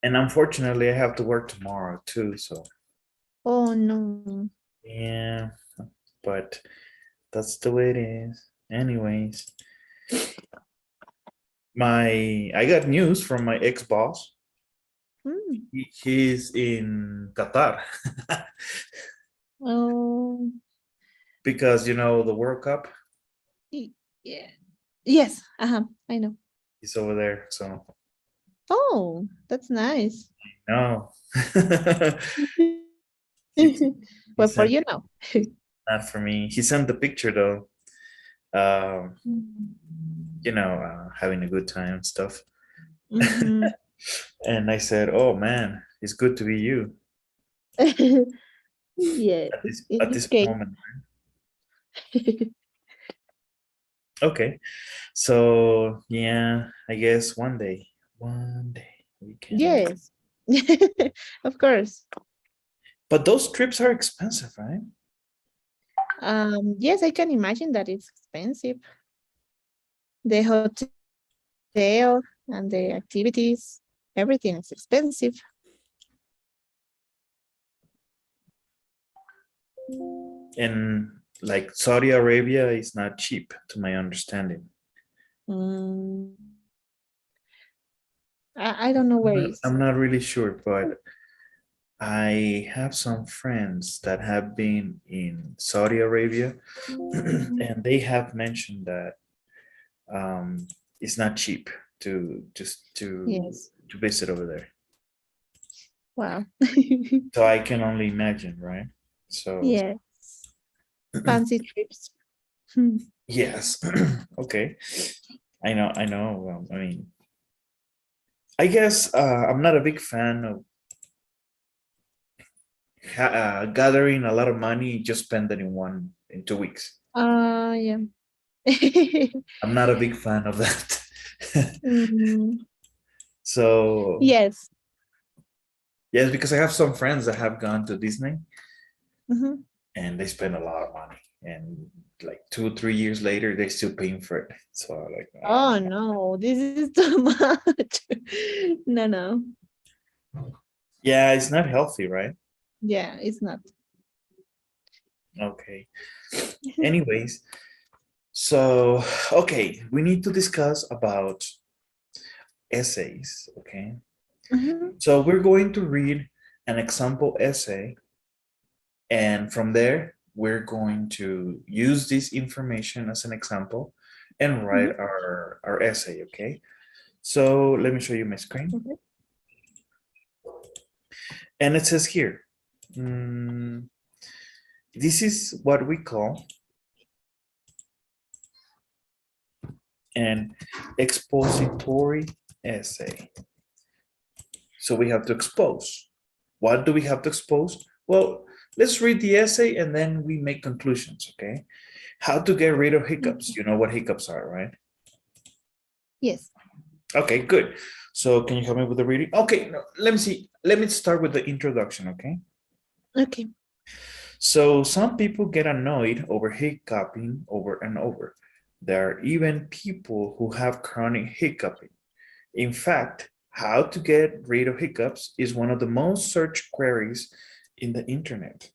And unfortunately, I have to work tomorrow too. So Oh no. yeah, but that's the way it is. Anyways, I got news from my ex-boss. Mm. He's in Qatar Oh, because you know the World Cup yeah. Yes, I know. is over there. So Oh, that's nice. no, he, he Well, for sent you now. not for me. He sent the picture though. Um, you know, having a good time and stuff. Mm-hmm. And I said, "Oh man, it's good to be you Yeah, in at this this case. moment." Okay, so yeah, I guess one day we can. Yes. Of course. But those trips are expensive, right? Yes, I can imagine that it's expensive. The hotel and the activities, everything is expensive. And like Saudi Arabia is not cheap, to my understanding. Mm, I don't know where is. I'm not really sure, but I have some friends that have been in Saudi Arabia, and they have mentioned that it's not cheap to just Yes. to visit over there. Wow. So I can only imagine, right? So Yes. Fancy trips. Hmm. yes, okay. I know. I mean, I guess I'm not a big fan of gathering a lot of money, just spend it in 2 weeks. Yeah. I'm not a big fan of that. Mm, So yes. yes, because I have some friends that have gone to Disney Mhm. and they spend a lot of money, and like 2 3 years later, they're still paying for it. So like, Oh no, this is too much. No, no. yeah, it's not healthy, right? Yeah, it's not. Okay. Anyways, so okay, we need to discuss about essays. Okay, Mhm. so we're going to read an example essay, and from there, we're going to use this information as an example and write Mhm. our essay, okay? So let me show you my screen. Okay. And it says here, mm, this is what we call an expository essay. So we have to expose. What do we have to expose? Well, let's read the essay and then we make conclusions, okay? How to get rid of hiccups. Mhm. You know what hiccups are, right? Yes. Okay, good. So can you help me with the reading? Okay, no, let me see. Let me start with the introduction, okay? Okay. So some people get annoyed over hiccuping over and over. There are even people who have chronic hiccuping. In fact, how to get rid of hiccups is one of the most searched queries in the internet.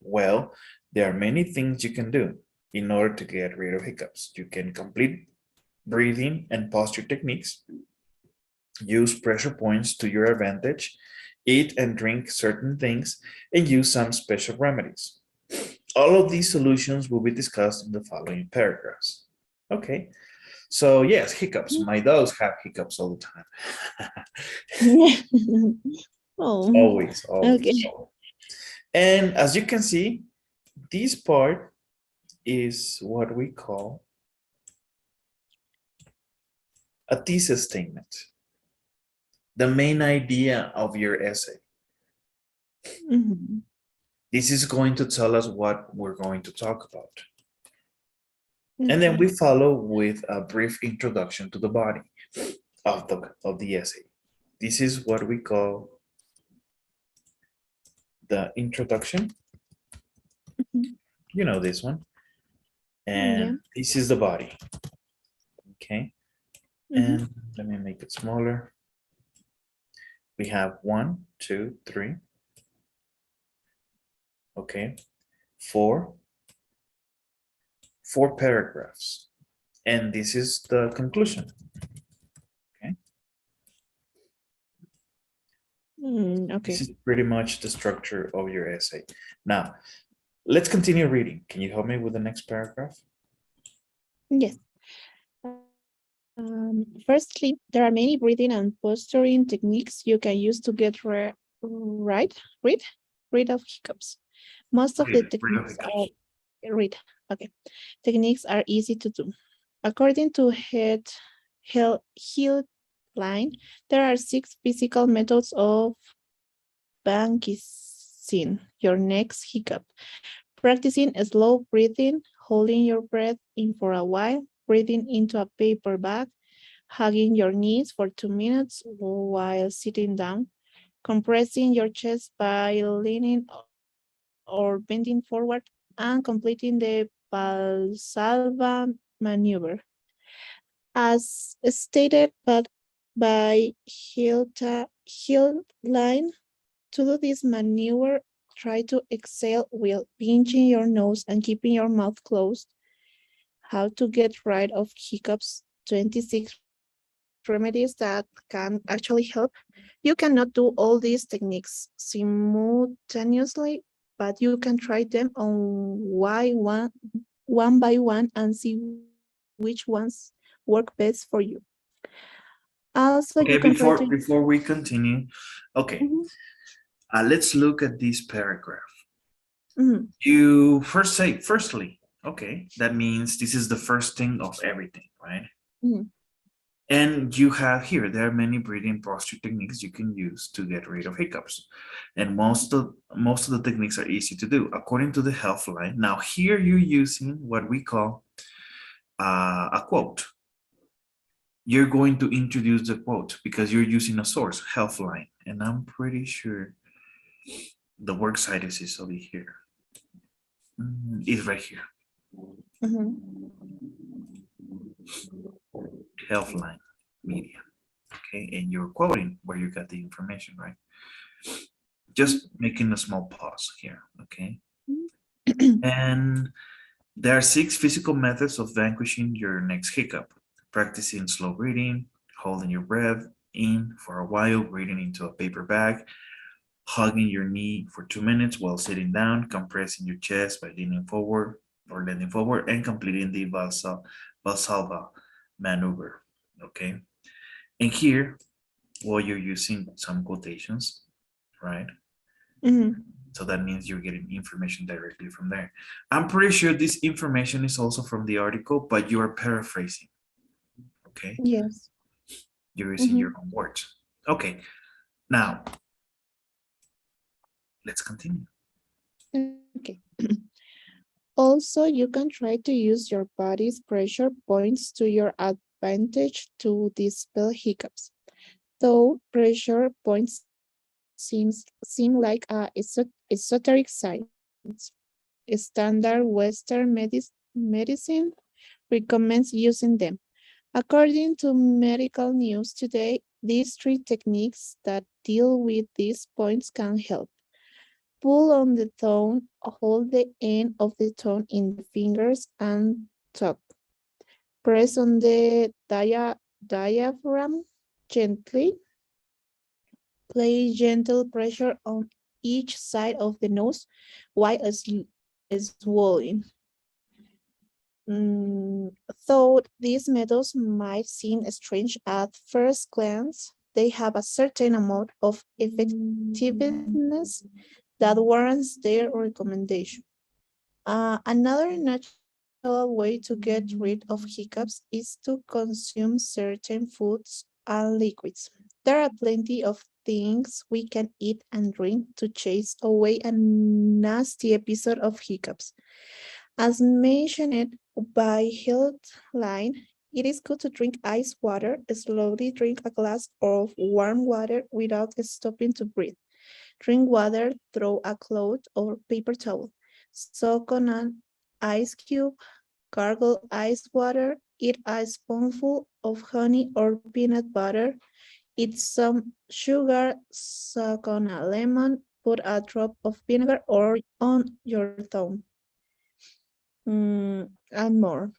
Well, there are many things you can do in order to get rid of hiccups. You can complete breathing and posture techniques, use pressure points to your advantage, eat and drink certain things, and use some special remedies. All of these solutions will be discussed in the following paragraphs. Okay, so yes, hiccups. My dogs have hiccups all the time. Oh, Always, always, okay. always. And as you can see, this part is what we call a thesis statement, the main idea of your essay. Mhm. This is going to tell us what we're going to talk about. And then we Okay. follow with a brief introduction to the body of the essay. This is what we call the introduction. Mhm. You know this one. Yeah. And this is the body. Okay. Mhm. And let me make it smaller. We have 1, 2, 3. Okay. Four paragraphs. And this is the conclusion. Okay. This Okay. is pretty much the structure of your essay. Now, let's continue reading. Can you help me with the next paragraph? Yes. Firstly, there are many breathing and posturing techniques you can use to get rid of hiccups. Most of the Read of techniques are hiccups. rid. Okay, techniques are easy to do. According to Hill line, there are 6 physical methods of banking your next hiccup. Practicing slow breathing, holding your breath in for a while, breathing into a paper bag, hugging your knees for 2 minutes while sitting down, compressing your chest by leaning or bending forward, and completing the Valsalva maneuver. As stated by Hildline, to do this maneuver, try to exhale while pinching your nose and keeping your mouth closed. How to get rid of hiccups, 26 remedies that can actually help. You cannot do all these techniques simultaneously, but you can try them one by one and see which ones work best for you. Also, you can Okay, try to use. before we continue, okay, Mhm, let's look at this paragraph. mhm, You firstly, okay, that means this is the first thing of everything, right? mhm. And you have here, there are many breathing posture techniques you can use to get rid of hiccups. And most of the techniques are easy to do according to the health line. Now here you're using what we call a quote. You're going to introduce the quote because you're using a source, Healthline, and I'm pretty sure the work site is easily here. It's right here, Mhm. Healthline Media. Okay, and you're quoting where you got the information, right? Just making a small pause here, okay? And there are 6 physical methods of vanquishing your next hiccup. Practicing slow breathing, holding your breath in for a while, breathing into a paper bag, hugging your knee for 2 minutes while sitting down, compressing your chest by leaning forward or leaning forward, and completing the Valsalva maneuver. Okay. And here, well, you're using some quotations, right? Mhm. So that means you're getting information directly from there. I'm pretty sure this information is also from the article, but you are paraphrasing. Okay. Yes. You're using your Mhm. own words. Okay. Now, let's continue. Okay. Also, you can try to use your body's pressure points to your advantage to dispel hiccups. Though pressure points seem like a esoteric science, standard Western medicine recommends using them. According to medical news today, these 3 techniques that deal with these points can help. Pull on the thumb, hold the end of the thumb in the fingers and tuck. Press on the diaphragm gently. Place gentle pressure on each side of the nose while swallowing. Though these methods might seem strange at first glance, they have a certain amount of effectiveness that warrants their recommendation. Another natural way to get rid of hiccups is to consume certain foods and liquids. There are plenty of things we can eat and drink to chase away a nasty episode of hiccups. As mentioned by Healthline, it is good to drink ice water, slowly drink a glass of warm water without stopping to breathe. Drink water through a cloth or paper towel. Soak on an ice cube, gargle ice water, eat a spoonful of honey or peanut butter, Eat some sugar, suck on a lemon, put a drop of vinegar or on your thumb. And more.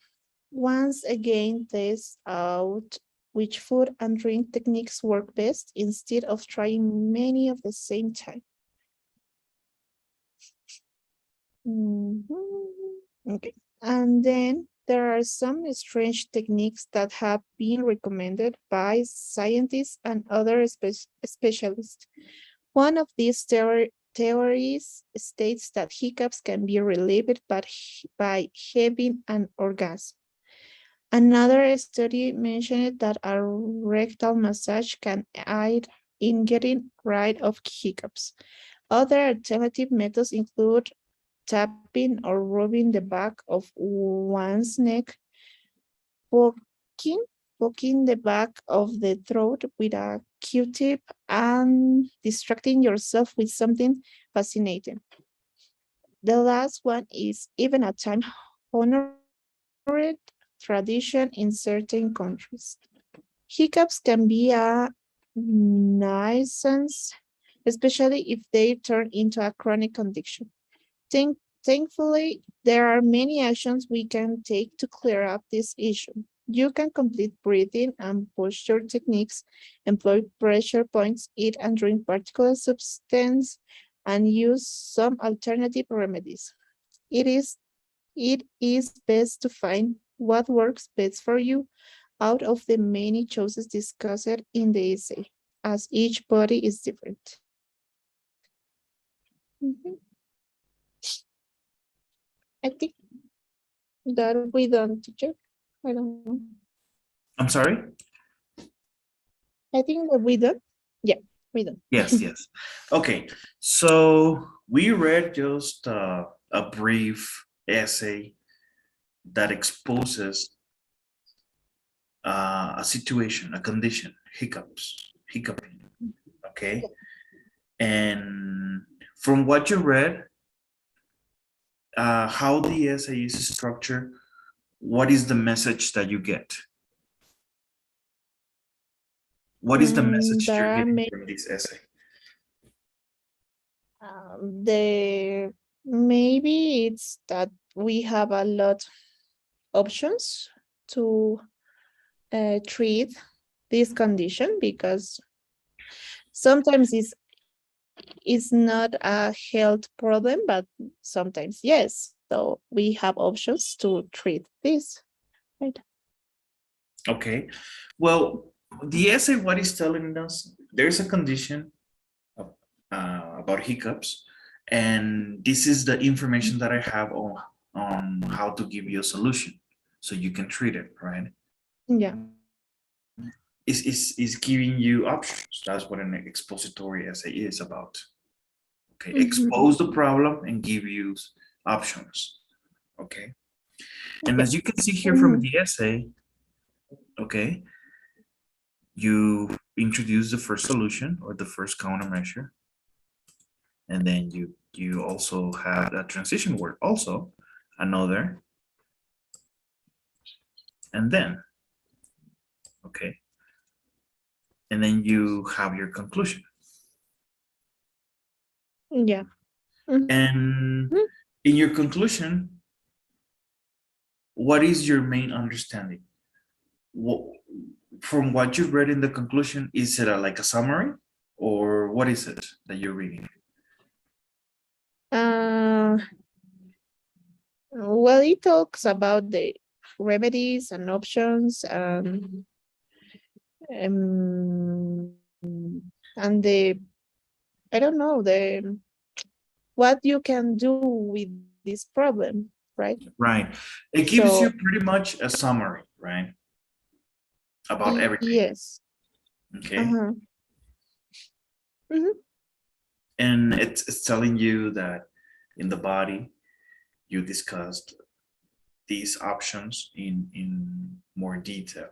Once again, test out which food and drink techniques work best instead of trying many of the same time. Okay. And then there are some strange techniques that have been recommended by scientists and other specialists. One of these theories states that hiccups can be relieved by having an orgasm. Another study mentioned that a rectal massage can aid in getting rid of hiccups. Other alternative methods include tapping or rubbing the back of one's neck, poking, poking the back of the throat with a Q-tip, and distracting yourself with something fascinating. The last one is even a time-honored tradition in certain countries. Hiccups can be a nuisance, especially if they turn into a chronic condition. Thankfully, there are many actions we can take to clear up this issue. You can complete breathing and posture techniques, employ pressure points, eat and drink particular substance, and use some alternative remedies. It is it is best to find what works best for you out of the many choices discussed in the essay, as each body is different. Mhm. I think that we done, teacher. I don't know. I'm sorry? I think that we done. Yeah, we done. Yes, yes. Okay, so we read just a brief essay that exposes a situation, a condition, hiccuping, okay? And from what you read, how the essay is structured, what is the message that you get? What is the message There you're are getting many. from this essay? The maybe it's that we have a lot options to treat this condition because sometimes it's not a health problem, but sometimes yes. So we have options to treat this, right? Okay, well, the essay, what is telling us, there's a condition about hiccups, and this is the information that I have on how to give you a solution so you can treat it, right? Yeah. Is giving you options. That's what an expository essay is about. Okay, Mhm. expose the problem and give you options. Okay, and Yeah. as you can see here from Mhm. the essay, okay, you introduce the first solution or the first countermeasure, and then you also had a transition word, also another, and then, okay, and then you have your conclusion. Yeah. Mhm. And in your conclusion, what is your main understanding? What, from what you've read in the conclusion, is it like a summary, or what is it that you're reading? Uh, well, it talks about the remedies and options, and I don't know what you can do with this problem, right? Right. It So gives you pretty much a summary, right? About everything. yes. Okay. Uh-huh. Mhm. And it's telling you that in the body, you discussed these options in more detail.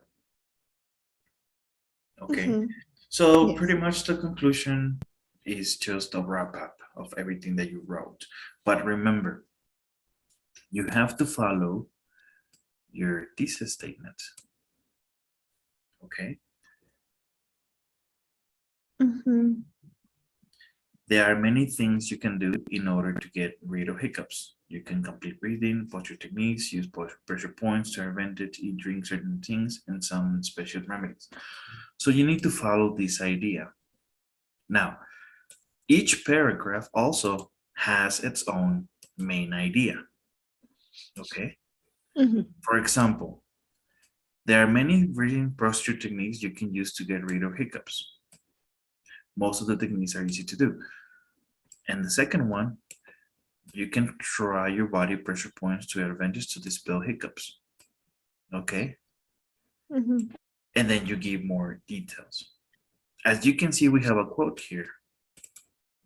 Okay. Mhm. So pretty Yes. much the conclusion is just a wrap up of everything that you wrote. But remember, you have to follow your thesis statement. Okay. Mhm. There are many things you can do in order to get rid of hiccups. You can complete breathing, posture techniques, use pressure points to prevent it, eat, drink certain things, and some special remedies. So you need to follow this idea. Now, each paragraph also has its own main idea. Okay. Mhm. For example, there are many breathing posture techniques you can use to get rid of hiccups. Most of the techniques are easy to do. And the second one, you can try your body pressure points to advantage to dispel hiccups. Okay. Mhm. And then you give more details. As you can see, we have a quote here.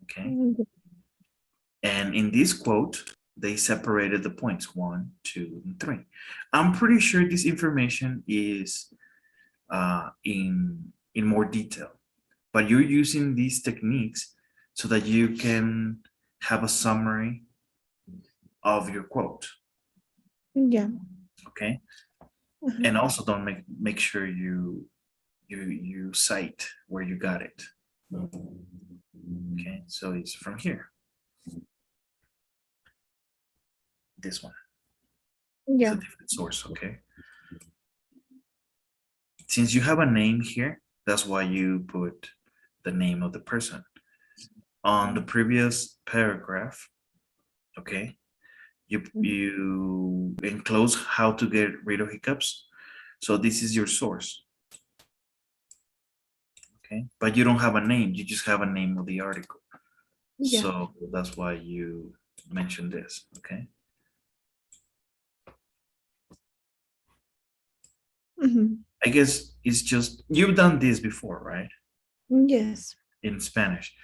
Okay. Mhm. And in this quote, they separated the points 1, 2, and 3. I'm pretty sure this information is in more detail, but you're using these techniques so that you can have a summary of your quote. Yeah. Okay. Mhm. And also don't make sure you cite where you got it. Okay, so it's from here, this one. It's Yeah. a different source. Okay, since you have a name here, that's why you put the name of the person on the previous paragraph. Okay, you enclose how to get rid of hiccups. So this is your source. Okay, but you don't have a name, you just have a name of the article. Yeah. So that's why you mentioned this. Okay, Mhm. I guess it's just you've done this before, right? Yes. In Spanish.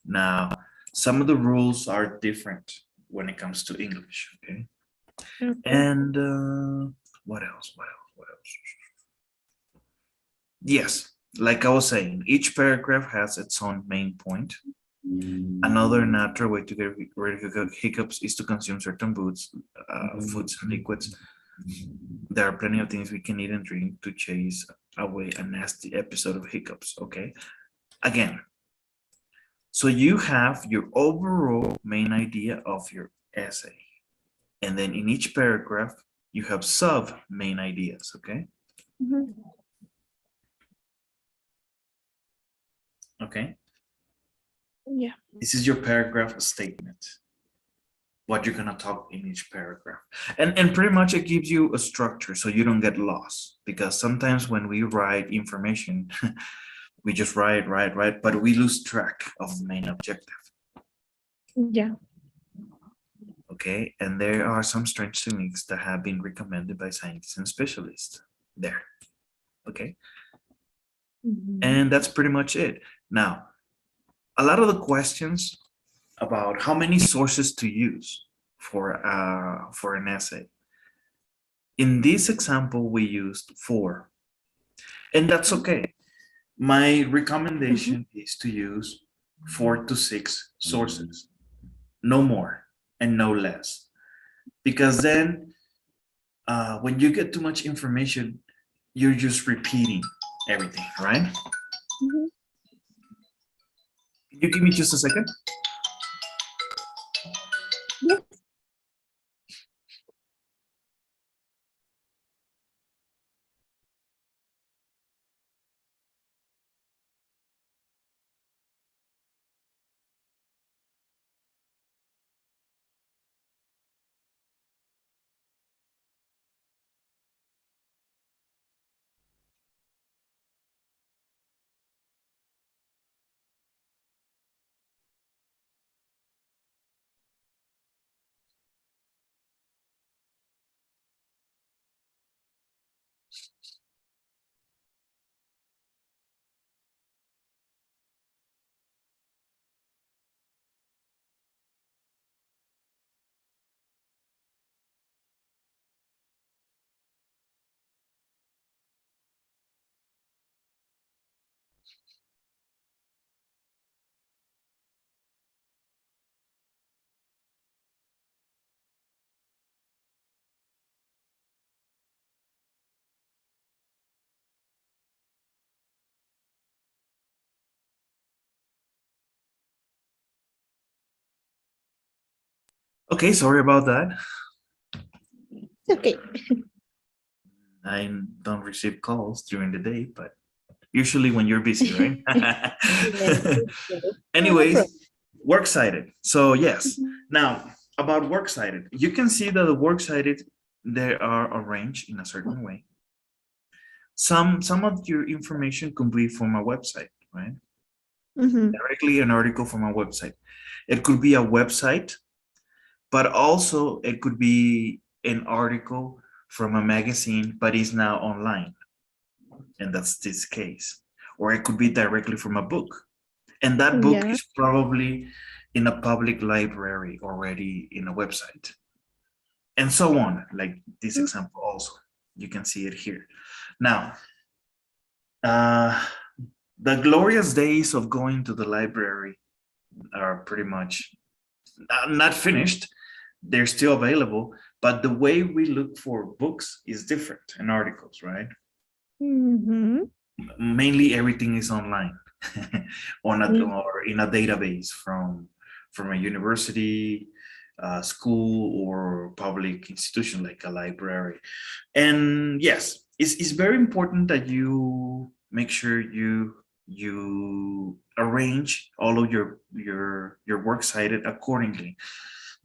Now, some of the rules are different when it comes to English. Okay, Okay. and what else? What else? What else? Yes, like I was saying, each paragraph has its own main point. Another natural way to get rid of hiccups is to consume certain foods and liquids. There are plenty of things we can eat and drink to chase away a nasty episode of hiccups. Okay, again, so you have your overall main idea of your essay. And then in each paragraph, you have sub main ideas, okay? Mhm. Okay. Yeah. This is your paragraph statement, what you're gonna talk in each paragraph. And pretty much it gives you a structure so you don't get lost. Because sometimes when we write information, we just write, but we lose track of the main objective. Yeah. Okay, and there are some strange techniques that have been recommended by scientists and specialists there. Okay, Mhm. and that's pretty much it. Now, a lot of the questions about how many sources to use for an essay. In this example, we used 4, and that's okay. My Mhm. recommendation is to use 4 to 6 sources, no more and no less, because then when you get too much information, you're just repeating everything, right? Mhm. Can you give me just a second? Yes. Okay, sorry about that. Okay. I don't receive calls during the day, but usually when you're busy, right? Yes, it's true. No, no Anyways, problem. works cited. So yes. Mhm. Now about works cited, you can see that the works cited they are arranged in a certain way. Some of your information could be from a website, right? Mhm. Directly an article from a website. It could be a website, but also it could be an article from a magazine, but is now online, and that's this case. Or it could be directly from a book, and that book Yeah. is probably in a public library already in a website, and so on. Like this Mm. example, also you can see it here. Now, uh, the glorious days of going to the library are pretty much not finished. They're still available, but the way we look for books is different and articles, right? Mhm. Mainly everything is online on a Yeah. or in a database from a university, school, or public institution like a library. And yes, it's very important that you make sure you arrange all of your works cited accordingly.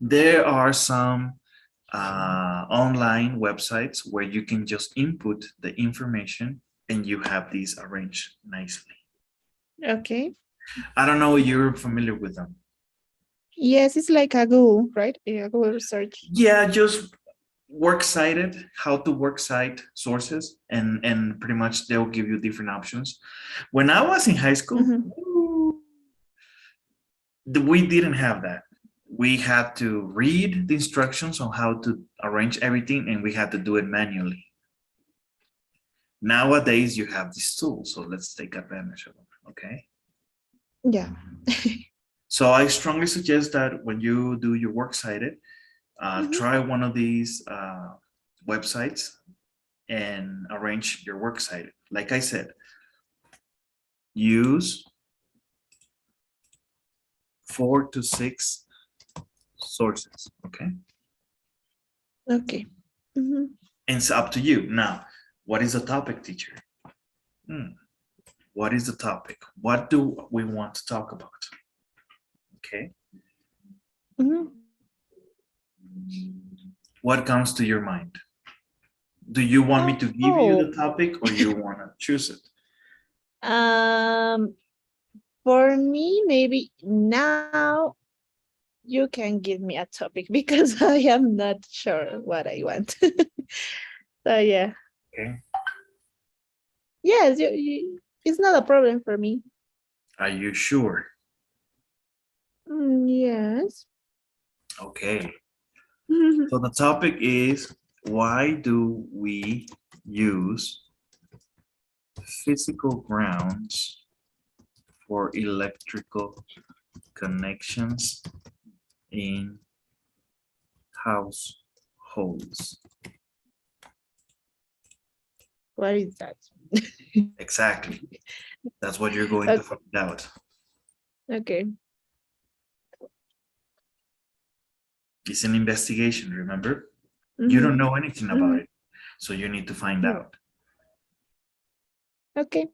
There are some online websites where you can just input the information and you have these arranged nicely. Okay. I don't know if you're familiar with them. Yes, it's like a Google, right? A Google research. Yeah, just works cited, how to works cite sources, and pretty much they'll give you different options. When I was in high school, Mhm. we didn't have that. We had to read the instructions on how to arrange everything, and we had to do it manually. Nowadays, you have these tools, so let's take advantage of them. Okay. Yeah. So I strongly suggest that when you do your works cited, Mhm. try one of these websites and arrange your works cited. Like I said, use 4 to 6 sources. Okay. Okay. Mhm. And it's up to you. Now, what is the topic, teacher? Hmm. What is the topic? What do we want to talk about? Okay. Mhm. What comes to your mind? Do you want me to give you Oh. the topic or you want to choose it? Um, for me, maybe now you can give me a topic because I am not sure what I want. So yeah. Okay. Yes, it's not a problem for me. Are you sure? Yes. Okay. So the topic is, why do we use physical grounds for electrical connections in households? What is that? Exactly. That's what you're going to Okay. find out. Okay. It's an investigation, remember? You Mm-hmm. don't know anything about Mm-hmm. it, so you need to find No. out. Okay.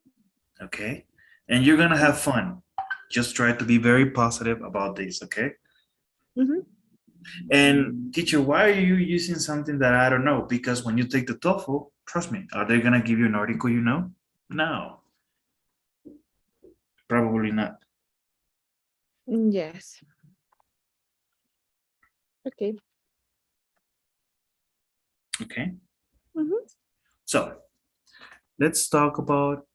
Okay. And you're gonna have fun. Just try to be very positive about this, okay? Mm-hmm. And teacher, why are you using something that I don't know? Because when you take the TOEFL, trust me, are they gonna give you an article you know? No, probably not. Yes. Okay. Okay. Mm-hmm. So let's talk about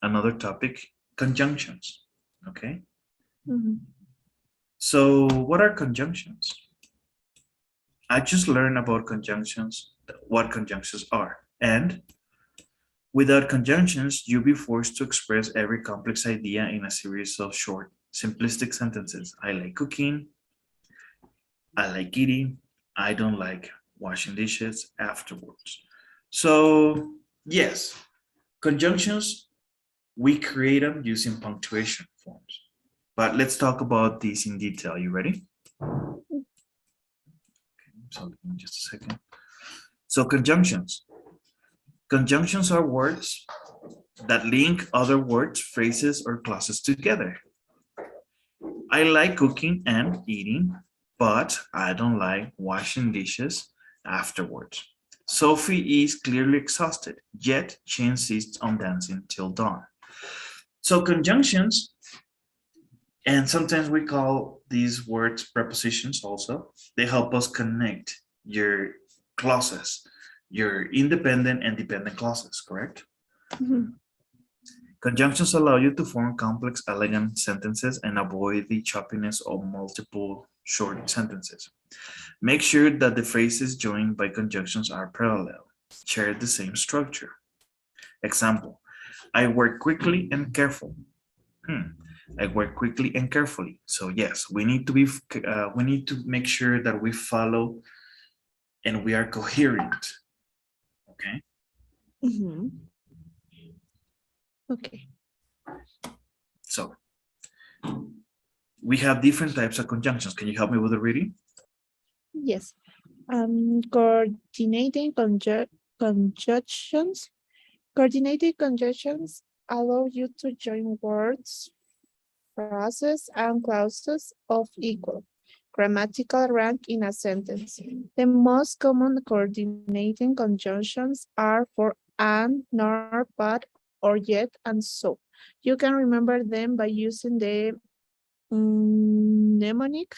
another topic, conjunctions. Okay. Mm-hmm. So what are conjunctions? I just learned about conjunctions, what conjunctions are. And without conjunctions, you'll be forced to express every complex idea in a series of short, simplistic sentences. I like cooking. I like eating. I don't like washing dishes afterwards. So, yes, conjunctions, we create them using punctuation forms. But let's talk about these in detail. You ready? So give me just a second. So conjunctions. Conjunctions are words that link other words, phrases, or clauses together. I like cooking and eating, but I don't like washing dishes afterwards. Sophie is clearly exhausted, yet she insists on dancing till dawn. So conjunctions, and sometimes we call these words prepositions also, they help us connect your clauses, your independent and dependent clauses, correct? Mhm. Conjunctions allow you to form complex, elegant sentences and avoid the choppiness of multiple short sentences. Make sure that the phrases joined by conjunctions are parallel, share the same structure. Example, I work quickly and careful. I work quickly and carefully. So yes, we need to make sure that we follow and we are coherent. Okay. Mhm. Okay. So we have different types of conjunctions. Can you help me with the reading? Yes. Coordinating conjunctions. Coordinating conjunctions allow you to join words, phrases, and clauses of equal grammatical rank in a sentence. The most common coordinating conjunctions are for and, nor, but, or yet, and so. You can remember them by using the mnemonic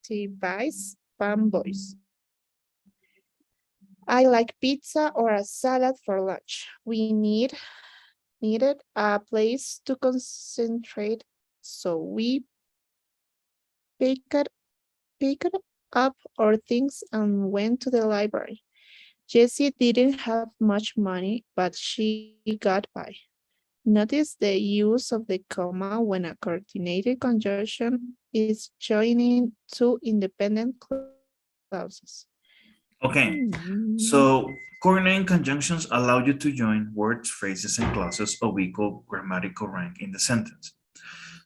device fanboys. I like pizza or a salad for lunch. We needed a place to concentrate, so we picked picked up our things and went to the library. Jessie didn't have much money, but she got by. Notice the use of the comma when a coordinated conjunction is joining two independent clauses. Okay. Hmm. So coordinating conjunctions allow you to join words, phrases, and clauses of equal grammatical rank in the sentence.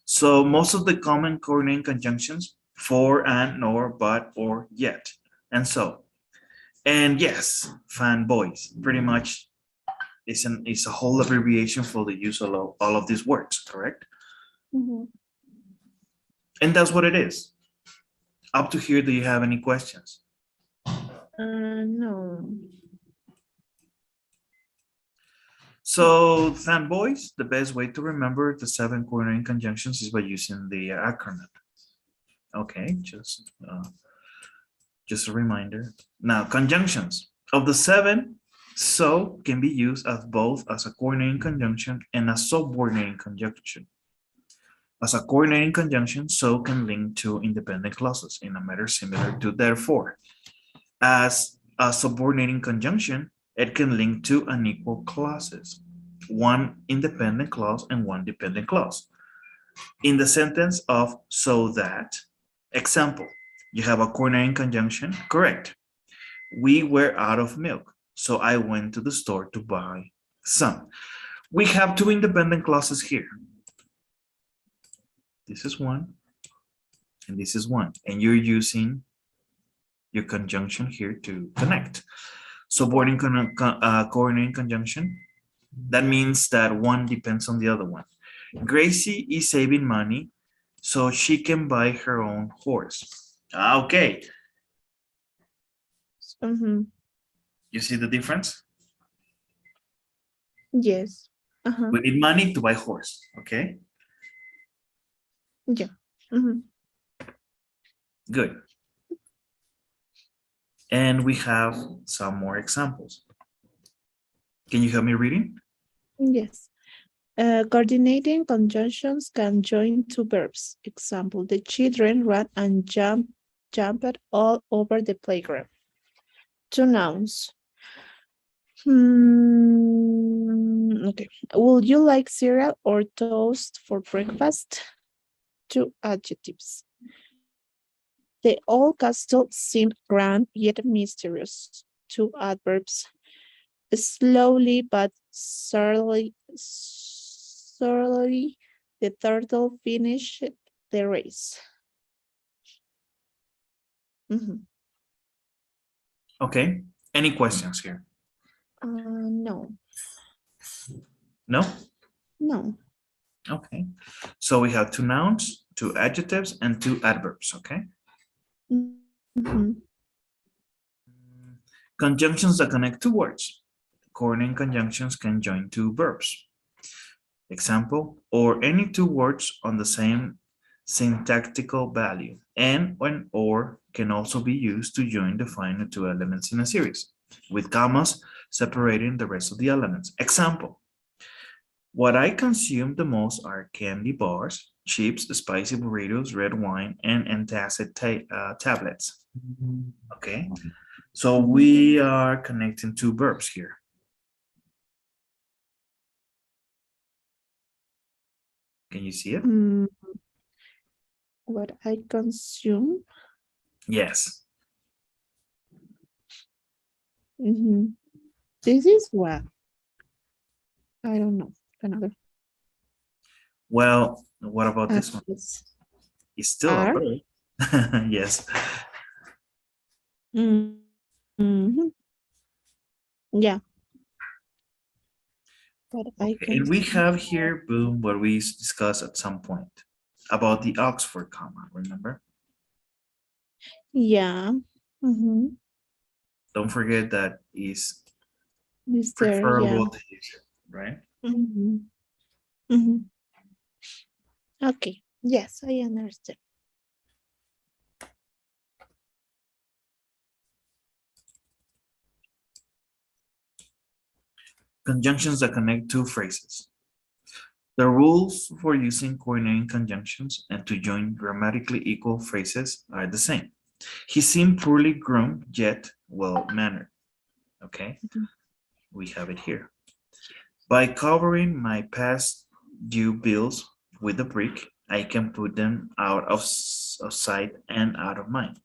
So most of the common coordinating conjunctions, for, and, nor, but, or, yet, and so. And yes, fanboys, pretty much is a whole abbreviation for the use of all of these words, correct? Mhm. And that's what it is. Up to here, do you have any questions? No. So fanboys, the best way to remember the 7 coordinating conjunctions is by using the acronym. Okay, just a reminder. Now, conjunctions. Of the 7, so can be used as both as a coordinating conjunction and a subordinating conjunction. As a coordinating conjunction, so can link two independent clauses in a manner similar to therefore. As a subordinating conjunction, it can link two unequal clauses, one independent clause and one dependent clause. In the sentence of so that, example, you have a coordinating conjunction, correct. We were out of milk, so I went to the store to buy some. We have two independent clauses here. This is one, and this is one, and you're using your conjunction here to connect. Subordinating coordinating conjunction, that means that one depends on the other one. Gracie is saving money so she can buy her own horse. Okay, Mhm. you see the difference? Yes. Uh-huh. We need money to buy horse, okay? Yeah. Mhm. Good. And we have some more examples. Can you help me reading? Yes. Coordinating conjunctions can join two verbs. Example, the children ran and jumped all over the playground. Two nouns. Okay. Would you like cereal or toast for breakfast? Two adjectives. The old castle seemed grand yet mysterious. Two adverbs. Slowly but surely, the turtle finished the race. Mhm. Okay. Any questions here? No, No? no. Okay. So we have two nouns, two adjectives, and two adverbs, okay? Mm-hmm. Conjunctions that connect two words. Coordinating conjunctions can join two verbs. Example, or any two words on the same syntactical value. And when or can also be used to join the final two elements in a series, with commas separating the rest of the elements. Example, what I consume the most are candy bars, chips, spicy burritos, red wine, and antacid tablets. Okay, so we are connecting two verbs here. Can you see it? What I consume. Yes. This is what I don't know. Another Well, what about this one? it's It's still a are. verb. Yes. Mm-hmm. Yeah, but I Okay, can. and we have here, boom, what we discussed at some point about the Oxford comma, remember? Yeah. Mm-hmm. Don't forget that is Is there? Yeah. preferable to use it, right? Mm-hmm. Mm-hmm. Okay. Yes, I understand. Conjunctions that connect two phrases. The rules for using coordinating conjunctions and to join grammatically equal phrases are the same. He seemed poorly groomed, yet well-mannered. Okay, we have it here. By covering my past due bills with a brick, I can put them out of sight and out of mind.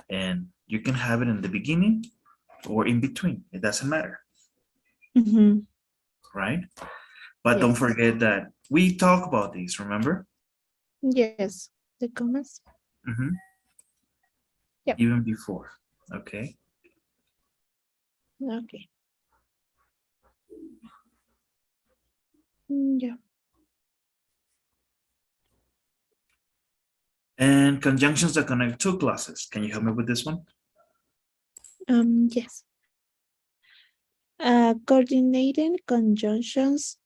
And you can have it in the beginning or in between. It doesn't matter, Mm-hmm. right? But don't Yes. forget that we talk about these, remember? Yes. The commas. Mhm. Yep. Even before, okay? Okay. Yeah. And conjunctions that connect two clauses. Can you help me with this one? Yes. Coordinating conjunctions.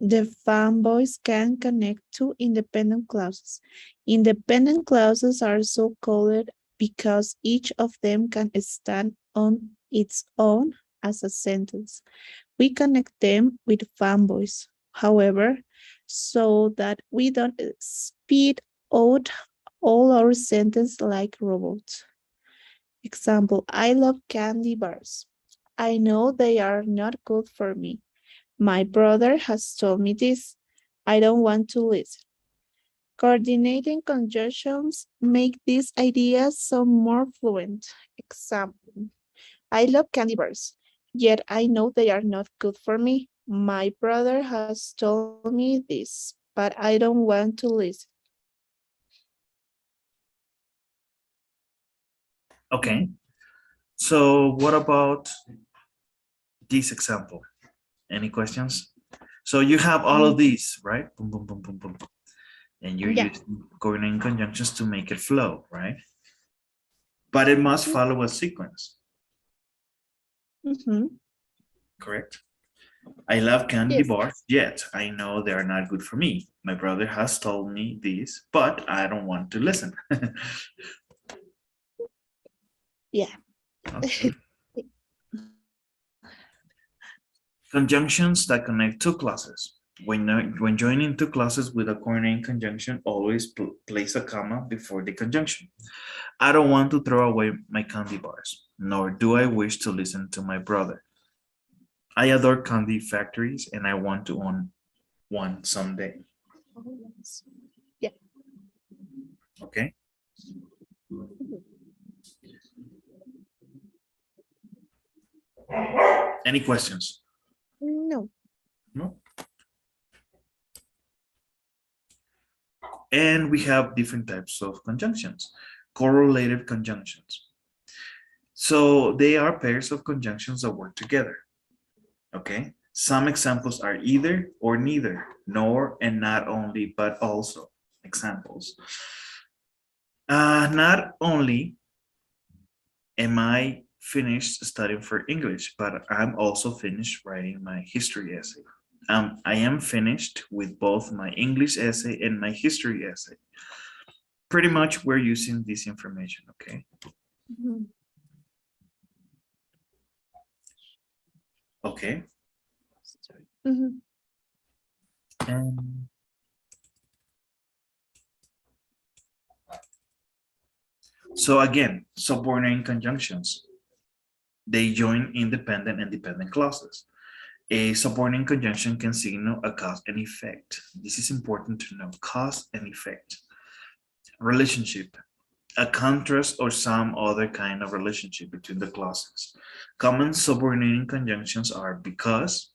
The fanboys can connect to independent clauses. Independent clauses are so called because each of them can stand on its own as a sentence. We connect them with fanboys, however, so that we don't speed out all our sentences like robots. Example, I love candy bars. I know they are not good for me. My brother has told me this. I don't want to listen. Coordinating conjunctions make these ideas sound more fluent. Example, I love candy bars, yet I know they are not good for me. My brother has told me this, but I don't want to listen. Okay. So what about this example? Any questions? So you have all of Mm, these, right? Boom, boom, boom, boom, boom. And you're yeah. using coordinating conjunctions to make it flow, right? But it must follow a sequence, Mm-hmm. correct? I love candy Yes. bars, yet I know they are not good for me. My brother has told me this, but I don't want to listen. Yeah. Okay. Conjunctions that connect two clauses. When joining two clauses with a coordinating conjunction, always place a comma before the conjunction. I don't want to throw away my candy bars, nor do I wish to listen to my brother. I adore candy factories and I want to own one someday. Yeah. Okay. Any questions? No. No. And we have different types of conjunctions. Correlative conjunctions. So they are pairs of conjunctions that work together. Okay. Some examples are either or neither, nor and not only, but also examples. Not only am I finished studying for English, but I'm also finished writing my history essay. I am finished with both my English essay and my history essay. Pretty much we're using this information, okay? Mhm. Okay. Mhm. And so again, subordinate conjunctions. They join independent and dependent clauses. A subordinate conjunction can signal a cause and effect. This is important to know, cause and effect. Relationship, a contrast or some other kind of relationship between the clauses. Common subordinating conjunctions are because,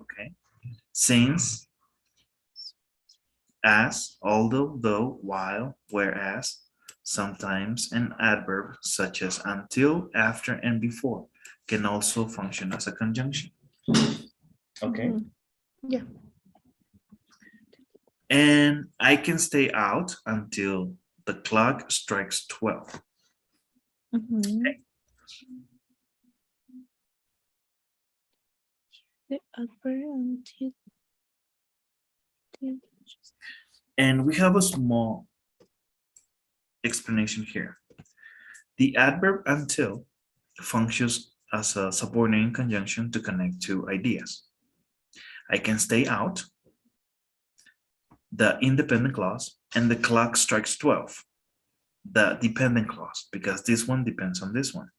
okay, since, as, although, though, while, whereas, sometimes, an adverb such as until, after, and before can also function as a conjunction. Okay. Mhm. Yeah. And I can stay out until the clock strikes 12. Mhm. The upper until the- And we have a small explanation here. The adverb until functions as a subordinating conjunction to connect two ideas. I can stay out, the independent clause, and the clock strikes 12, the dependent clause, because this one depends on this one.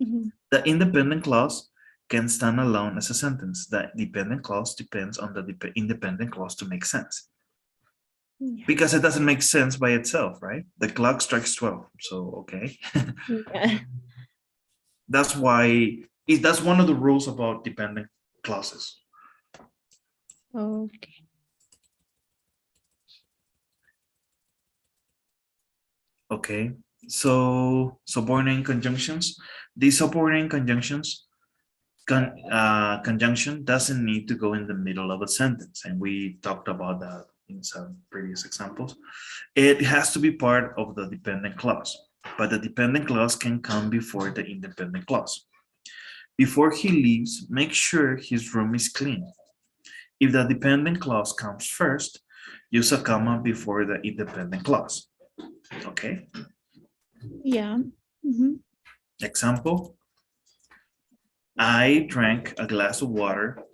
Mhm. The independent clause can stand alone as a sentence. The dependent clause depends on the independent clause to make sense. Yeah. Because it doesn't make sense by itself, right? The clock strikes 12. So, okay. Yeah. That's why that's one of the rules about dependent clauses. Okay. Okay. So subordinate conjunctions. These subordinate conjunctions conjunction doesn't need to go in the middle of a sentence, and we talked about that in some previous examples. It has to be part of the dependent clause, but the dependent clause can come before the independent clause. Before he leaves, make sure his room is clean. If the dependent clause comes first, use a comma before the independent clause. Okay. Yeah. Mhm. Example, I drank a glass of water.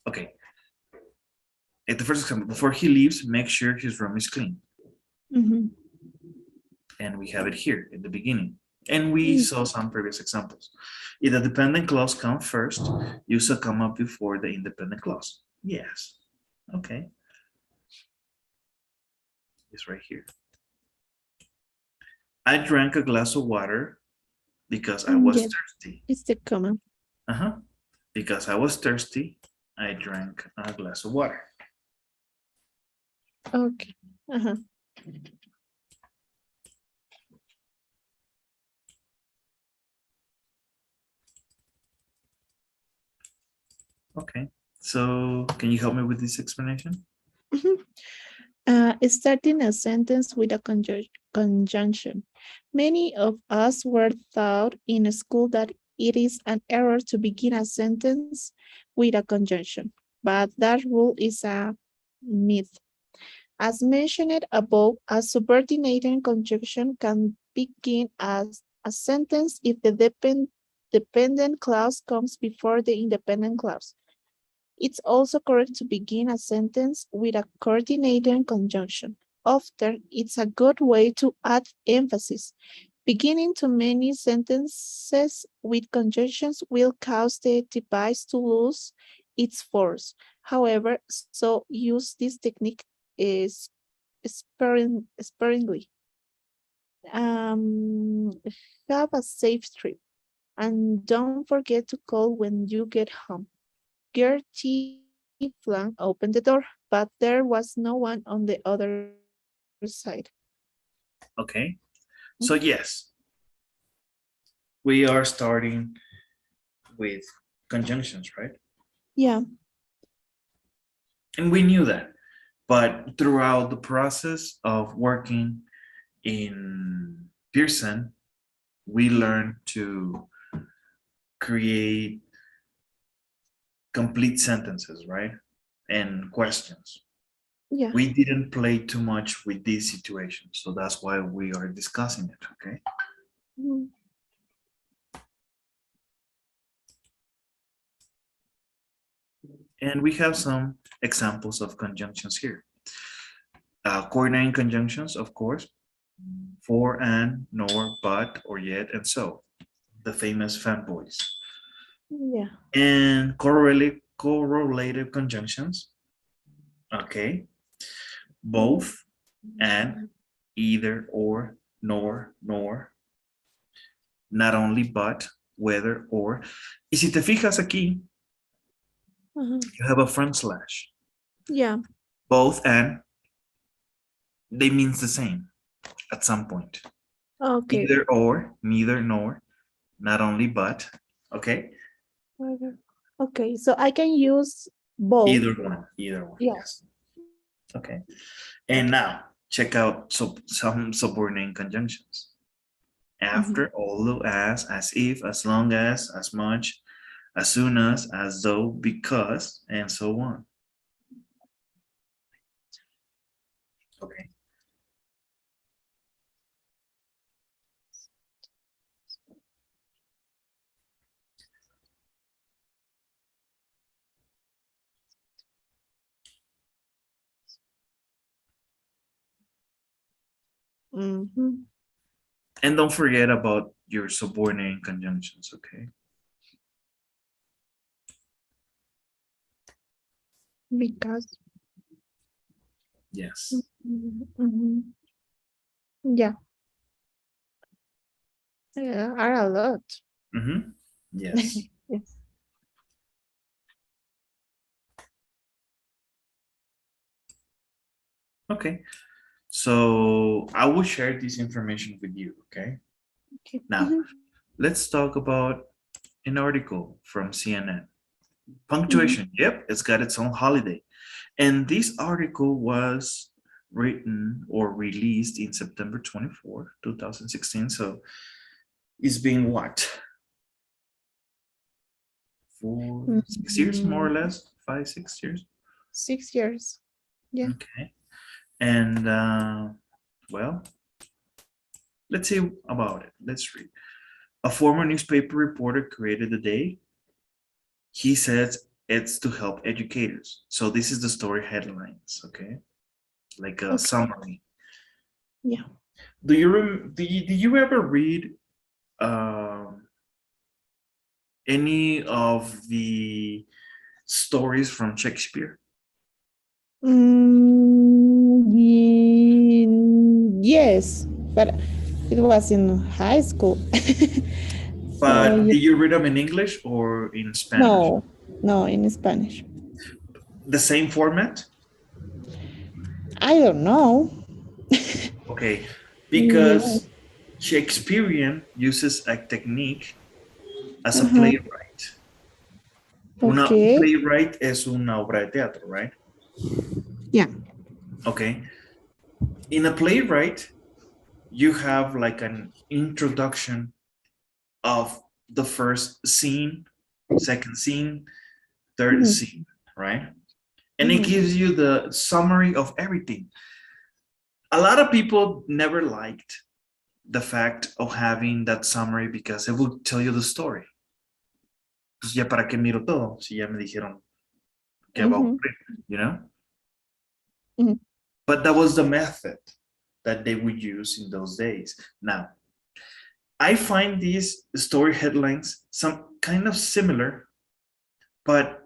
Okay. At the first example, before he leaves, make sure his room is clean. Mhm. And we have it here in the beginning. And we Mm. saw some previous examples. If the dependent clause comes first, use a comma before the independent clause. Yes. Okay. It's right here. I drank a glass of water because I was Yeah. thirsty. It's the common. Uh-huh. Because I was thirsty, I drank a glass of water. Okay. Uh-huh. Okay. So can you help me with this explanation? Mhm. Starting a sentence with a conjunction. Many of us were taught in school that it is an error to begin a sentence with a conjunction, but that rule is a myth. As mentioned above, a subordinating conjunction can begin as a sentence if the dependent clause comes before the independent clause. It's also correct to begin a sentence with a coordinating conjunction. Often, it's a good way to add emphasis. Beginning too many sentences with conjunctions will cause the device to lose its force. However, so use this technique is sparingly. Um, have a safe trip and don't forget to call when you get home. Gertie flung open the door, but there was no one on the other side. Okay. So yes, we are starting with conjunctions, right? Yeah. And we knew that. But throughout the process of working in Pearson, we learned to create complete sentences, right? And questions. Yeah. We didn't play too much with these situations. So that's why we are discussing it, okay? Mm. And we have some examples of conjunctions here. Coordinating conjunctions, of course, for, and, nor, but, or yet, and so. The famous fanboys. Yeah. And correlative conjunctions, okay? Both, and, either, or, nor, not only, but, whether, or. Y si te fijas aquí, Uh-huh. you have a front slash. Yeah. Both and, they means the same at some point. Okay. Either or, neither nor, not only but, okay? Okay. So I can use both. Either one, Yeah. yes. Okay. And now check out some subordinate conjunctions. Mhm. After, although, as if, as long as much, as soon as though, because, and so on. Okay. Mhm. And don't forget about your subordinate conjunctions, okay? Because. Yes. Mhm. Yeah. Yeah, are a lot. Mm-hmm. Yes. Yes. Okay. So I will share this information with you, okay? Okay. Now, let's talk about an article from CNN. Mhm. Punctuation, yep, it's got its own holiday. And this article was written or released in September 24, 2016. So it's been what? 6 years, more Mhm. or less? 5, 6 years? 6 years. Yeah. Okay. And well, let's see about it. Let's read. A former newspaper reporter created the day. He says it's to help educators. So this is the story headlines, okay? Like a Okay. summary. Yeah. Do you ever read um, any of the stories from Shakespeare? Yes, but it was in high school. So But yeah. do you read them in English or in Spanish? No, no, in Spanish. The same format? I don't know. Okay, Yeah. because Shakespearean uses a technique as a Uh-huh. playwright. Un Okay. playwright es una obra de teatro, right? Yeah. Okay. In a playwright, you have like an introduction of the first scene, second scene, third Mhm. scene, right? And it Mhm. gives you the summary of everything. A lot of people never liked the fact of having that summary because it will tell you the story. Pues ya para qué miro todo si ya me dijeron que va a Mhm. ocurrir, you know? Mhm. But that was the method that they would use in those days. Now, I find these story headlines some kind of similar, but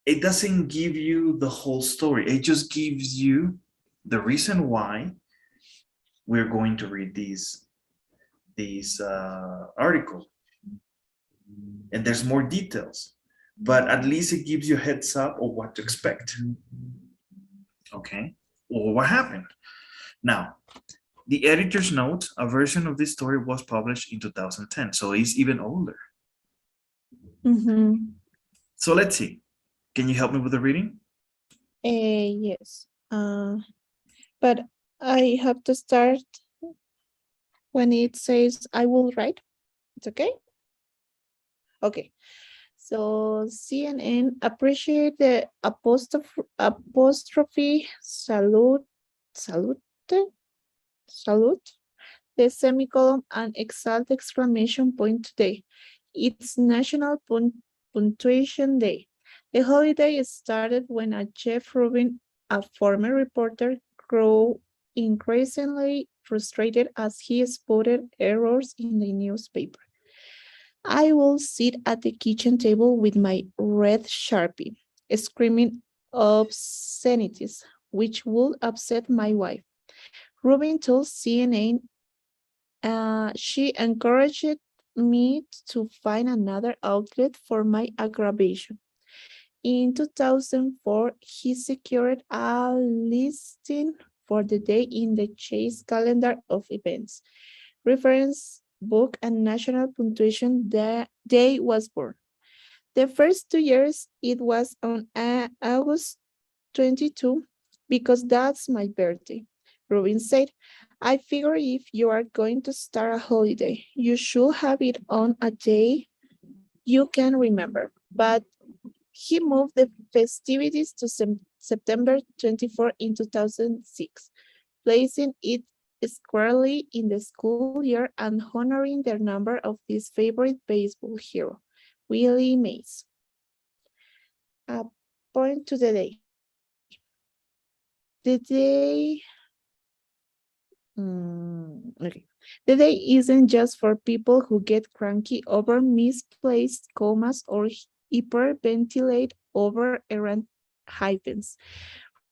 it doesn't give you the whole story. It just gives you the reason why we're going to read these article, and there's more details. But at least it gives you a heads up of what to expect. Okay, or what happened. Now, The editor's note, a version of this story was published in 2010, so it's even older. Mm-hmm. So let's see. Can you help me with the reading? Yes. But I have to start when it says I will write. It's okay? Okay. So CNN appreciate the apostrophe salute, salute, the semicolon and exalt exclamation point today. It's National Punctuation Day. The holiday started when a Jeff Rubin, a former reporter, grew increasingly frustrated as he spotted errors in the newspaper. I will sit at the kitchen table with my red Sharpie, screaming obscenities, which would upset my wife. Rubin told CNN she encouraged me to find another outlet for my aggravation. In 2004, he secured a listing for the day in the Chase calendar of events. Reference book and National Punctuation Day was born. The first 2 years, it was on August 22 because that's my birthday. Rubin said, I figure if you are going to start a holiday, you should have it on a day you can remember. But he moved the festivities to September 24 in 2006, placing it squarely in the school year and honoring the number of his favorite baseball hero, Willie Mays. A point to the day. The day okay. The day isn't just for people who get cranky over misplaced commas or hyperventilate over errant hyphens.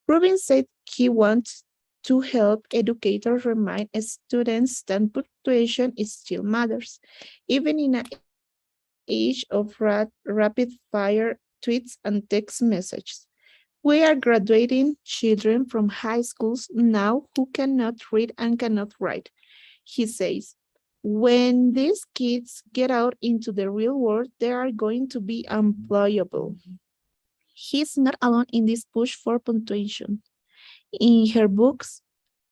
Rubin said he wants to help educators remind students that punctuation still matters, even in an age of rapid-fire tweets and text messages. We are graduating children from high schools now who cannot read and cannot write, he says. When these kids get out into the real world, they are going to be unemployable. He's not alone in this push for punctuation. In her books,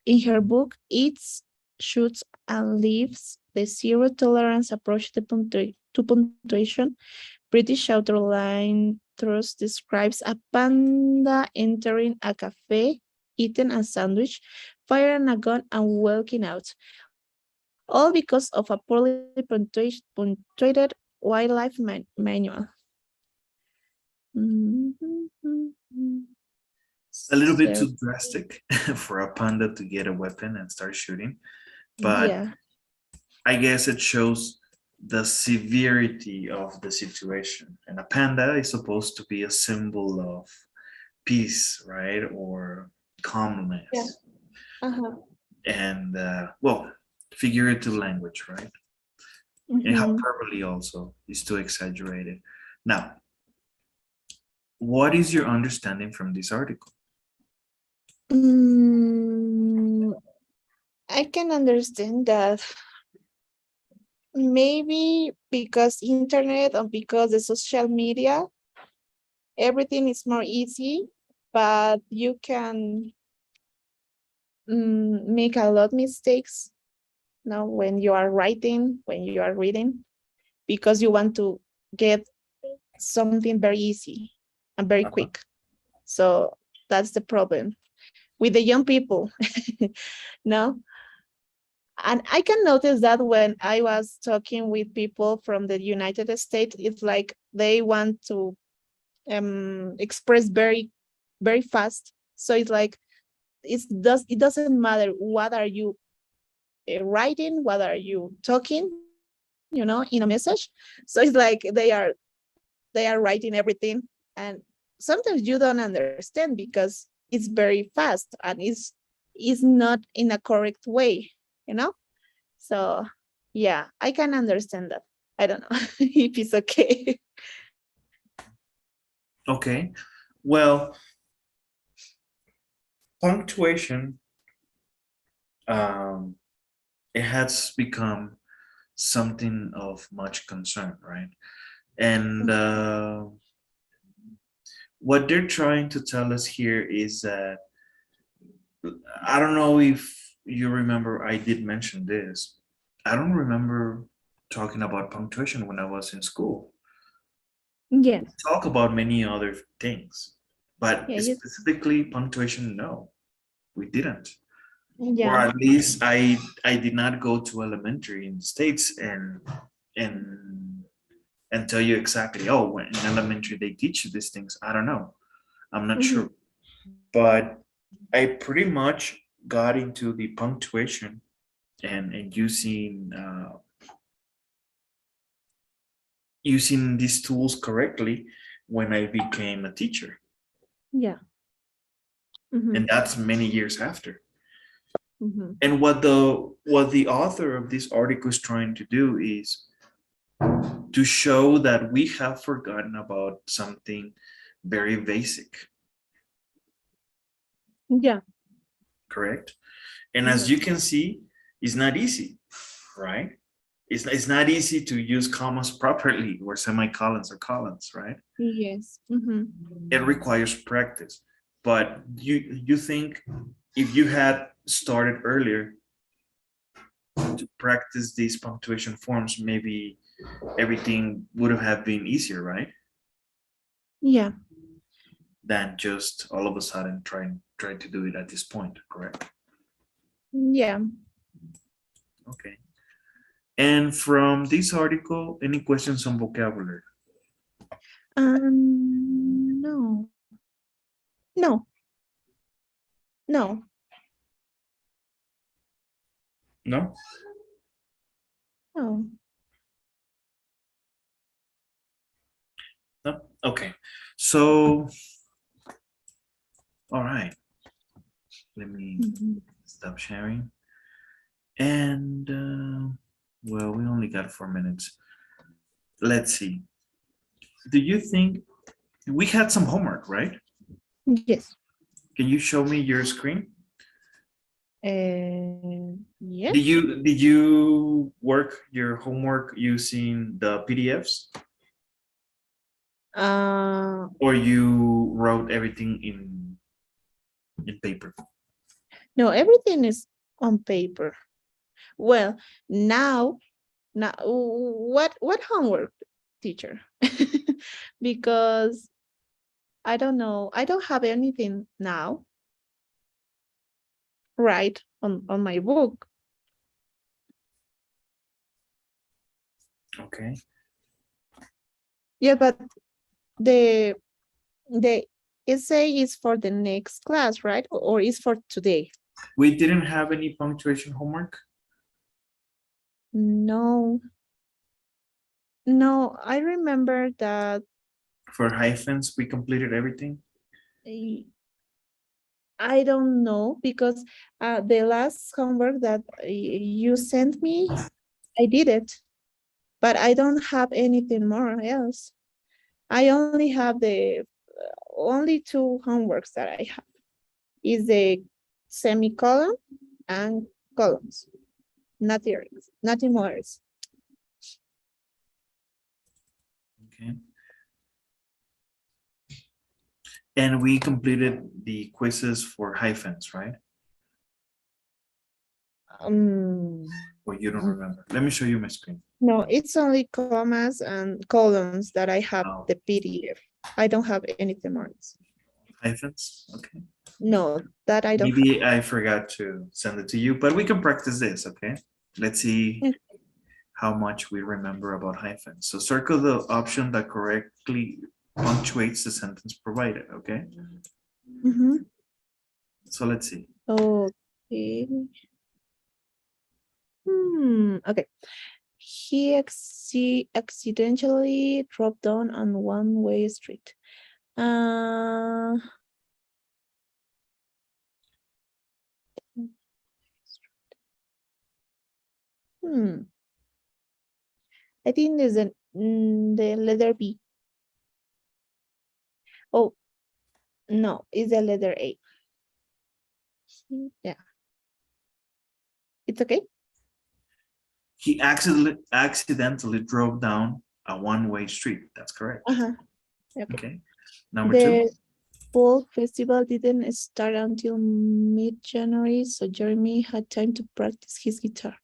in her book, Eats, Shoots, and Leaves, the zero tolerance approach to punctuation, British author Line Truss describes a panda entering a cafe, eating a sandwich, firing a gun, and walking out, all because of a poorly punctuated wildlife manual. A little bit So, too drastic for a panda to get a weapon and start shooting, but yeah, I guess it shows the severity of the situation. And a panda is supposed to be a symbol of peace, right? Or yeah, calmness. uh-huh. And, well, figurative language, right? And Mm-hmm. hyperbole also is too exaggerated. Now, what is your understanding from this article? Mm, I can understand that maybe because internet or because the social media, everything is more easy, but you can make a lot mistakes now when you are writing, when you are reading, because you want to get something very easy and very Uh-huh. quick. So that's the problem with the young people. No, and I can notice that when I was talking with people from the United States, it's like they want to express very fast. So it's like it doesn't matter what are you writing, what are you talking, in a message. So it's like they are writing everything, and sometimes you don't understand because it's very fast and is not in a correct way, you know. So yeah, I can understand that. I don't know if it's okay. Okay. Well, punctuation um, it has become something of much concern, right? And what they're trying to tell us here is that I don't know if you remember, I did mention this. I don't remember talking about punctuation when I was in school. Yes. Talk about many other things, but Yeah. You, specifically punctuation, no, we didn't. Or yeah. at least I did not go to elementary in the States and and tell you exactly, oh, when in elementary they teach you these things. I don't know. I'm not Mhm. sure. But I pretty much got into the punctuation and using these tools correctly when I became a teacher. Yeah. And Mhm. that's many years after. Mhm. And what the author of this article is trying to do is to show that we have forgotten about something very basic, Yeah. correct? And as you Yes. can see, it's not easy, right? It's not easy to use commas properly or semicolons or colons, right? Yes. Mhm. It requires practice. But you think if you had started earlier to practice these punctuation forms, maybe everything would have been easier, right? Yeah. Than just all of a sudden trying to do it at this point, correct? Yeah. Okay. And from this article, any questions on vocabulary? No. No. No. No? No. No? Okay. So, all right. Let me Mhm. stop sharing. And, well, we only got 4 minutes. Let's see. Do you think we had some homework, right? Yes. Can you show me your screen? Did Yes. you did you work your homework using the PDFs Uh, or you wrote everything in paper? no, everything is on paper. Well, now, what homework, teacher? Because I don't know. I don't have anything now, right, on my book. Okay. Yeah, but the the essay is for the next class, right? Or is for today? We didn't have any punctuation homework No, no. I remember that for hyphens. We completed everything. eh, I don't know because the last homework that you sent me, I did it, but I don't have anything more else. I only have the only two homeworks that I have is the semicolon and columns, nothing more. Okay. And we completed the quizzes for hyphens, right? Um, Or you don't remember? Let me show you my screen. no, it's only commas and columns that I have Oh, the PDF. I don't have anything more. hyphens. Okay. No, that I don't have. Maybe I forgot to send it to you, but we can practice this. Okay. Let's see Mm. how much we remember about hyphens. So circle the option that correctly punctuates the sentence provided. Okay. Mhm. So let's see. Okay. Okay. He accidentally dropped down on one-way street. Uh, hmm. I think there's the letter B. Oh, no, it's the letter A. Yeah. It's okay? He accidentally drove down a one-way street. That's correct. Uh-huh. Okay. Okay. Number two. The folk festival didn't start until mid-January, so Jeremy had time to practice his guitar.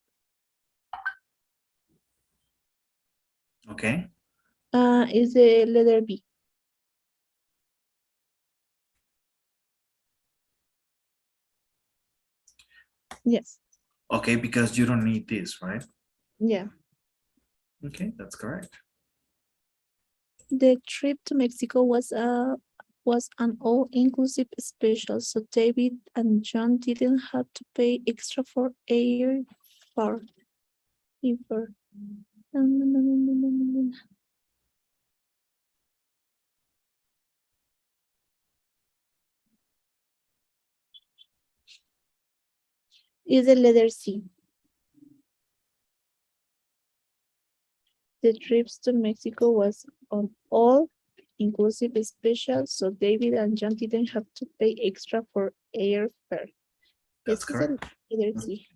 Okay. Is the letter B? Yes. Okay, because you don't need this, right? Yeah. Okay, that's correct. The trip to Mexico was an all-inclusive special, so David and John didn't have to pay extra for air fare. Ever. Is the letter C. The trips to Mexico was on all-inclusive special, so David and John didn't have to pay extra for airfare. That's Yes, is the correct. letter C.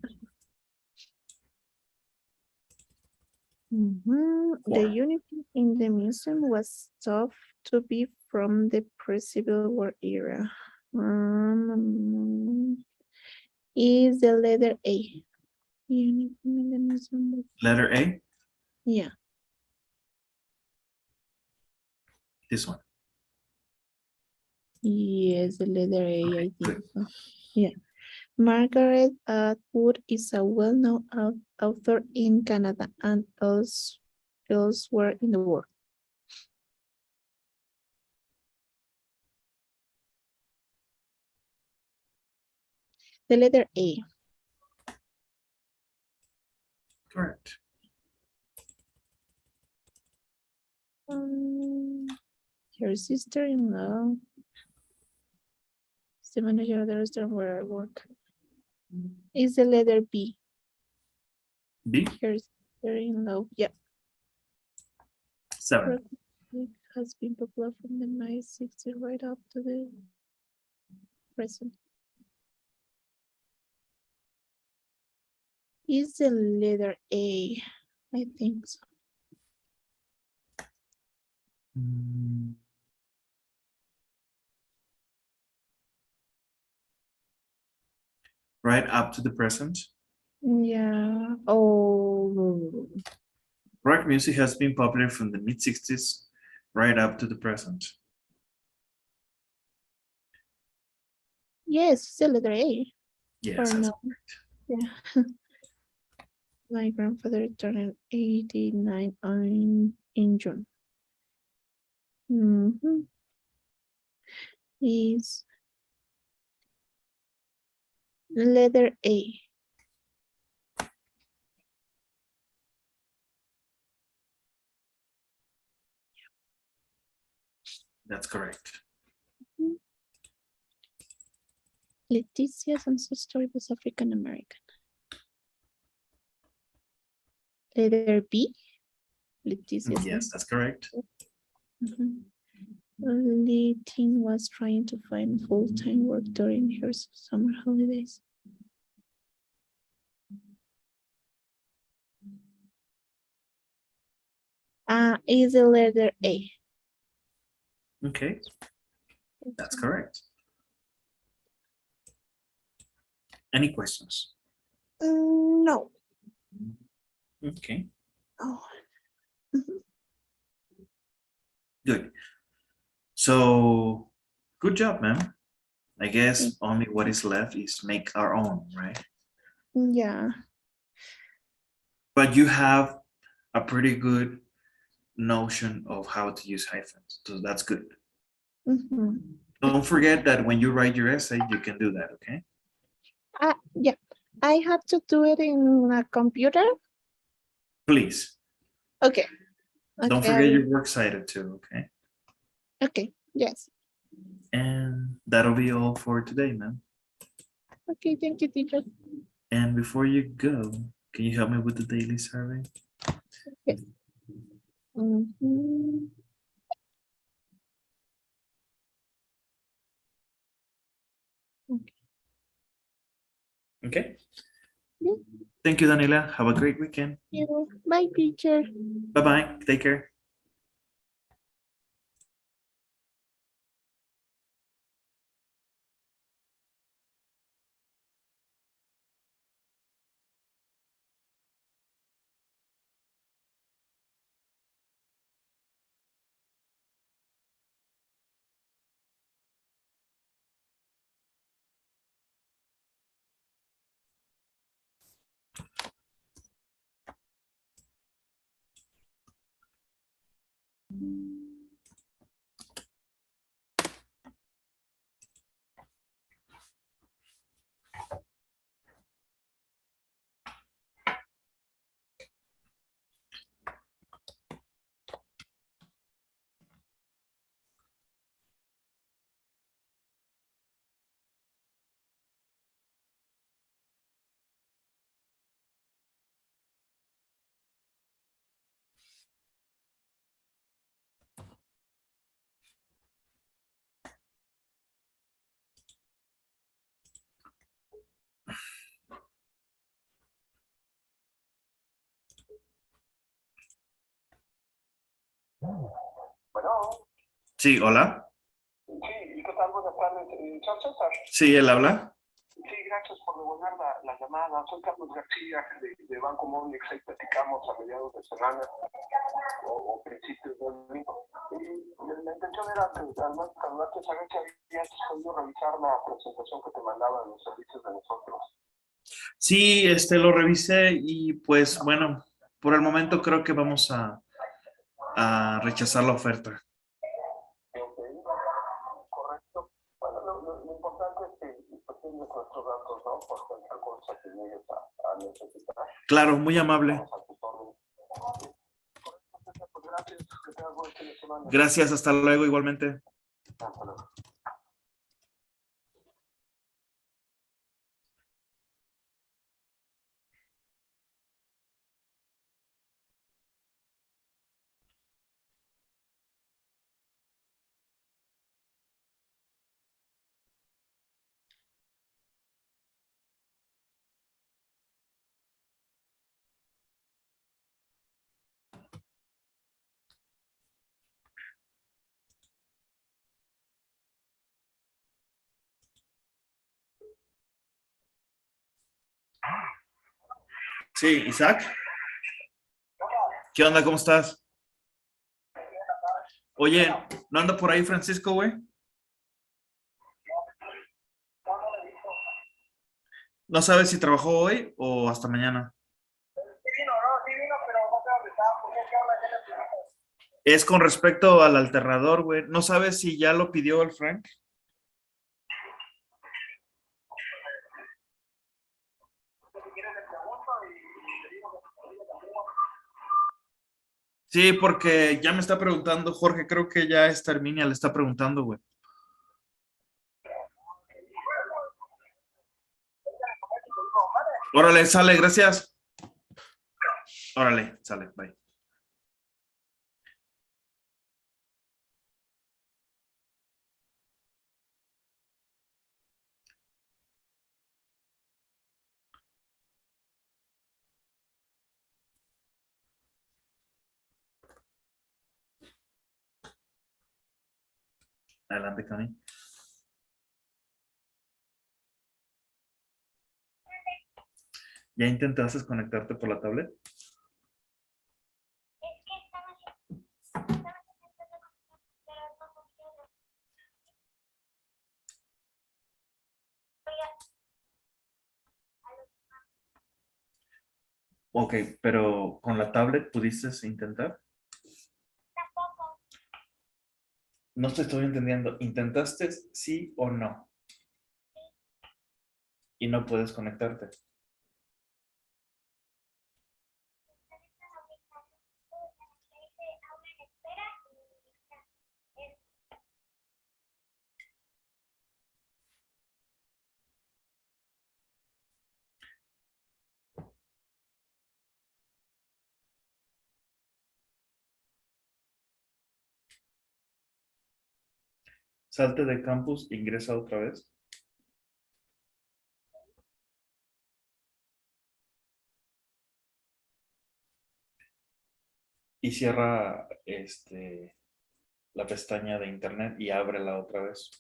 The uniform in the museum was thought to be from the pre-Civil War era. Is the letter A. Uniform in the museum. Letter A, Yeah. this one. Yes, the letter A, Okay, I think good. so. Yeah. Margaret Atwood is a well-known author in Canada and elsewhere in the world. The letter A. Correct. Her sister-in-law is the manager of the restaurant where I work. Is the letter B. B, Her sister-in-law. Yeah. 7. Rock music has been popular from the 1960s right up to the present. Is the letter A. I think so. Right up to the present. Yeah. Oh. Rock music has been popular from the mid-60s right up to the present. Yes, it's the letter A. Yes, Or that's no. correct. Yeah. My grandfather turned 89 in June. Is letter A. That's correct. Leticia's ancestry was African American. Letter B. Leticia's Yes, that's correct. Leighton was trying to find full-time work during her summer holidays. Is the letter A. Okay, that's correct. Any questions? No. Okay, Oh. good. So, good job, man. I guess only what is left is make our own, right? Yeah. But you have a pretty good notion of how to use hyphens, so that's good. Don't forget that when you write your essay, you can do that, okay? Yeah. I have to do it in a computer. Please. Okay. Don't forget your works cited too, okay? Okay. Yes. And that'll be all for today, man. Okay. Thank you, teacher. And before you go, can you help me with the daily survey? Yes. Okay. Yeah, Thank you, Daniela. Have a great weekend. you. Bye, teacher. Bye-bye. Take care. Bueno, Sí, hola. sí, ¿y qué tal? Buenas tardes, ¿San César? Sí, él habla. Sí, gracias por devolver la llamada. Soy Carlos García de Banco Móvil, ahí platicamos a mediados de semana o principios del domingo. Y la intención era, además, saludarte, saber si habías podido revisar la presentación que te mandaban los servicios de nosotros. Sí, lo revisé y pues bueno, por el momento creo que vamos a rechazar la oferta. Ok, correcto. Bueno, lo importante es que pues, tienes nuestros datos, ¿no? Por cualquier cosa que llegues a necesitar. Claro, muy amable. Vamos a tus órdenes. Pues gracias, que tengas buen fin de semana. Gracias, hasta luego igualmente. Hasta luego. Sí, Isaac. ¿Qué onda? ¿Cómo estás? Oye, ¿no anda por ahí Francisco, güey? ¿No sabes si trabajó hoy o hasta mañana? Sí vino, pero no sé dónde está. ¿Por qué habla ya le pedimos? Es con respecto al alternador, güey. ¿No sabes si ya lo pidió el Frank? Si quieres le pregunto y le digo que le diga también. Sí, porque ya me está preguntando, Jorge, creo que ya esta Herminia le está preguntando, güey. Órale, sale, gracias. Órale, sale, bye. Adelante, Cami. ¿Ya intentaste conectarte por la tablet? Ok, pero con la tablet pudiste intentar. No te estoy entendiendo. ¿Intentaste sí o no? Y no puedes conectarte. Salte de campus, ingresa otra vez. y cierra la pestaña de internet y ábrela otra vez.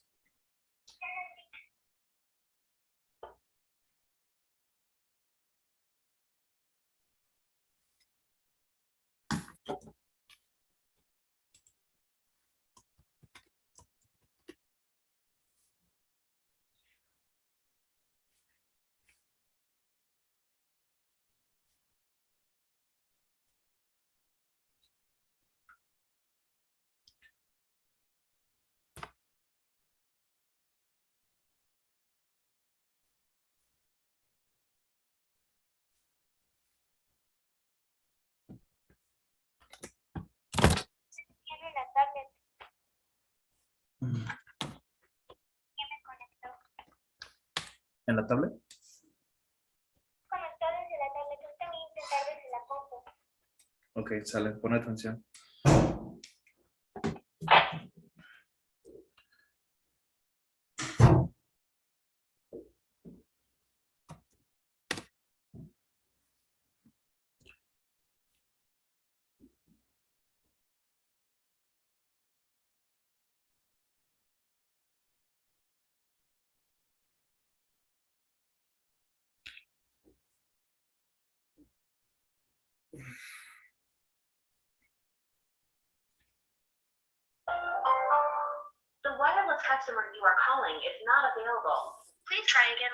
Tiene la tablet. ¿En la tablet? Conectado desde la tablet. Yo también intentar desde la compu. Ok, sale, pon atención. The wireless customer you are calling is not available. Please try again.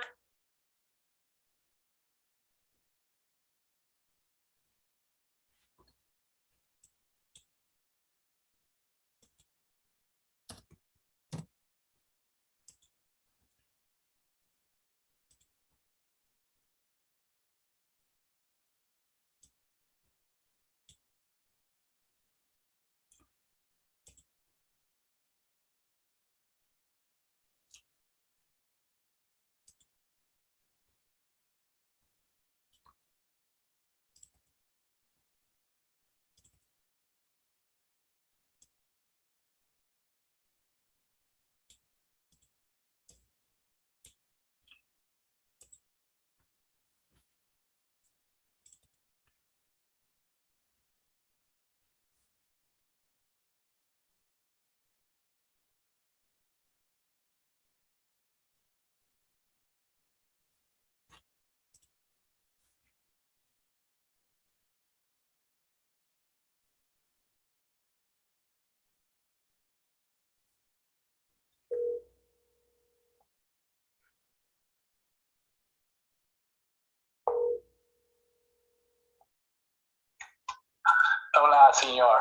Hola, señor.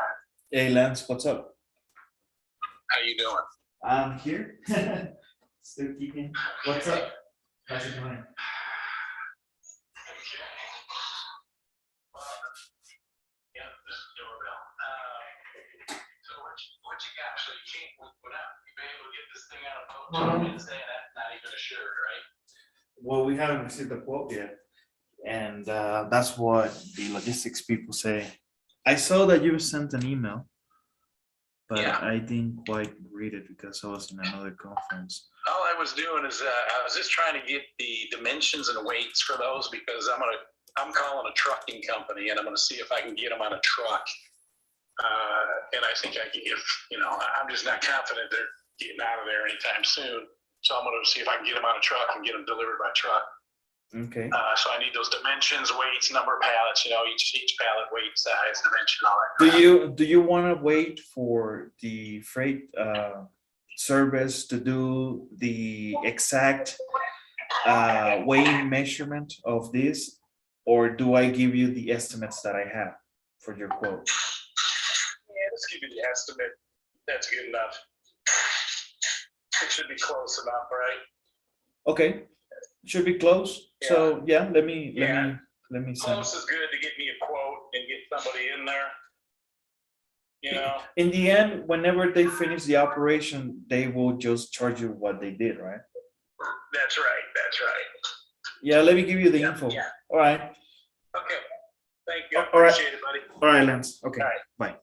Hey, Lance, what's up? How you doing? I'm here. Still kicking. What's up? How's it going? Yeah, this is doorbell. So what you got? So you can't put out. You been able to get this thing out of Wednesday, and that's not even assured, right? Well, we haven't received the quote yet. And that's what the logistics people say. I saw that you sent an email, but Yeah. I didn't quite read it because I was in another conference. All I was doing is I was just trying to get the dimensions and weights for those because I'm calling a trucking company and I'm gonna see if I can get them on a truck. And I think I can get, I'm just not confident they're getting out of there anytime soon. So I'm gonna see if I can get them on a truck and get them delivered by truck. Okay. So I need those dimensions, weights, number of pallets, each pallet weight, size, dimension, all that. Do you want to wait for the freight service to do the exact weighing measurement of this, or do I give you the estimates that I have for your quote? Yeah, let's give you the estimate. That's good enough. It should be close enough, right? Okay, should be close. Yeah. So yeah, let me send. Close is good to get me a quote and get somebody in there. In the end, whenever they finish the operation, they will just charge you what they did, right? That's right. That's right. Yeah, let me give you the Yeah, info. yeah. All right. Okay. Thank you. I All right. appreciate it, buddy. All right, Lance. Okay. All right. Bye.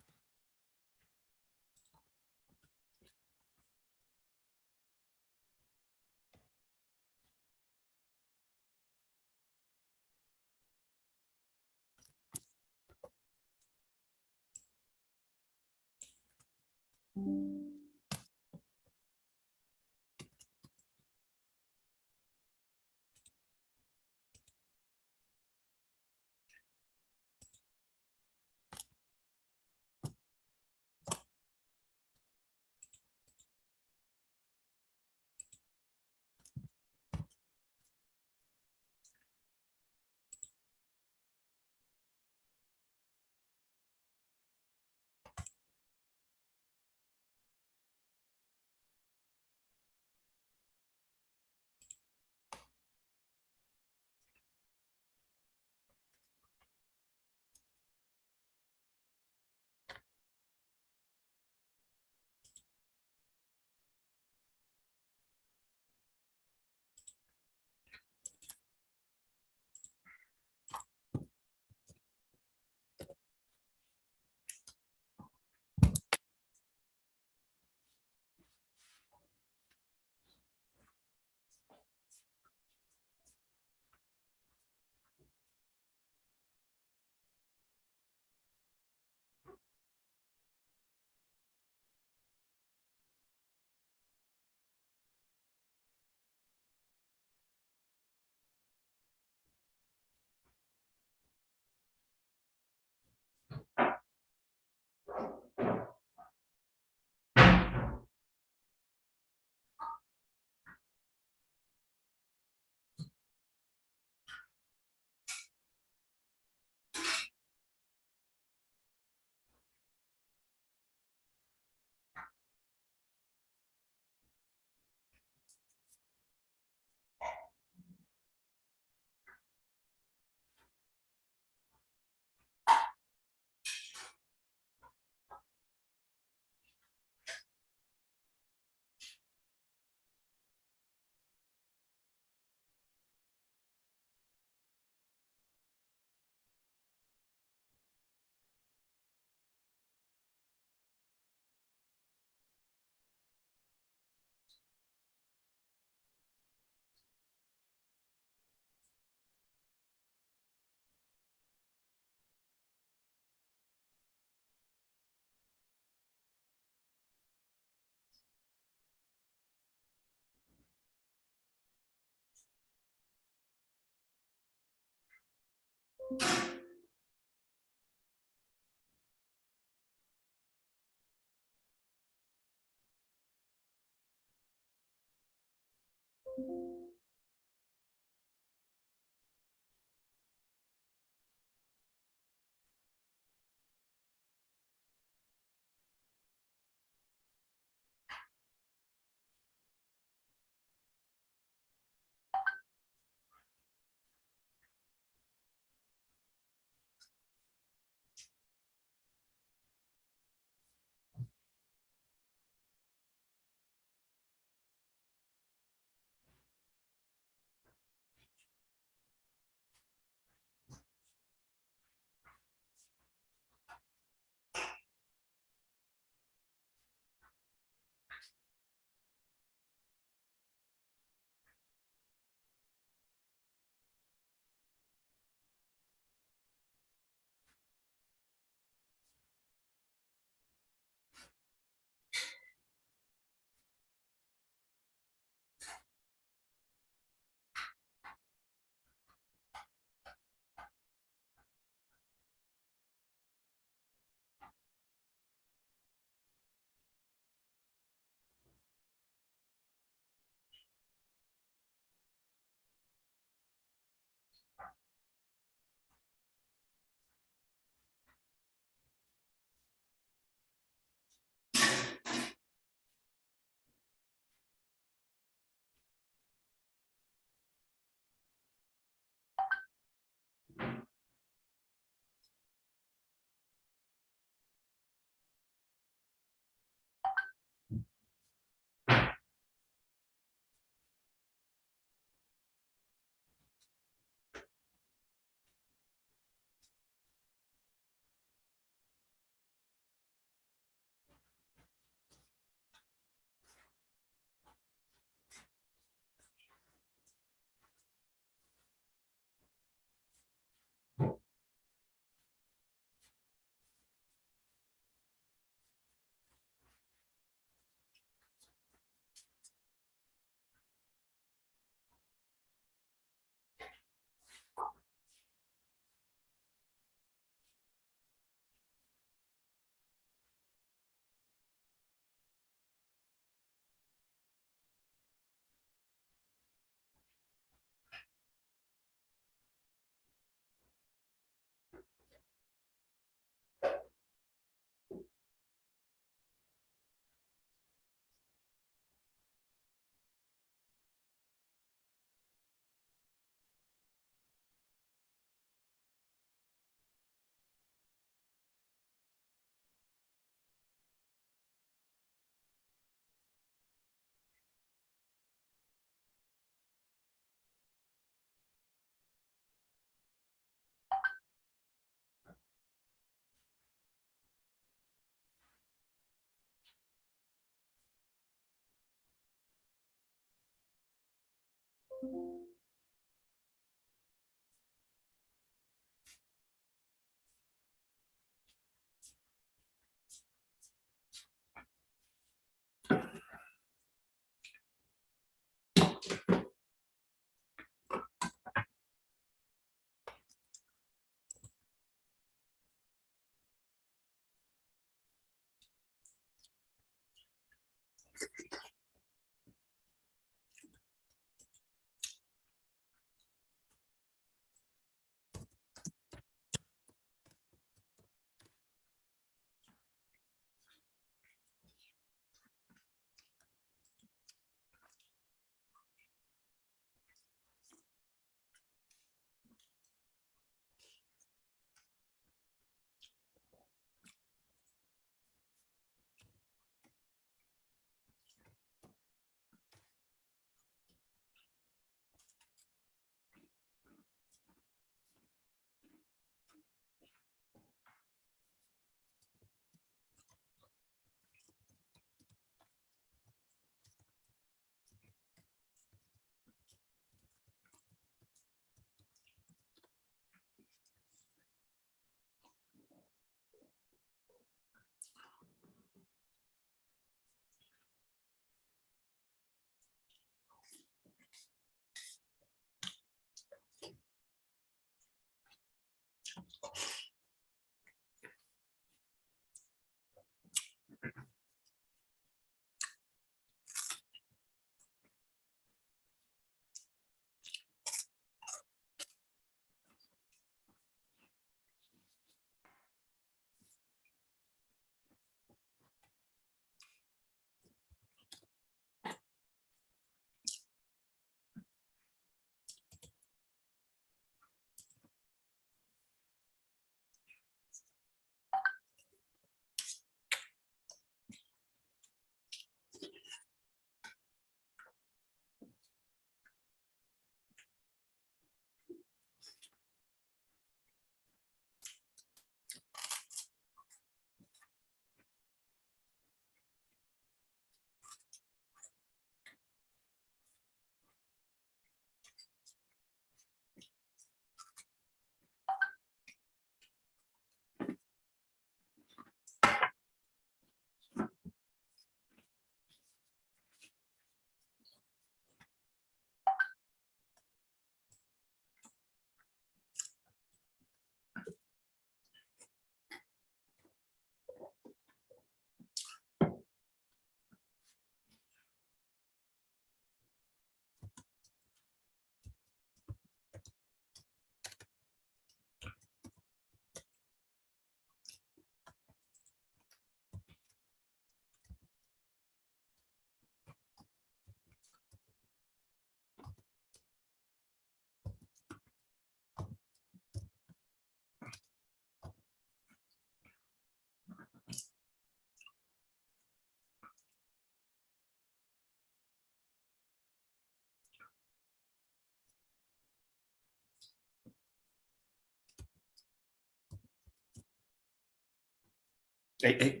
Ey,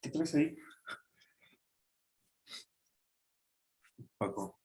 ¿qué traes ahí? Paco.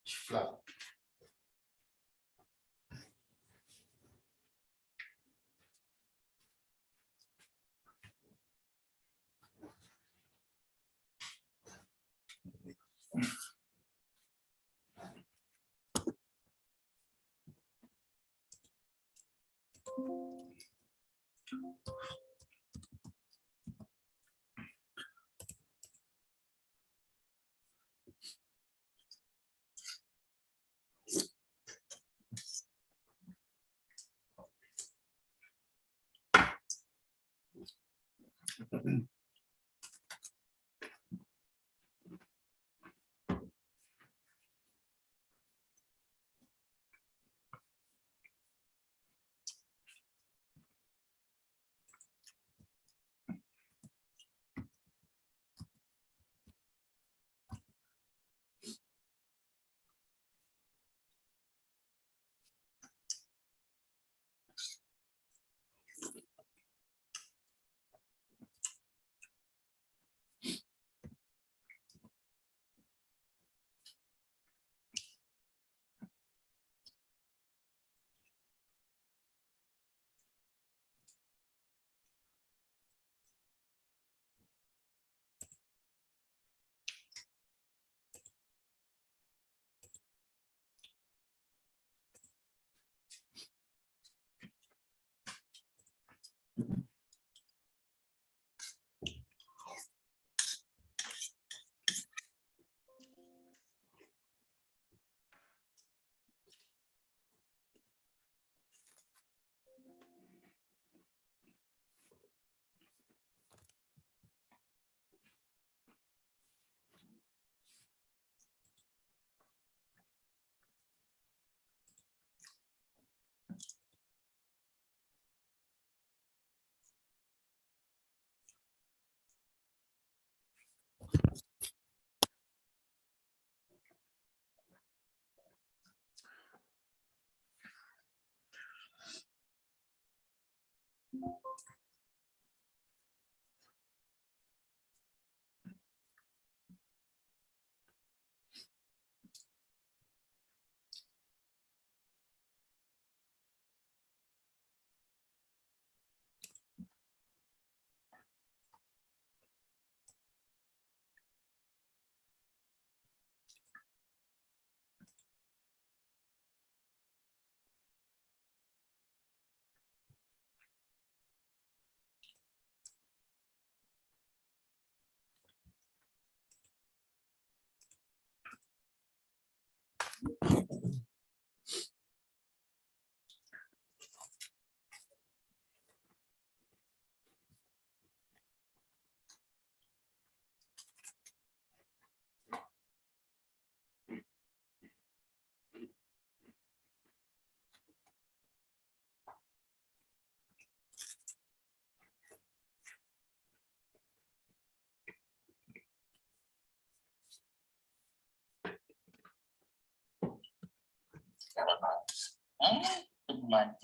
Chiflado.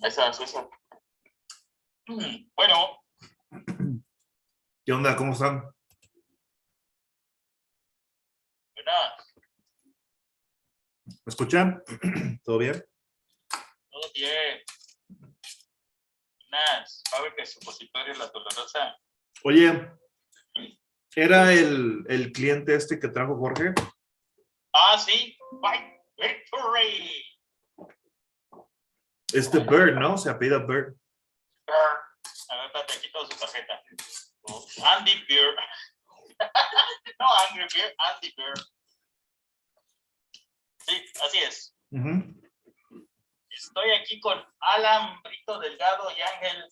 Esa. Bueno, ¿Qué onda? ¿Cómo están? buenas, ¿Me escuchan? ¿Todo bien? todo bien. Unas fábricas supositorias, la dolorosa. Oye, ¿era el cliente este que trajo Jorge? Ah, sí. Fight Victory. Este Bird, ¿no? Se apellida Bird. A ver, espérate, aquí toda su tarjeta. Andy Beer. No, Angry Beer, Andy Beer. Sí, así es. Estoy aquí con Alan Brito Delgado y Ángel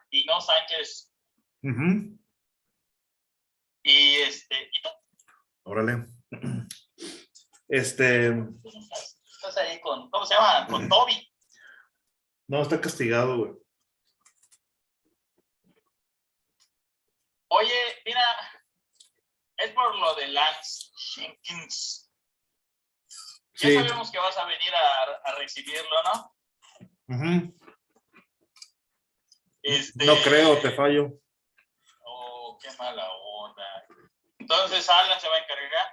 Dino Sánchez. Y ¿y tú? Órale. Estás ahí con, ¿cómo se llama? Con Toby. No, está castigado, güey. Oye, mira, es por lo de Lance Jenkins. Ya Sí. sabemos que vas a venir a recibirlo, ¿no? No creo, te fallo. Oh, qué mala onda. Entonces Alan se va a encargar.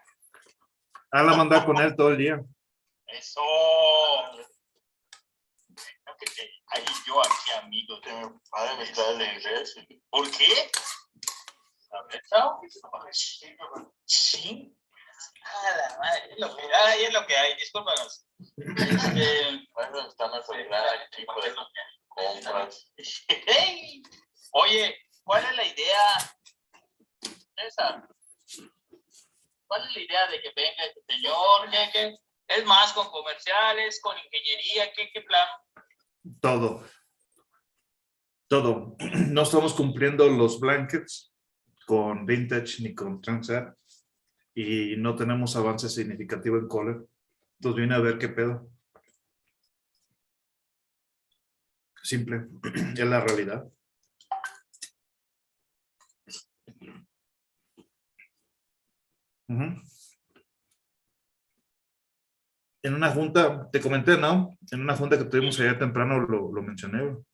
La mandar con él todo el día. Eso. Creo que ahí yo aquí, amigo. Padre me está de inglés. ¿Por qué? A ver, chao. Sí. La madre, es lo que hay. Discúlpanos. Bueno, está más arreglada el tipo de compras. Hey. Oye, ¿cuál es la idea, César? ¿Cuál es la idea de que venga este señor? ¿Qué? ¿Es más con comerciales, con ingeniería? ¿Qué plan? Todo. No estamos cumpliendo los blankets con Vintage ni con Transat y no tenemos avance significativo en Color. Entonces vine a ver qué pedo. Simple. Es la realidad. En una junta, te comenté, ¿no? En una junta que tuvimos ayer temprano lo mencioné, güey.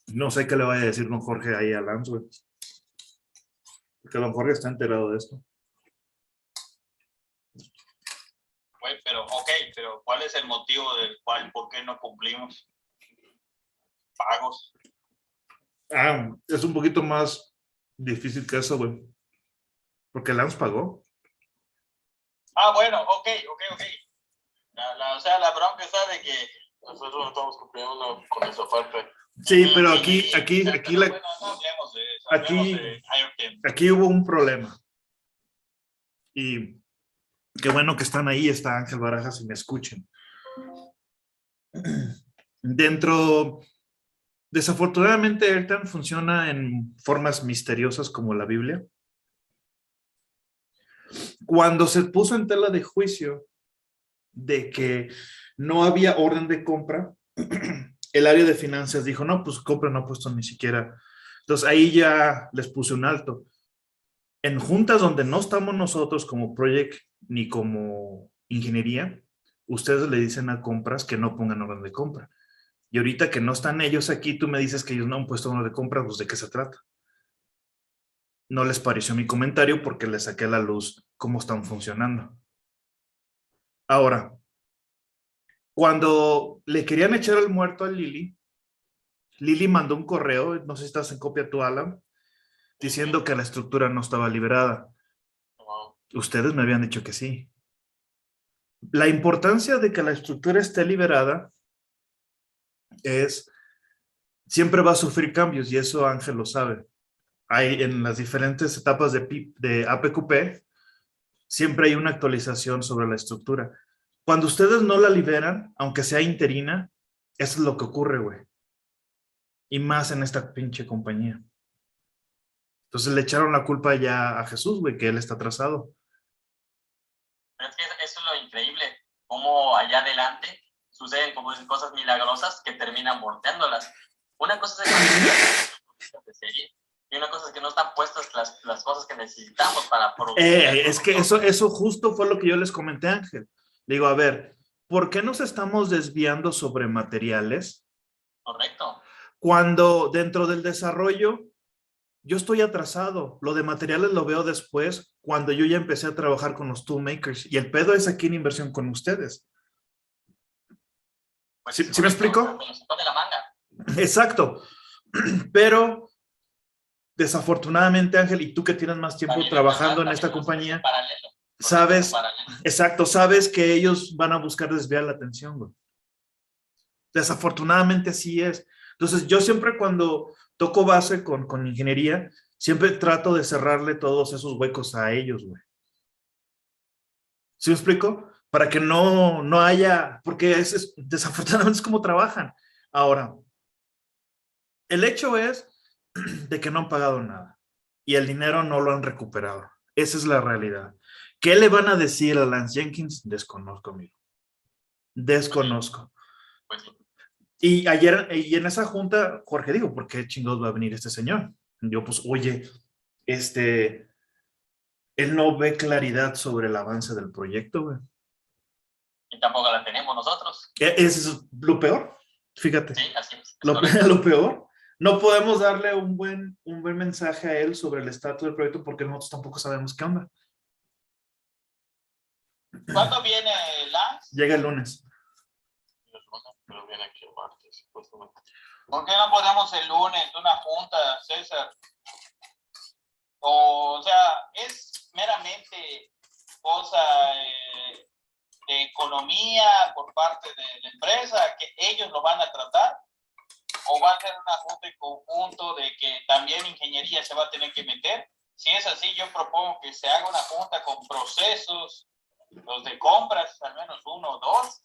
No sé qué le vaya a decir don Jorge ahí a Lance, güey. Porque don Jorge está enterado de esto. Güey, pero ¿cuál es el motivo del cual, por qué no cumplimos pagos? Es un poquito más difícil que eso, güey. Porque Lance pagó. Bueno, ok. O sea, la bronca está de que nosotros no estamos cumpliendo con esa parte. Sí, pero aquí Bueno, no hablemos de eso. Aquí hubo un problema. Y qué bueno que están ahí, está Ángel Barajas y me escuchen. Desafortunadamente, Airtime funciona en formas misteriosas como la Biblia. Cuando se puso en tela de juicio de que no había orden de compra, el área de finanzas dijo, no, pues compra no ha puesto ni siquiera. Entonces ahí ya les puse un alto. En juntas donde no estamos nosotros como project ni como ingeniería, ustedes le dicen a compras que no pongan orden de compra. Y ahorita que no están ellos aquí, tú me dices que ellos no han puesto orden de compra, pues ¿de qué se trata? No les pareció mi comentario porque les saqué a la luz cómo están funcionando. Ahora, cuando le querían echar el muerto a Lili mandó un correo, no sé si estás en copia tú, Alan, diciendo que la estructura no estaba liberada. Ustedes me habían dicho que sí. La importancia de que la estructura esté liberada es, siempre va a sufrir cambios y eso Ángel lo sabe. Hay en las diferentes etapas de APQP, siempre hay una actualización sobre la estructura. Cuando ustedes no la liberan, aunque sea interina, eso es lo que ocurre, güey. Y más en esta pinche compañía. Entonces le echaron la culpa ya a Jesús, güey, que él está atrasado. Es que eso es lo increíble, cómo allá adelante suceden como esas cosas milagrosas que terminan volteándolas. Una cosa es de serie Y una cosa es que no están puestas las cosas que necesitamos para producir. Es que eso justo fue lo que yo les comenté, Ángel. Digo, a ver, ¿por qué nos estamos desviando sobre materiales Correcto. cuando dentro del desarrollo yo estoy atrasado? Lo de materiales lo veo después, cuando yo ya empecé a trabajar con los toolmakers. Y el pedo es aquí en inversión con ustedes. Pues ¿Sí me explico? Cuando se pone la manga. Exacto. Pero desafortunadamente, Ángel, y tú que tienes más tiempo También trabajando en también esta es compañía, paralelo. sabes, Paralelo. exacto, sabes que ellos van a buscar desviar la atención, güey. Desafortunadamente así es. Entonces, yo siempre cuando toco base con ingeniería, siempre trato de cerrarle todos esos huecos a ellos, güey. ¿Sí me explico? Para que no haya, porque desafortunadamente es como trabajan. Ahora, el hecho es de que no han pagado nada y el dinero no lo han recuperado. Esa es la realidad. ¿Qué le van a decir a Lance Jenkins? Desconozco, amigo. Desconozco. Pues sí. Y ayer, y en esa junta, Jorge dijo, ¿por qué chingados va a venir este señor? Yo, pues, oye, él no ve claridad sobre el avance del proyecto, güey. Y tampoco la tenemos nosotros. Es lo peor, fíjate. Sí, así es. Lo peor. No podemos darle un buen mensaje a él sobre el estatus del proyecto porque nosotros tampoco sabemos qué onda. ¿Cuándo viene Lance? Llega el lunes. Pero viene aquí el martes, supuestamente. ¿Por qué no podemos el lunes una junta, César? O sea, es meramente cosa de economía por parte de la empresa, que ellos lo van a tratar, o va a ser una junta en conjunto de que también ingeniería se va a tener que meter. Si es así, yo propongo que se haga una junta con procesos, los de compras, al menos uno o dos,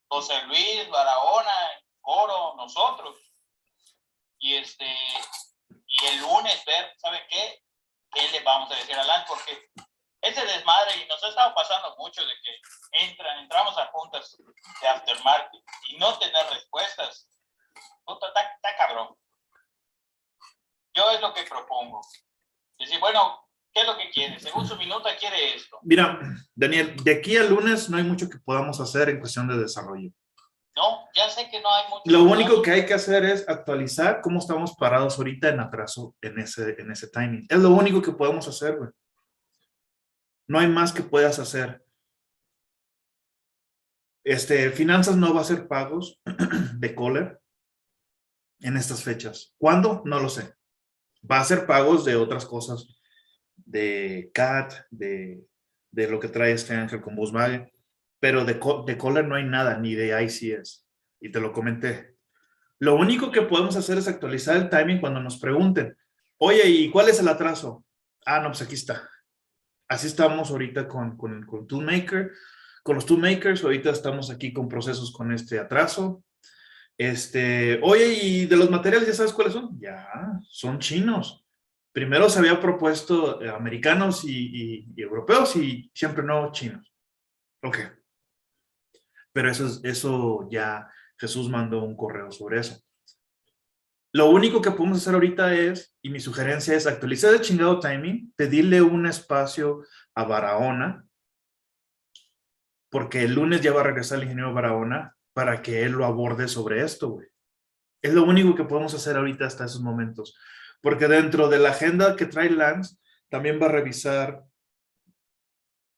José Luis, Barahona, Coro, nosotros, y el lunes ver, ¿sabe qué? ¿Qué le vamos a decir a Lance? Porque ese desmadre, y nos ha estado pasando mucho de que entramos a juntas de aftermarket y no tener respuestas. Puta, está cabrón. Yo es lo que propongo. Decir, bueno, ¿qué es lo que quiere? Según su minuta quiere esto. Mira, Daniel, de aquí al lunes no hay mucho que podamos hacer en cuestión de desarrollo. No, ya sé que no hay mucho. Lo único que hay que hacer es actualizar cómo estamos parados ahorita en atraso en ese timing. Es lo único que podemos hacer, güey. No hay más que puedas hacer. Finanzas no va a hacer pagos de Kohler en estas fechas. ¿Cuándo? No lo sé. Va a hacer pagos de otras cosas, de CAT, de lo que trae este Ángel con Volkswagen, pero de Kohler no hay nada, ni de ICS. Y te lo comenté. Lo único que podemos hacer es actualizar el timing cuando nos pregunten, oye, ¿y cuál es el atraso? Ah, no, pues aquí está. Así estamos ahorita con Toolmaker, con los Toolmakers, ahorita estamos aquí con procesos con este atraso. Oye, ¿y de los materiales ya sabes cuáles son? Ya, son chinos. Primero se había propuesto americanos y europeos y siempre no chinos. Ok. Pero eso ya Jesús mandó un correo sobre eso. Lo único que podemos hacer ahorita es, y mi sugerencia es actualizar el chingado timing, pedirle un espacio a Barahona, porque el lunes ya va a regresar el ingeniero Barahona para que él lo aborde sobre esto, güey. Es lo único que podemos hacer ahorita hasta esos momentos. Porque dentro de la agenda que trae Lance, también va a revisar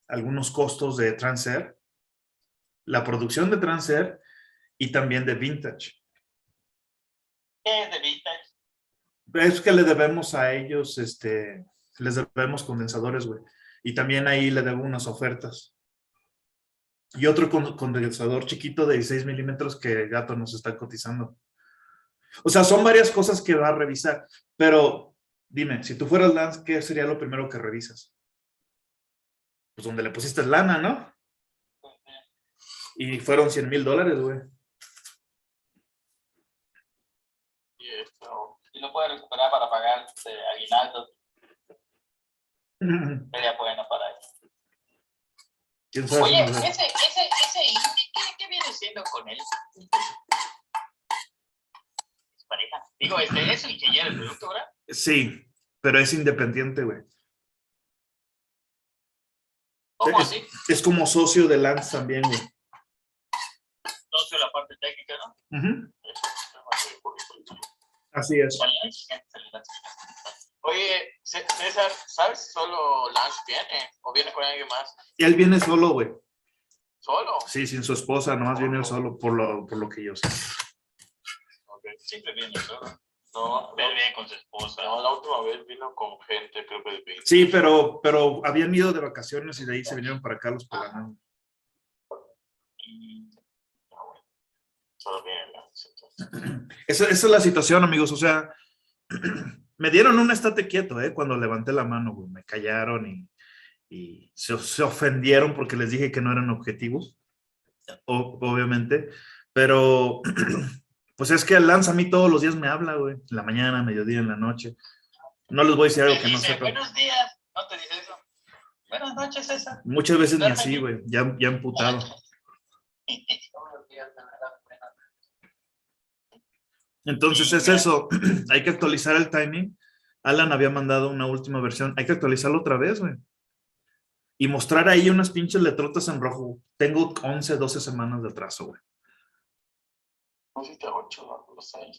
algunos costos de Transair, la producción de Transair y también de Vintage. ¿Qué es de Vintage? Es que le debemos a ellos, les debemos condensadores, güey. Y también ahí le debo unas ofertas. Y otro condensador chiquito de 16 milímetros que Gato nos está cotizando. O sea, son varias cosas que va a revisar. Pero dime, si tú fueras Lance, ¿qué sería lo primero que revisas? Pues donde le pusiste lana, ¿no? Y fueron $100,000, güey. Y lo puede recuperar para pagar aguinaldo. Sería bueno para él. ¿Quién sabe? Oye, ese ¿qué viene siendo con él? Es pareja. Digo, es ingeniero de producto, ¿verdad? Sí, pero es independiente, güey. ¿Cómo Es, así? es como socio de Lance también, güey. Socio de la parte técnica, ¿no? Ujú. Así es. Oye, César, ¿sabes si solo Lance viene o viene con alguien más? Y él viene solo, güey. ¿Solo? Sí, sin su esposa, nomás viene él solo, por lo que yo sé. Okay. Siempre viene solo. No, viene con su esposa. No, la última vez vino con gente, creo que de 20. Sí, pero habían ido de vacaciones y de ahí se vinieron para acá los pelanos. Bueno, solo viene Lance, entonces. Esa es la situación, amigos. O sea, me dieron un estate quieto, cuando levanté la mano, güey. Me callaron y se ofendieron porque les dije que no eran objetivos, obviamente. Pero, pues es que el Lance a mí todos los días me habla, güey. En la mañana, mediodía, en la noche. No les voy a decir algo Él que no dice, sepa. buenos días. ¿No te dice eso? Buenas noches, César. Muchas veces ni así, güey. Ya emputado. Entonces es eso. Hay que actualizar el timing. Alan había mandado una última versión. Hay que actualizarlo otra vez, güey. Y mostrar ahí unas pinches letrotas en rojo. Tengo 11, 12 semanas de atraso, güey. Pusiste 8, no lo sé.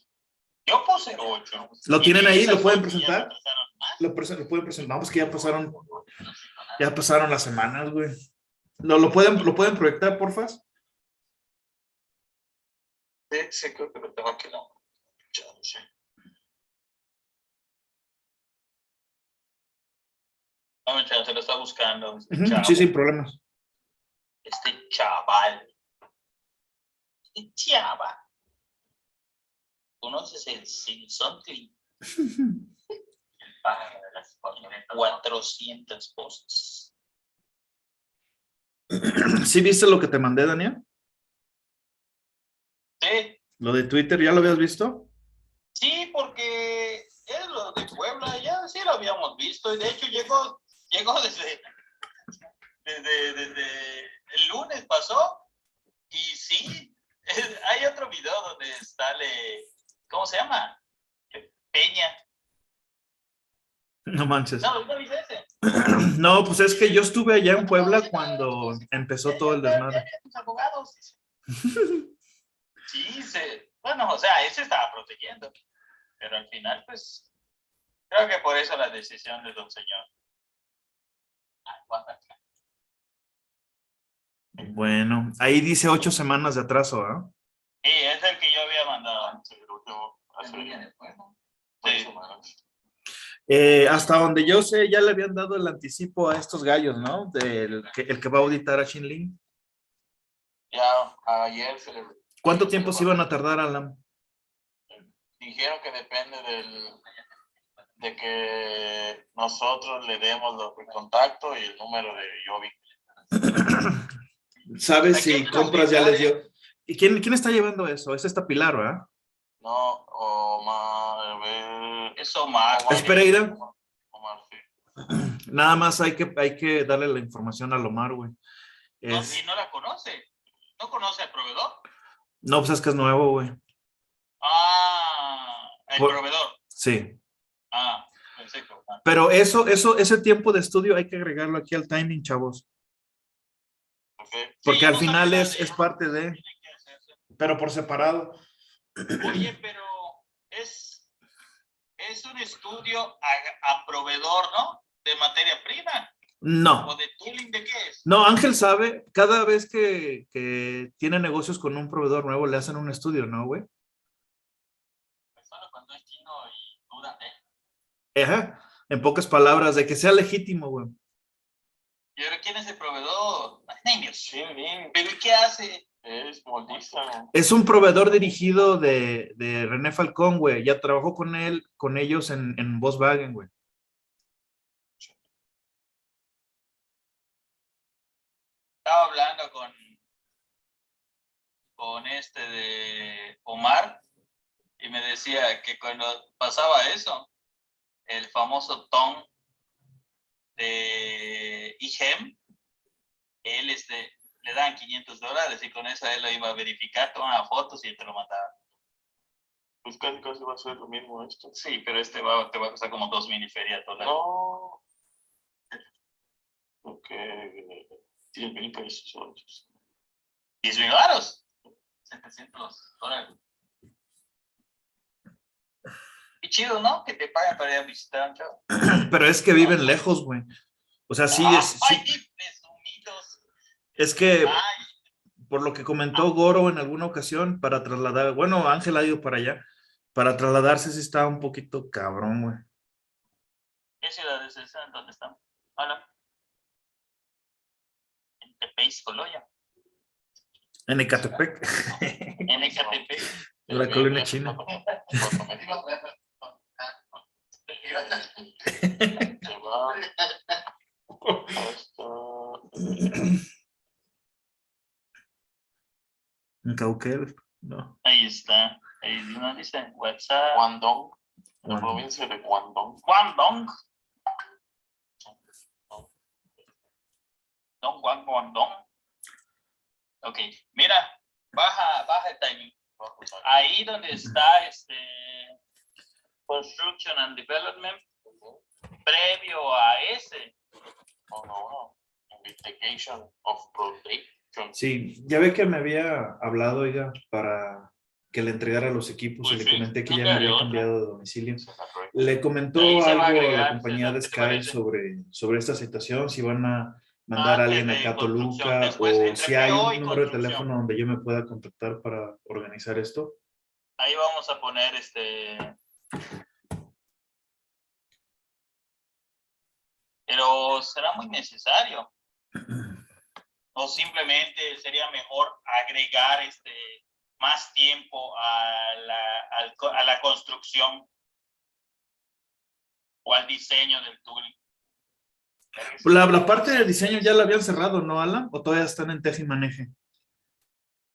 Yo puse 8. ¿Lo tienen ahí? ¿Lo pueden Esas presentar? ya se atrasaron más. Lo pueden presentar. Vamos, que ya pasaron las semanas, güey. ¿Lo pueden proyectar, porfa? Sí, creo que lo tengo aquí, no. Sí. No, se lo está buscando. Sí, sin problemas. Este chaval. ¿Conoces el Simpson Clip? El pájaro de las 400 posts. ¿Sí viste lo que te mandé, Daniel? Sí. Lo de Twitter, ¿ya lo habías visto? Sí, porque es lo de Puebla, ya sí lo habíamos visto. Y de hecho llegó desde el lunes pasó. Y sí, hay otro video donde sale, ¿cómo se llama? Peña. No manches. No viste ese. No, pues es que yo estuve allá en Puebla cuando empezó todo el desmadre. Tus abogados. Sí, bueno, o sea, él se estaba protegiendo. Pero al final, pues, creo que por eso la decisión de don señor. Bueno, ahí dice 8 semanas de atraso, ¿ah? Sí, es el que yo había mandado. Sí, el último. Hasta donde yo sé, ya le habían dado el anticipo a estos gallos, ¿no? El que va a auditar a Shinlin. Ya, ayer se le... ¿Cuánto tiempo se iban a tardar, Alan? Dijeron que depende de que nosotros le demos el contacto y el número de Yobi. ¿Sabes si compras ya les dio? ¿Y quién está llevando eso? Es esta Pilar, ¿verdad? No, Omar. Es Omar. ¿Es Pereira? Omar, sí. Nada más hay que darle la información a Omar, güey. No, y no la conoce. ¿No conoce al proveedor? No, pues es que es nuevo, güey. Ah, el proveedor. Sí. Ah, pensé que... Pero ese tiempo de estudio hay que agregarlo aquí al timing, chavos. Okay. Porque sí, al no final sabía es parte de... Pero por separado. Oye, pero es un estudio a proveedor, ¿no? De materia prima. No. ¿O de tooling de qué es? No, Ángel sabe, cada vez que tiene negocios con un proveedor nuevo, le hacen un estudio, ¿no, güey? Solo cuando es chino y duda, Ajá, en pocas palabras, de que sea legítimo, güey. ¿Y ahora quién es el proveedor? ¿Pero qué hace? Es moldista. Es un proveedor dirigido de René Falcón, güey. Ya trabajó con ellos en Volkswagen, güey. Estaba hablando con este de Omar y me decía que cuando pasaba eso, el famoso Tom de IGEM, él le dan $500 y con eso él lo iba a verificar, tomaba fotos y te lo mandaba. Pues casi va a ser lo mismo esto. Sí, pero te va a costar como 2 miniferias dólares. No. Porque 10,000 pesos. 10,000 varos. 700 dólares. Qué chido, ¿no? Que te paguen para ir a visitar a un chavo. Pero es que viven lejos, güey. O sea, sí es. Sí. Ay, presumidos. Es que, Ay, por lo que comentó Goro en alguna ocasión, para trasladar. Bueno, Ángel ha ido para allá. Para trasladarse sí está un poquito cabrón, güey. ¿qué ciudades están? ¿Dónde están? Hola. En Tepeis, Coloya. En Ecatepec. En Ecatepec. En la colonia china. En Cauquel, no. Ahí está. Ahí no dice WhatsApp. Guangdong. La Guangdong. provincia de Guangdong. Guangdong. Guangdong. Ok, mira, baja el timing. Ahí donde está Construction and Development, previo a ese. No. Investigation of Protection. Sí, ya ve que me había hablado, oiga, para que le entregara los equipos Pues y le sí, comenté que no ya te me haré había otra. cambiado de domicilio. Ahí Le comentó se va a algo a agregar, la compañía de César, ¿qué te Sky parece? sobre esta situación, si van a mandar a Antes alguien de acá a construcción, Toluca después, o entre si hay PO un y número de construcción. teléfono donde yo me pueda contactar para organizar esto. Ahí vamos a poner pero será muy necesario. O simplemente sería mejor agregar más tiempo a la construcción o al diseño del tooling. La parte de diseño ya la habían cerrado, ¿no, Alan? ¿O todavía están en teje y maneje?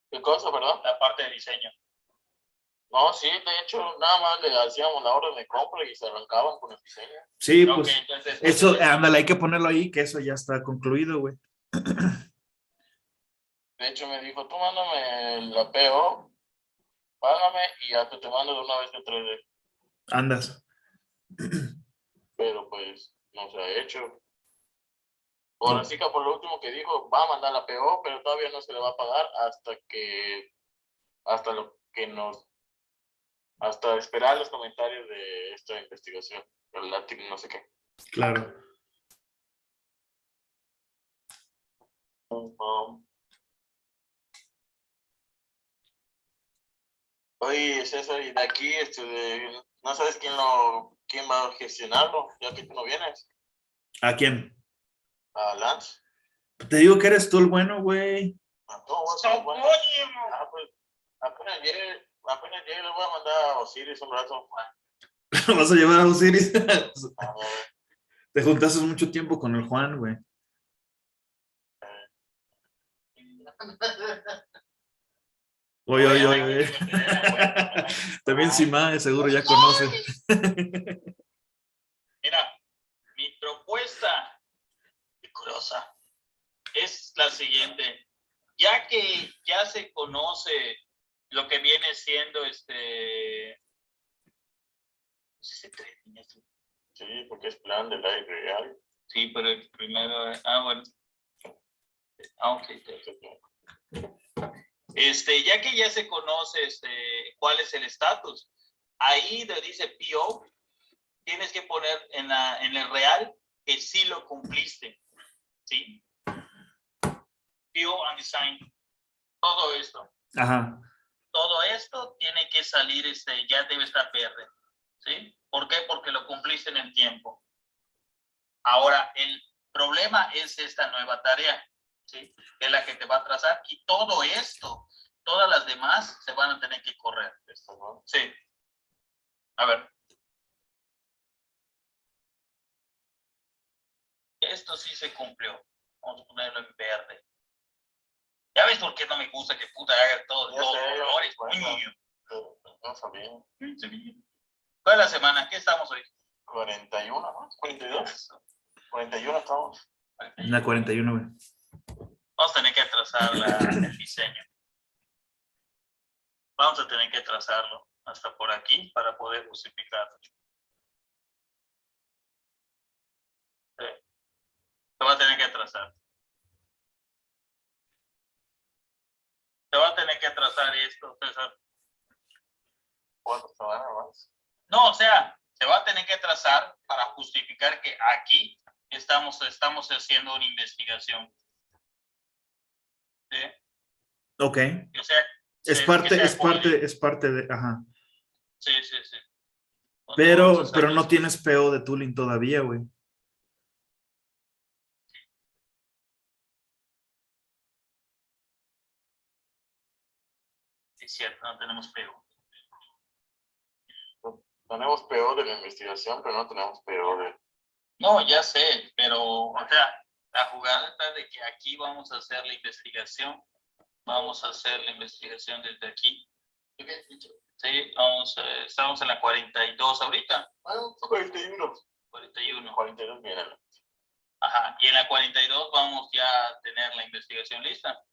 ¿Qué cosa, verdad? La parte de diseño. No, sí, de hecho, nada más le hacíamos la orden de compra y se arrancaban con el diseño. Sí, Ok, pues entonces, eso, ándale, hay que ponerlo ahí, que eso ya está concluido, güey. de hecho, me dijo, tú mándame la PO, págame y ya te mando de una vez el 3D. Andas. Pero pues no se ha hecho. Ahora sí que por lo último que dijo, va a mandar la PO, pero todavía no se le va a pagar hasta esperar los comentarios de esta investigación, no sé qué. Claro. Oye, César, y de aquí, ¿no sabes quién va a gestionarlo, ya que tú no vienes? ¿A quién? ¿A Lance? Te digo que eres tú el bueno, güey. No, bueno. Pues, apenas llegue, le voy a mandar a Osiris un rato. Vas a llevar a Osiris. A ver. Te juntaste mucho tiempo con el Juan, güey. Oye. También Simá, seguro ya conoce. Mira, mi propuesta decorosa es la siguiente. Ya que ya se conoce lo que viene siendo Sí, porque es plan del aire real. Sí, pero el primero. Bueno. Ok. Ya que ya se conoce cuál es el estatus, ahí le dice PO, tienes que poner en el real que sí lo cumpliste. ¿Sí? PO and design. Todo esto. Ajá. Todo esto tiene que salir, ya debe estar verde. ¿Sí? ¿Por qué? Porque lo cumpliste en el tiempo. Ahora, el problema es esta nueva tarea, ¿sí? Que es la que te va a trazar, y todo esto, todas las demás se van a tener que correr. Sí. A ver. Esto sí se cumplió. Vamos a ponerlo en verde. ¿Ya ves por qué no me gusta que puta haga todos los colores? No sabía. ¿Cuál es la semana? ¿Qué estamos hoy? 41, ¿no? 42. 41 estamos. La 41, güey. Vamos a tener que atrasar el diseño. Vamos a tener que trazarlo. hasta por aquí para poder justificar. Sí. Se va a tener que atrasar. Se va a tener que atrasar esto, César. ¿Cuánto se van a más? No, o sea, se va a tener que trazar para justificar que aquí estamos haciendo una investigación. ¿Sí? Ok. O sea, Es parte de, ajá. Sí. Pero no tienes PO de tooling todavía, güey. Es cierto, no tenemos PO. Tenemos PO de la investigación, pero no tenemos PO de... No, ya sé, pero, o sea, la jugada está de que aquí vamos a hacer la investigación. Vamos a hacer la investigación desde aquí. Sí, estamos en la 42 ahorita. 41. 42, mira. Ajá, y en la 42 vamos ya a tener la investigación lista.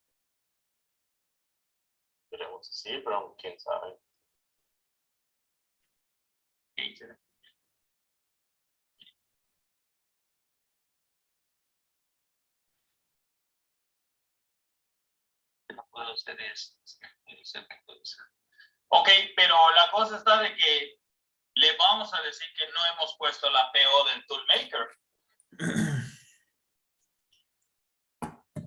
Queremos decir, pero quién sabe. Sí. No puedo hacer esto. Ok, pero la cosa está de que le vamos a decir que no hemos puesto la PO del Toolmaker.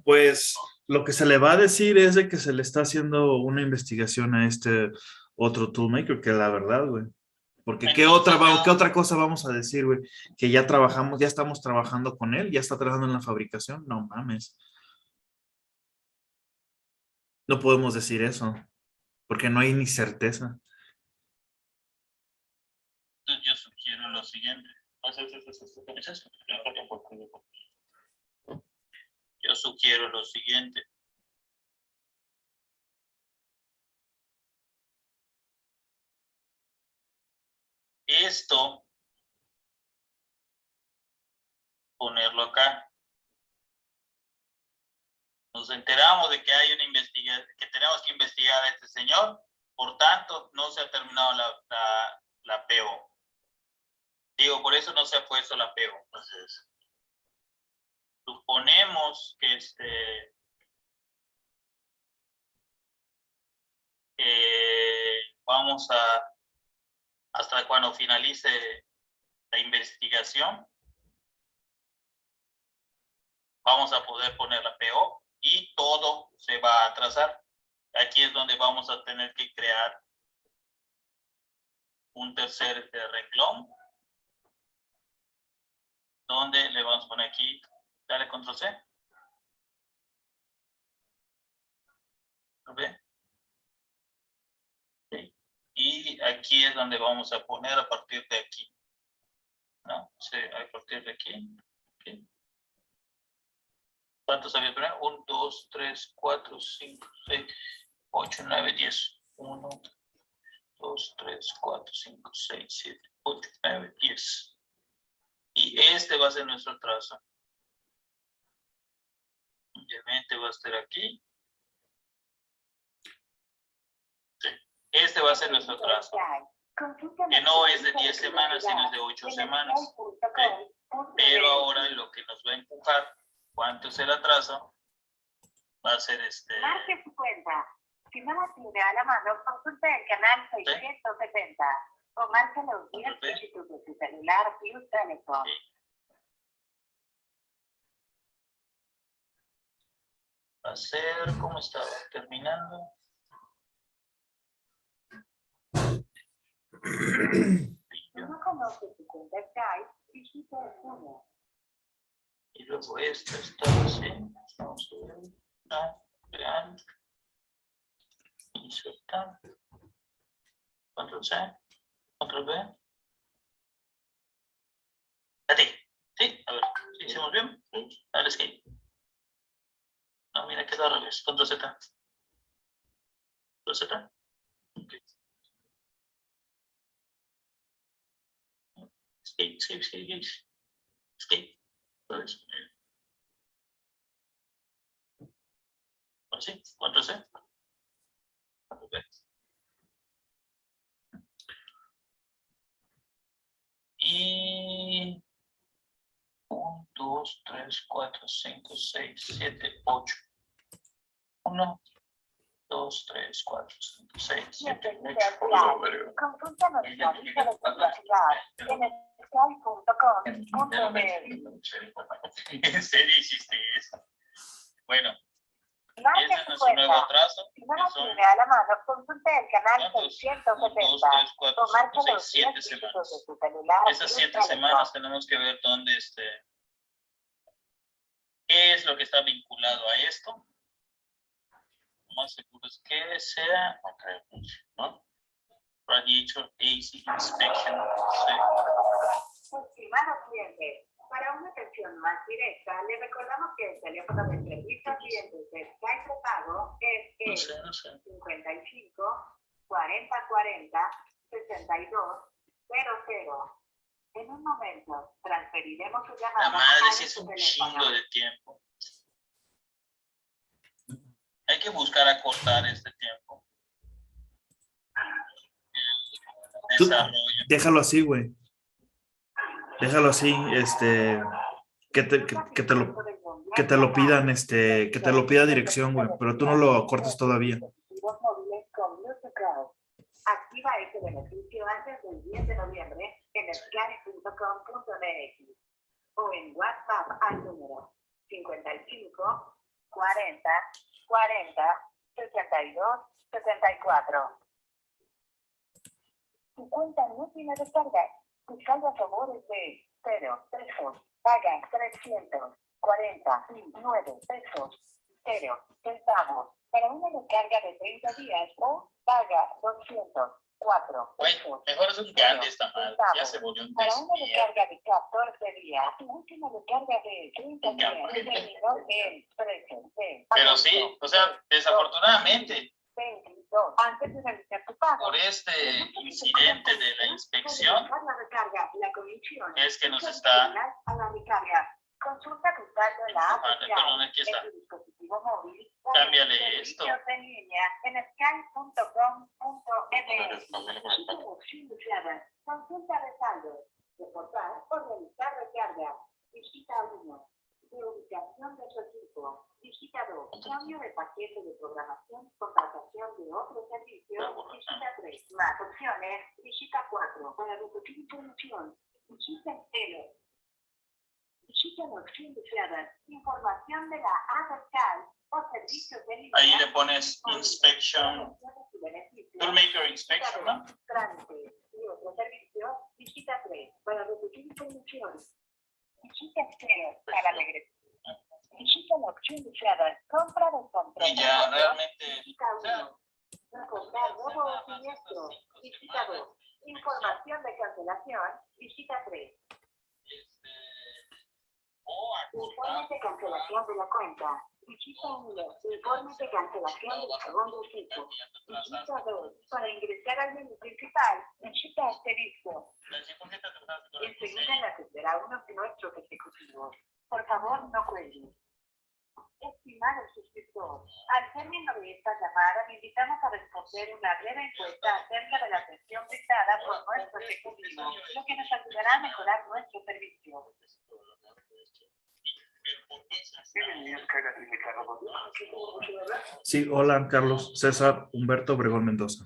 Pues lo que se le va a decir es de que se le está haciendo una investigación a este otro toolmaker, que la verdad, güey. Porque Entonces, ¿qué otra cosa vamos a decir, güey? Que ya estamos trabajando con él, ya está trabajando en la fabricación. No mames. No podemos decir eso, porque no hay ni certeza. yo sugiero lo siguiente. Yo sugiero lo siguiente. Esto, ponerlo acá. Nos enteramos de que hay una investigación, que tenemos que investigar a este señor, por tanto, no se ha terminado la PO. Digo, por eso no se ha puesto la PO. Entonces, suponemos que vamos hasta cuando finalice la investigación, vamos a poder poner la PO y todo se va a atrasar. Aquí es donde vamos a tener que crear un tercer renglón, donde le vamos a poner aquí, dale control C. ¿Lo ve? Sí. Y aquí es donde vamos a poner a partir de aquí. ¿No? Sí, a partir de aquí. Okay. ¿Cuántos había primero? 1, 2, 3, 4, 5, 6, 8, 9, 10. 1, 2, 3, 4, 5, 6, 7, 8, 9, 10. Y este va a ser nuestro trazo. Obviamente va a estar aquí. Sí. Este va a ser nuestro trazo. Que no es de 10 semanas, sino es de 8 semanas. ¿Okay? Pero ahora lo que nos va a empujar, cuánto es el atraso, va a ser Marque su cuenta. Si no la tiene a la mano, consulte el canal 670 o marque los 10 dígitos de su celular Plus Telecom. Sí. Va a ser, ¿cómo estaba? Terminando. Si no conoce su cuenta Skype, digite el 1. Y luego esta está así. Vamos a ver. Crear. Insertar. Control C. Control V. A ti. Sí, a ver. ¿Sí hicimos bien? Dale escape. No, mira, quedó al revés. Control Z. Control Z. Okay. Escape. Escape. Ahora sí. Control C. Control V. 3, 4, 5, 6, 7, 8. 1, 2, 3, 4, 5, 6, 7, 8. Consulta nuestra lista de publicidad en sky.com.mx. ¿En serio hiciste eso? Bueno, Marque ese es su nuestro nuevo cuenta. trazo. Si no la tiene a la mano, consulte el canal ¿Cuántos? 670 1, 2, 3, 4, o marque 5, los 6, 7 10 dígitos semanas. de su celular. Esas 7 semanas tenemos que ver dónde qué es lo que está vinculado a esto. Lo más seguro es que sea, ¿no? Radiator AC Inspection. Estimado cliente, para una atención más directa, le recordamos que el teléfono de servicio a clientes de Sky prepago es el No sé. 55 40 40 62 00. En un momento, transferiremos su llamada La madre a sí es este un teléfono. chingo de tiempo. Hay que buscar acortar este tiempo. Tú- Desarrollo. Déjalo así, güey. Déjalo así, que te lo pidan, que te lo pida dirección, güey, pero tú no lo cortes todavía. Dispositivos móviles con Bluetooth Go. Activa este beneficio antes del 10 de noviembre en sky.com.mx o en WhatsApp al número 55 40 40 62 74. Tu cuenta no tiene recarga. Tu saldo a favor es de 0 pesos. Paga 349 pesos. 0 centavos. Para una recarga de 30 días o paga 204 Güey, pesos. mejor es un grande esta madre. Ya se volvió un Para una desmierda. recarga de 14 días, tu última recarga de 30 días terminó en 13 de Pero sí, agosto. o sea, desafortunadamente, 22. Antes de realizar tu pago. por este incidente de la inspección, La recarga, la comisión. es que nos está... A la recarga. Consulta tu saldo en la app Perdón, aquí está. en tu dispositivo móvil. o Cámbiale en esto. servicios en línea en sky.com.mx. Opción deseada. Consulta de saldo. Reportar o realizar recarga. Visita 1. De ubicación de su equipo. Visita 2. Cambio de paquete de programación, contratación de otro servicio. Visita 3. Más opciones. Visita 4. Para repetir información. Visita 0. Visita la opción deseada. Información de la app Sky o servicios de línea. Ahí le pones inspection. You'll make your inspection, ¿no? Trámite y otro servicio. Visita 3. Para repetir información. Visita 0. Para regresar. Visita la opción deseada. Compra de control. Y ya realmente... Visita 1. Comprar nuevo o siniestro. Visita 2. Información de cancelación. Visita 3. Informe de cancelación de la cuenta. Visita 1. Informe de cancelación del segundo equipo. Visita 2. Para ingresar al menú principal, visita asterisco. Enseguida le atenderá uno de nuestros ejecutivos. Por favor, no cuelgue. Estimado suscriptor, al término de esta llamada, le invitamos a responder una breve encuesta acerca de la atención brindada por nuestro ejecutivo, lo que nos ayudará a mejorar nuestro servicio. Sí, hola, Carlos. César Humberto Obregón Mendoza.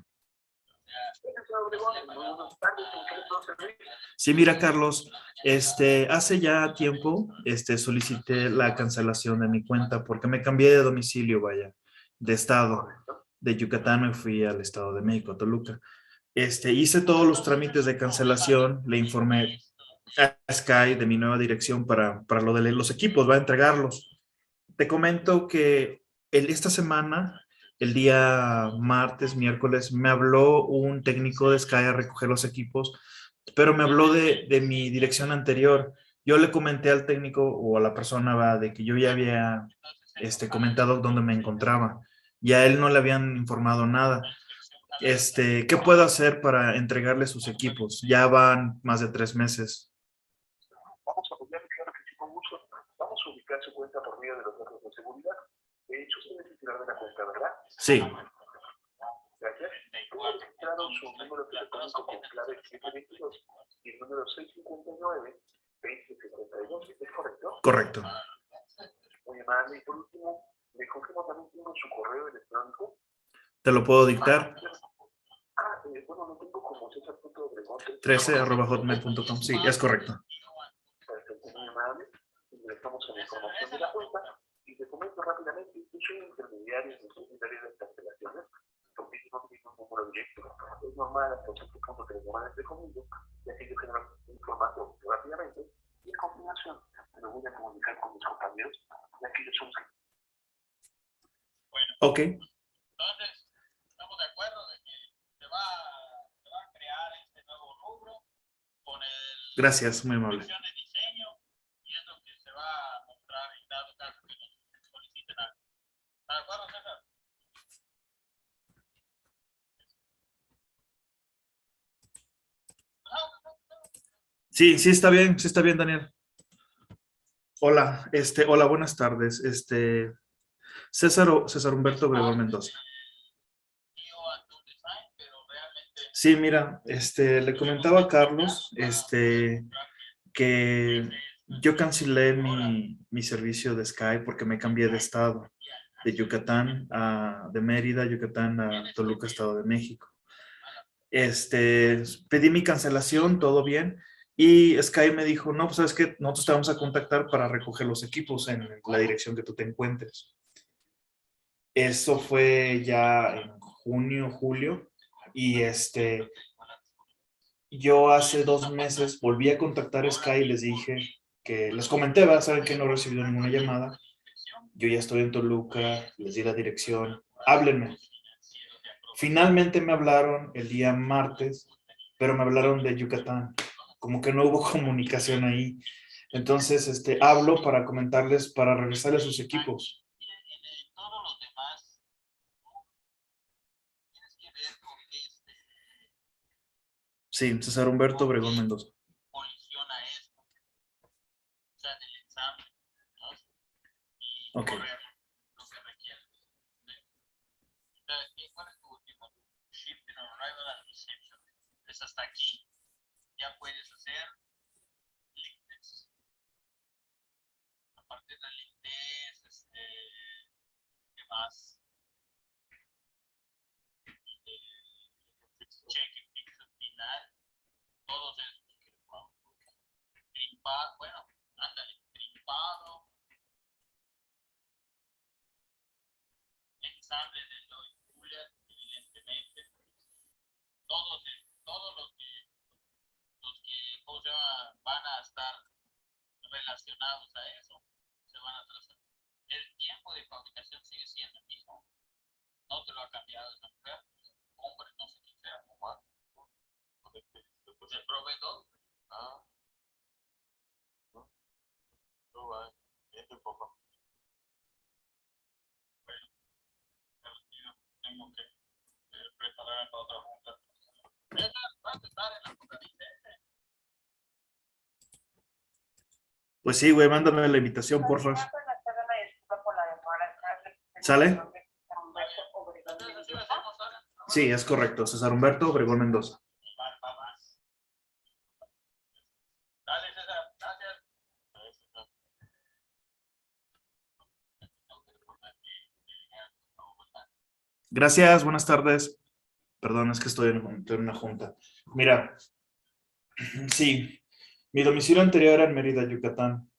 Sí, mira, Carlos, hace ya tiempo, solicité la cancelación de mi cuenta porque me cambié de domicilio, vaya, de estado. De Yucatán me fui al Estado de México, Toluca. Hice todos los trámites de cancelación, le informé a Sky de mi nueva dirección para lo de los equipos, va a entregarlos. Te comento que esta semana, el día martes, miércoles, me habló un técnico de Sky a recoger los equipos, pero me habló de mi dirección anterior. Yo le comenté al técnico o a la persona de que yo ya había comentado dónde me encontraba y a él no le habían informado nada. ¿Qué puedo hacer para entregarle sus equipos? Ya van más de 3 meses. Vamos a apoyar, claro que sí, con gusto. Vamos a ubicar su cuenta por medio de los datos de seguridad. De hecho, usted es titular de la cuenta, ¿verdad? Sí. Gracias. Tengo registrado su número telefónico con clave 722 y el número 659 2072, ¿es correcto? Correcto. Muy amable. Y por último, me confirmo también tengo su correo electrónico. ¿Te lo puedo dictar? Bueno, lo tengo como César.obregón. 13@hotmail.com. Sí, es correcto. Perfecto, muy amable. Ingresamos en la información de la cuenta y te comento rápidamente, yo soy intermediario en el área de cancelaciones, porque yo no tengo un número directo. Es normal hasta cierto punto que le llaman entre comillas, y así yo genero información rápidamente y a continuación me lo voy a comunicar con mis compañeros, ya que ellos son. Ok. Entonces, estamos de acuerdo de que se va a crear este nuevo rubro con el Gracias, muy amable. sección de diseño y es lo que se va a mostrar en dado caso que nos soliciten algo. ¿Está de acuerdo, César? Sí, sí está bien, Daniel. Hola, hola, buenas tardes. César Humberto Obregón Mendoza. Sí, mira, le comentaba a Carlos, que yo cancelé mi servicio de Sky porque me cambié de estado, de Yucatán de Mérida, Yucatán a Toluca, Estado de México. Pedí mi cancelación, todo bien, y Sky me dijo, no, pues sabes que nosotros te vamos a contactar para recoger los equipos en la dirección que tú te encuentres. Eso fue ya en junio, julio, y yo hace 2 meses volví a contactar a Sky y les dije que, les comenté, ¿verdad? Saben que no he recibido ninguna llamada, yo ya estoy en Toluca, les di la dirección, háblenme. Finalmente me hablaron el día martes, pero me hablaron de Yucatán, como que no hubo comunicación ahí. Entonces, hablo para comentarles, para regresarles sus equipos. Sí, César Humberto Obregón Mendoza. Ok. Es hasta aquí. Ya puedes hacer links. A partir del links, ¿qué más? Check al final. Todos esos. Trimpado, bueno, ándale, trimpado. Ensamble de Lloyd Fuller, evidentemente. Todos los que ¿cómo se llama? Van a estar relacionados a eso, se van a trazar. El tiempo de fabricación sigue siendo el mismo. No te lo ha cambiado esa mujer. Hombre, no sé quién sea. El proveedor. Ah. No va. Este poco. Bueno, tengo que preparar para otra junta. Va a estar en la junta de Pues sí, güey, mándame la invitación, por favor. ¿Sale? Sí, es correcto. César Humberto Obregón Mendoza. Dale, César, gracias. Gracias, buenas tardes. Perdón, es que estoy en una junta. Mira, sí, mi domicilio anterior era en Mérida, Yucatán.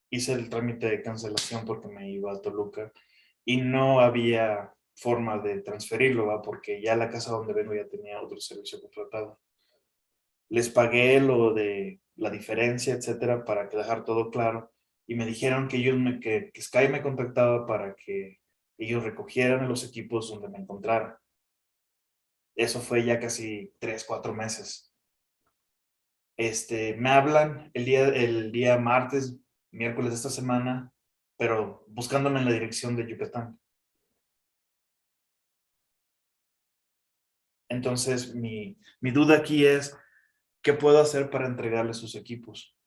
Hice el trámite de cancelación porque me iba a Toluca y no había forma de transferirlo, ¿va? Porque ya la casa donde vengo ya tenía otro servicio contratado. Les pagué lo de la diferencia, etcétera, para que dejar todo claro. Y me dijeron que que Sky me contactaba para que ellos recogieran los equipos donde me encontrara. Eso fue ya casi 3, 4 meses. Me hablan el día martes, miércoles de esta semana, pero buscándome en la dirección de Yucatán. Entonces, mi duda aquí es, ¿qué puedo hacer para entregarle sus equipos?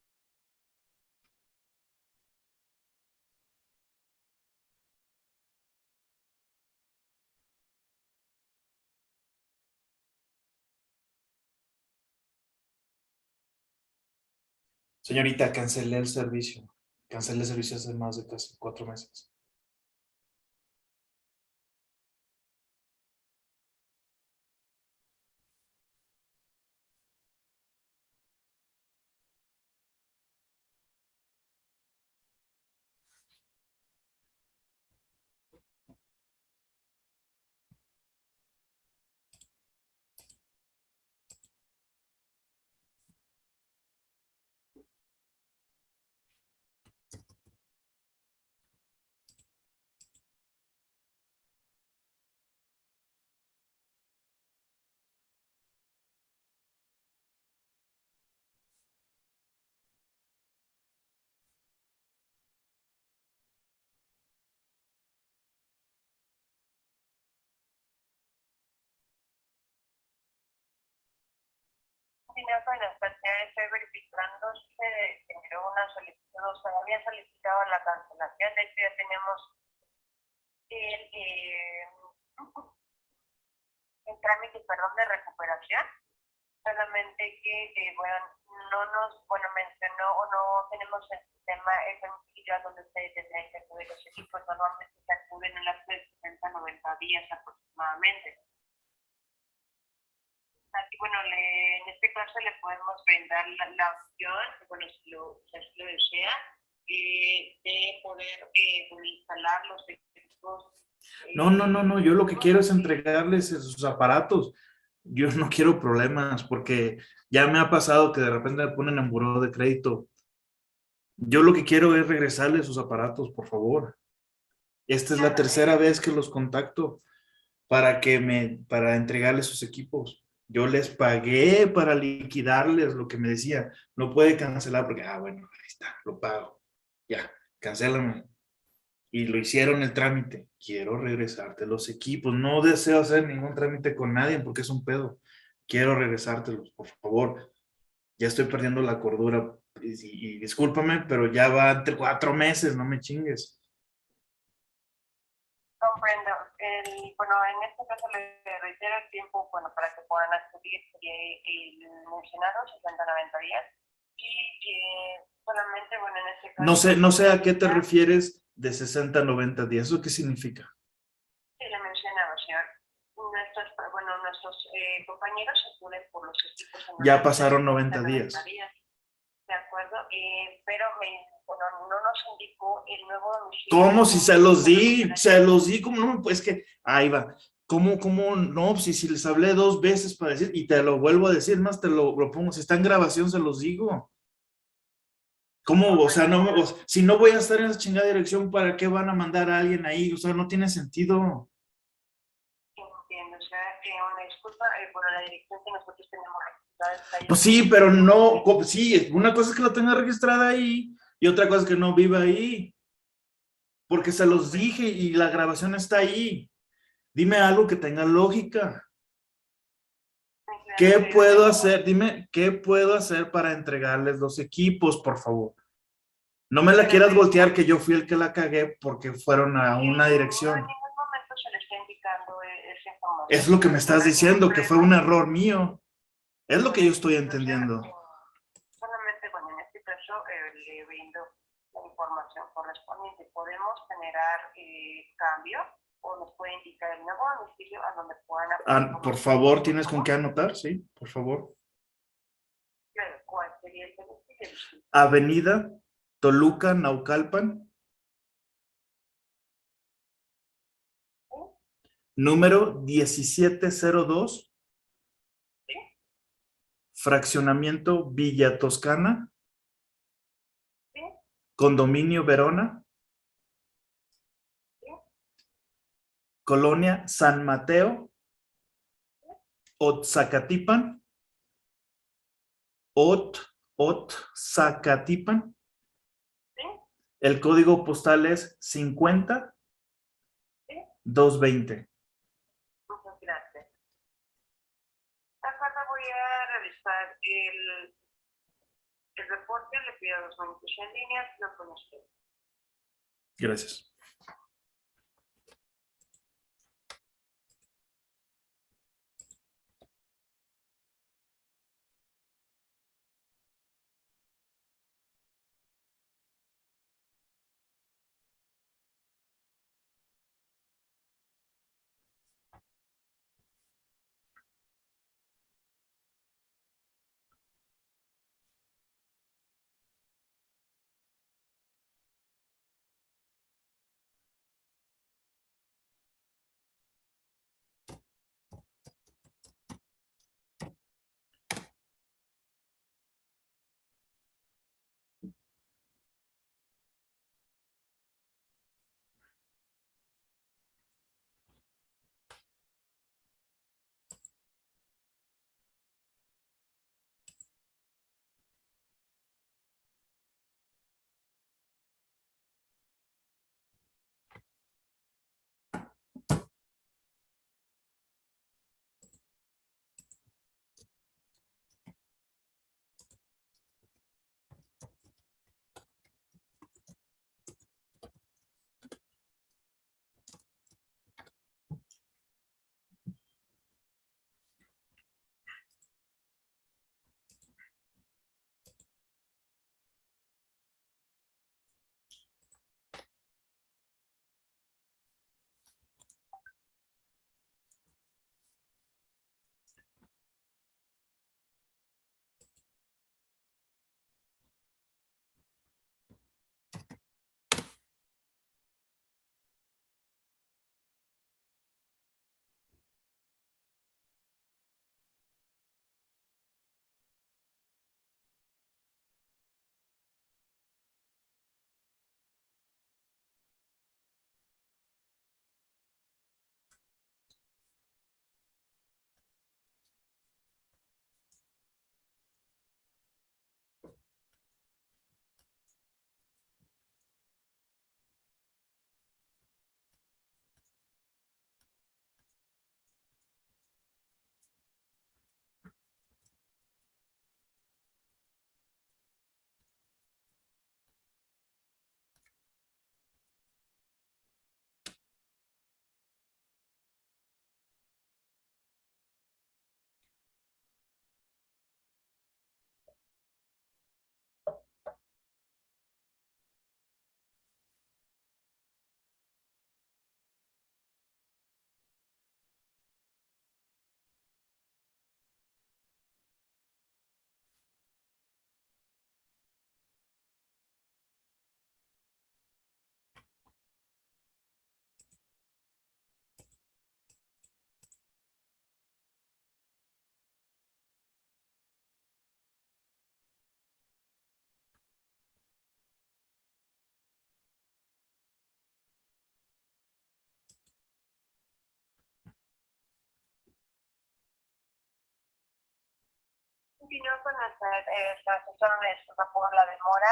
Señorita, cancelé el servicio. Cancelé el servicio hace más de casi 4 meses. Dinero con las cantidades estoy verificando si se generó una solicitud, o sea, había solicitado la cancelación, de hecho ya tenemos el, el trámite, perdón, de recuperación, solamente que, bueno, no nos, bueno, mencionó o no tenemos el sistema ese domicilio donde ustedes tendrían que acudir los equipos, normalmente se acuden en las 60, 90 días aproximadamente. Así, bueno, en este caso le podemos brindar la opción, bueno, si lo desea, de poder instalar los equipos. No, yo lo que quiero es entregarles sus aparatos. Yo no quiero problemas porque ya me ha pasado que de repente me ponen en buró de crédito. Yo lo que quiero es regresarles sus aparatos, por favor. Esta es la tercera vez que los contacto para entregarles sus equipos. Yo les pagué para liquidarles lo que me decía. No puede cancelar porque, bueno, ahí está, lo pago. Ya, cancélame. Y lo hicieron el trámite. Quiero regresarte los equipos. No deseo hacer ningún trámite con nadie porque es un pedo. Quiero regresártelos, por favor. Ya estoy perdiendo la cordura. Y discúlpame, pero ya va entre 4 meses, no me chingues. Comprendo. Bueno, en este caso le reitero el tiempo, bueno, para que puedan acceder el mencionado, 60-90 días. Y solamente, bueno, en este caso... No sé a qué te refieres de 60 a 90 días. ¿Eso qué significa? Sí, le mencionaba, señor. Nuestros compañeros acuden por los equipos. Ya pasaron 90 días. De acuerdo, pero bueno, no nos indicó el nuevo domicilio. ¿Cómo? Si se los di, ¿cómo no? Pues que, ahí va. ¿Cómo no? Si les hablé 2 veces para decir, y te lo vuelvo a decir, más te lo pongo, si está en grabación se los digo. ¿Cómo? O sea, si no voy a estar en esa chingada dirección, ¿para qué van a mandar a alguien ahí? O sea, no tiene sentido. Entiendo, o sea, una disculpa, bueno, la dirección que nosotros tenemos registrada. Pues sí, pero no, sí, una cosa es que lo tenga registrada ahí y otra cosa es que no viva ahí. Porque se los dije y la grabación está ahí. Dime algo que tenga lógica. ¿Qué puedo hacer? Dime, ¿qué puedo hacer para entregarles los equipos, por favor? No me la quieras voltear que yo fui el que la cagué porque fueron a una dirección. En ningún momento se le está indicando esa información. Es lo que me estás diciendo, que fue un error mío. Es lo que yo estoy entendiendo. Solamente, bueno, en este caso le brindo la información correspondiente. Podemos generar cambio o nos puede indicar el nuevo domicilio a donde puedan... Por favor, ¿tienes con qué anotar? Sí, por favor. Claro, ¿cuál sería el domicilio? Avenida Toluca, Naucalpan. Número 1702. Fraccionamiento Villa Toscana. Condominio Verona. Colonia San Mateo. Otzacatipan. Otzacatipan. El código postal es 50220. Muchas gracias. De acuerdo, voy a revisar el reporte, le pido los minutos en línea, lo con usted. Gracias. Continúo con la asesora, me disculpa por la demora.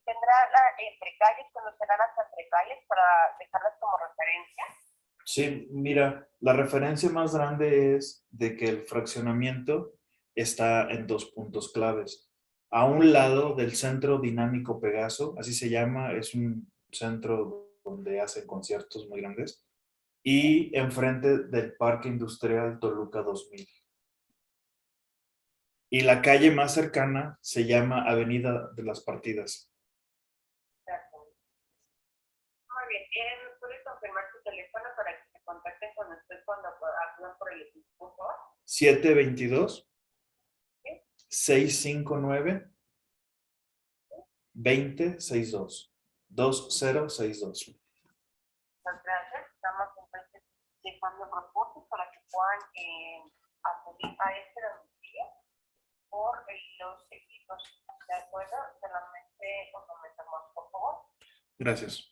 ¿Tendrá entre calles, conocerá las entre calles para dejarlas como referencia? Sí, mira, la referencia más grande es de que el fraccionamiento está en dos puntos claves. A un lado del Centro Dinámico Pegaso, así se llama, es un centro donde hacen conciertos muy grandes, y enfrente del Parque Industrial Toluca 2000. Y la calle más cercana se llama Avenida de las Partidas. Muy bien. ¿Puede confirmar su teléfono para que se contacten con usted cuando acudan por el equipo, por favor? 722-659-2062. 2062. Muchas gracias. Estamos entonces dejando reportes para que puedan acudir a este domicilio por los equipos. ¿De acuerdo? Solamente un momento más, por favor. Gracias.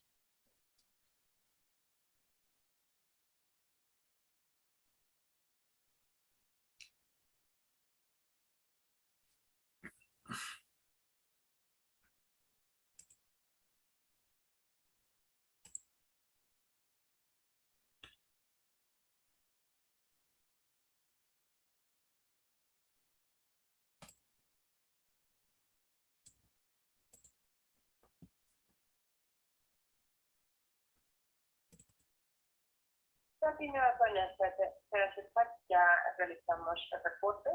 Continúa con nuestra tercera, ya realizamos el reporte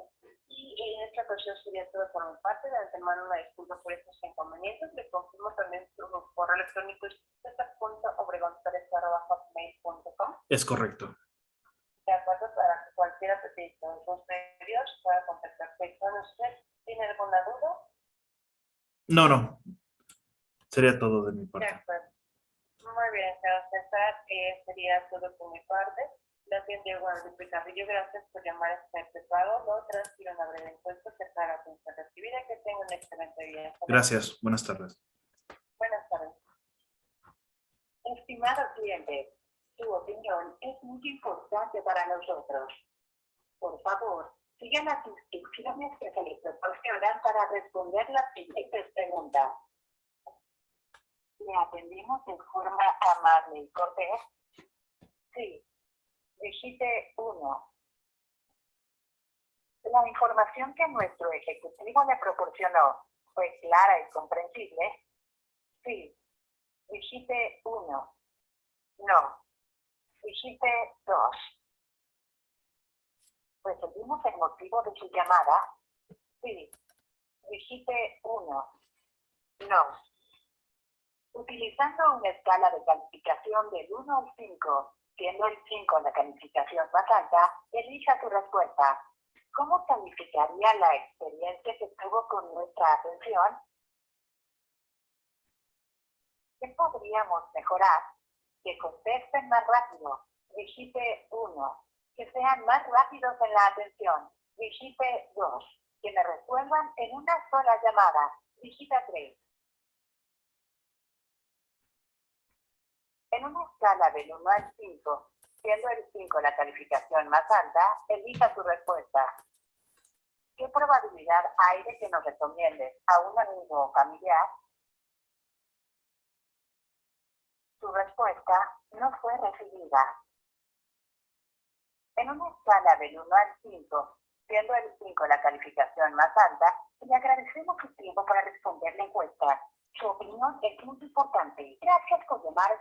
y en esta ocasión sería todo por mi parte. De antemano una disculpa por estos inconvenientes. Le confirmo también su correo electrónico es cesar.obregontorres@hotmail.com. Es correcto. De acuerdo, para que cualquiera petición de sus pedidos pueda contactarse con usted. ¿Tiene alguna duda? No. Sería todo de mi De parte. acuerdo. Muy bien, señor César, sería todo por mi parte. Gracias, Diego Guadalupe Carrillo, gracias por llamar a este privado. Lo transfiero una breve encuesta acerca de la atención recibida. Que tenga un excelente día. Gracias. Buenas tardes. Buenas tardes. Estimado cliente, su opinión es muy importante para nosotros. Por favor, sigan las instrucciones que se les proporcionan para responder las siguientes preguntas. ¿Le atendimos de forma amable y cortés? Sí. Digite 1. La información que nuestro ejecutivo le proporcionó fue clara y comprensible. Sí. Digite 1. No. Digite 2. ¿Resolvimos el motivo de su llamada? Sí. Digite 1. No. Utilizando una escala de calificación del 1 al 5, siendo el 5 la calificación más alta, elija su respuesta. ¿Cómo calificaría la experiencia que tuvo con nuestra atención? ¿Qué podríamos mejorar? Que contesten más rápido. Digite 1. Que sean más rápidos en la atención. Digite 2. Que me resuelvan en una sola llamada. Digita 3. En una escala del 1 al 5, siendo el 5 la calificación más alta, elija su respuesta. ¿Qué probabilidad hay de que nos recomiendes a un amigo o familiar? Su respuesta no fue recibida. En una escala del 1 al 5, siendo el 5 la calificación más alta, le agradecemos su tiempo para responder la encuesta. Su opinión es muy importante. Gracias por llamar.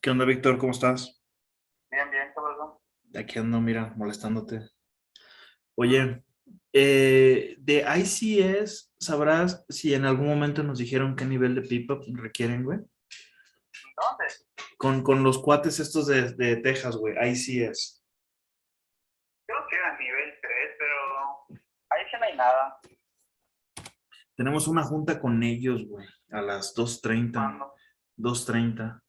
¿Qué onda, Víctor? ¿Cómo estás? Bien, bien, ¿qué pasó? Aquí ando, mira, molestándote. Oye, de ICS, ¿sabrás si en algún momento nos dijeron qué nivel de pipa requieren, güey? ¿Dónde? Con los cuates estos de Texas, güey, ICS. Creo que era nivel 3, pero ahí sí no hay nada. Tenemos una junta con ellos, güey, a las 2:30. Cuando 2:30.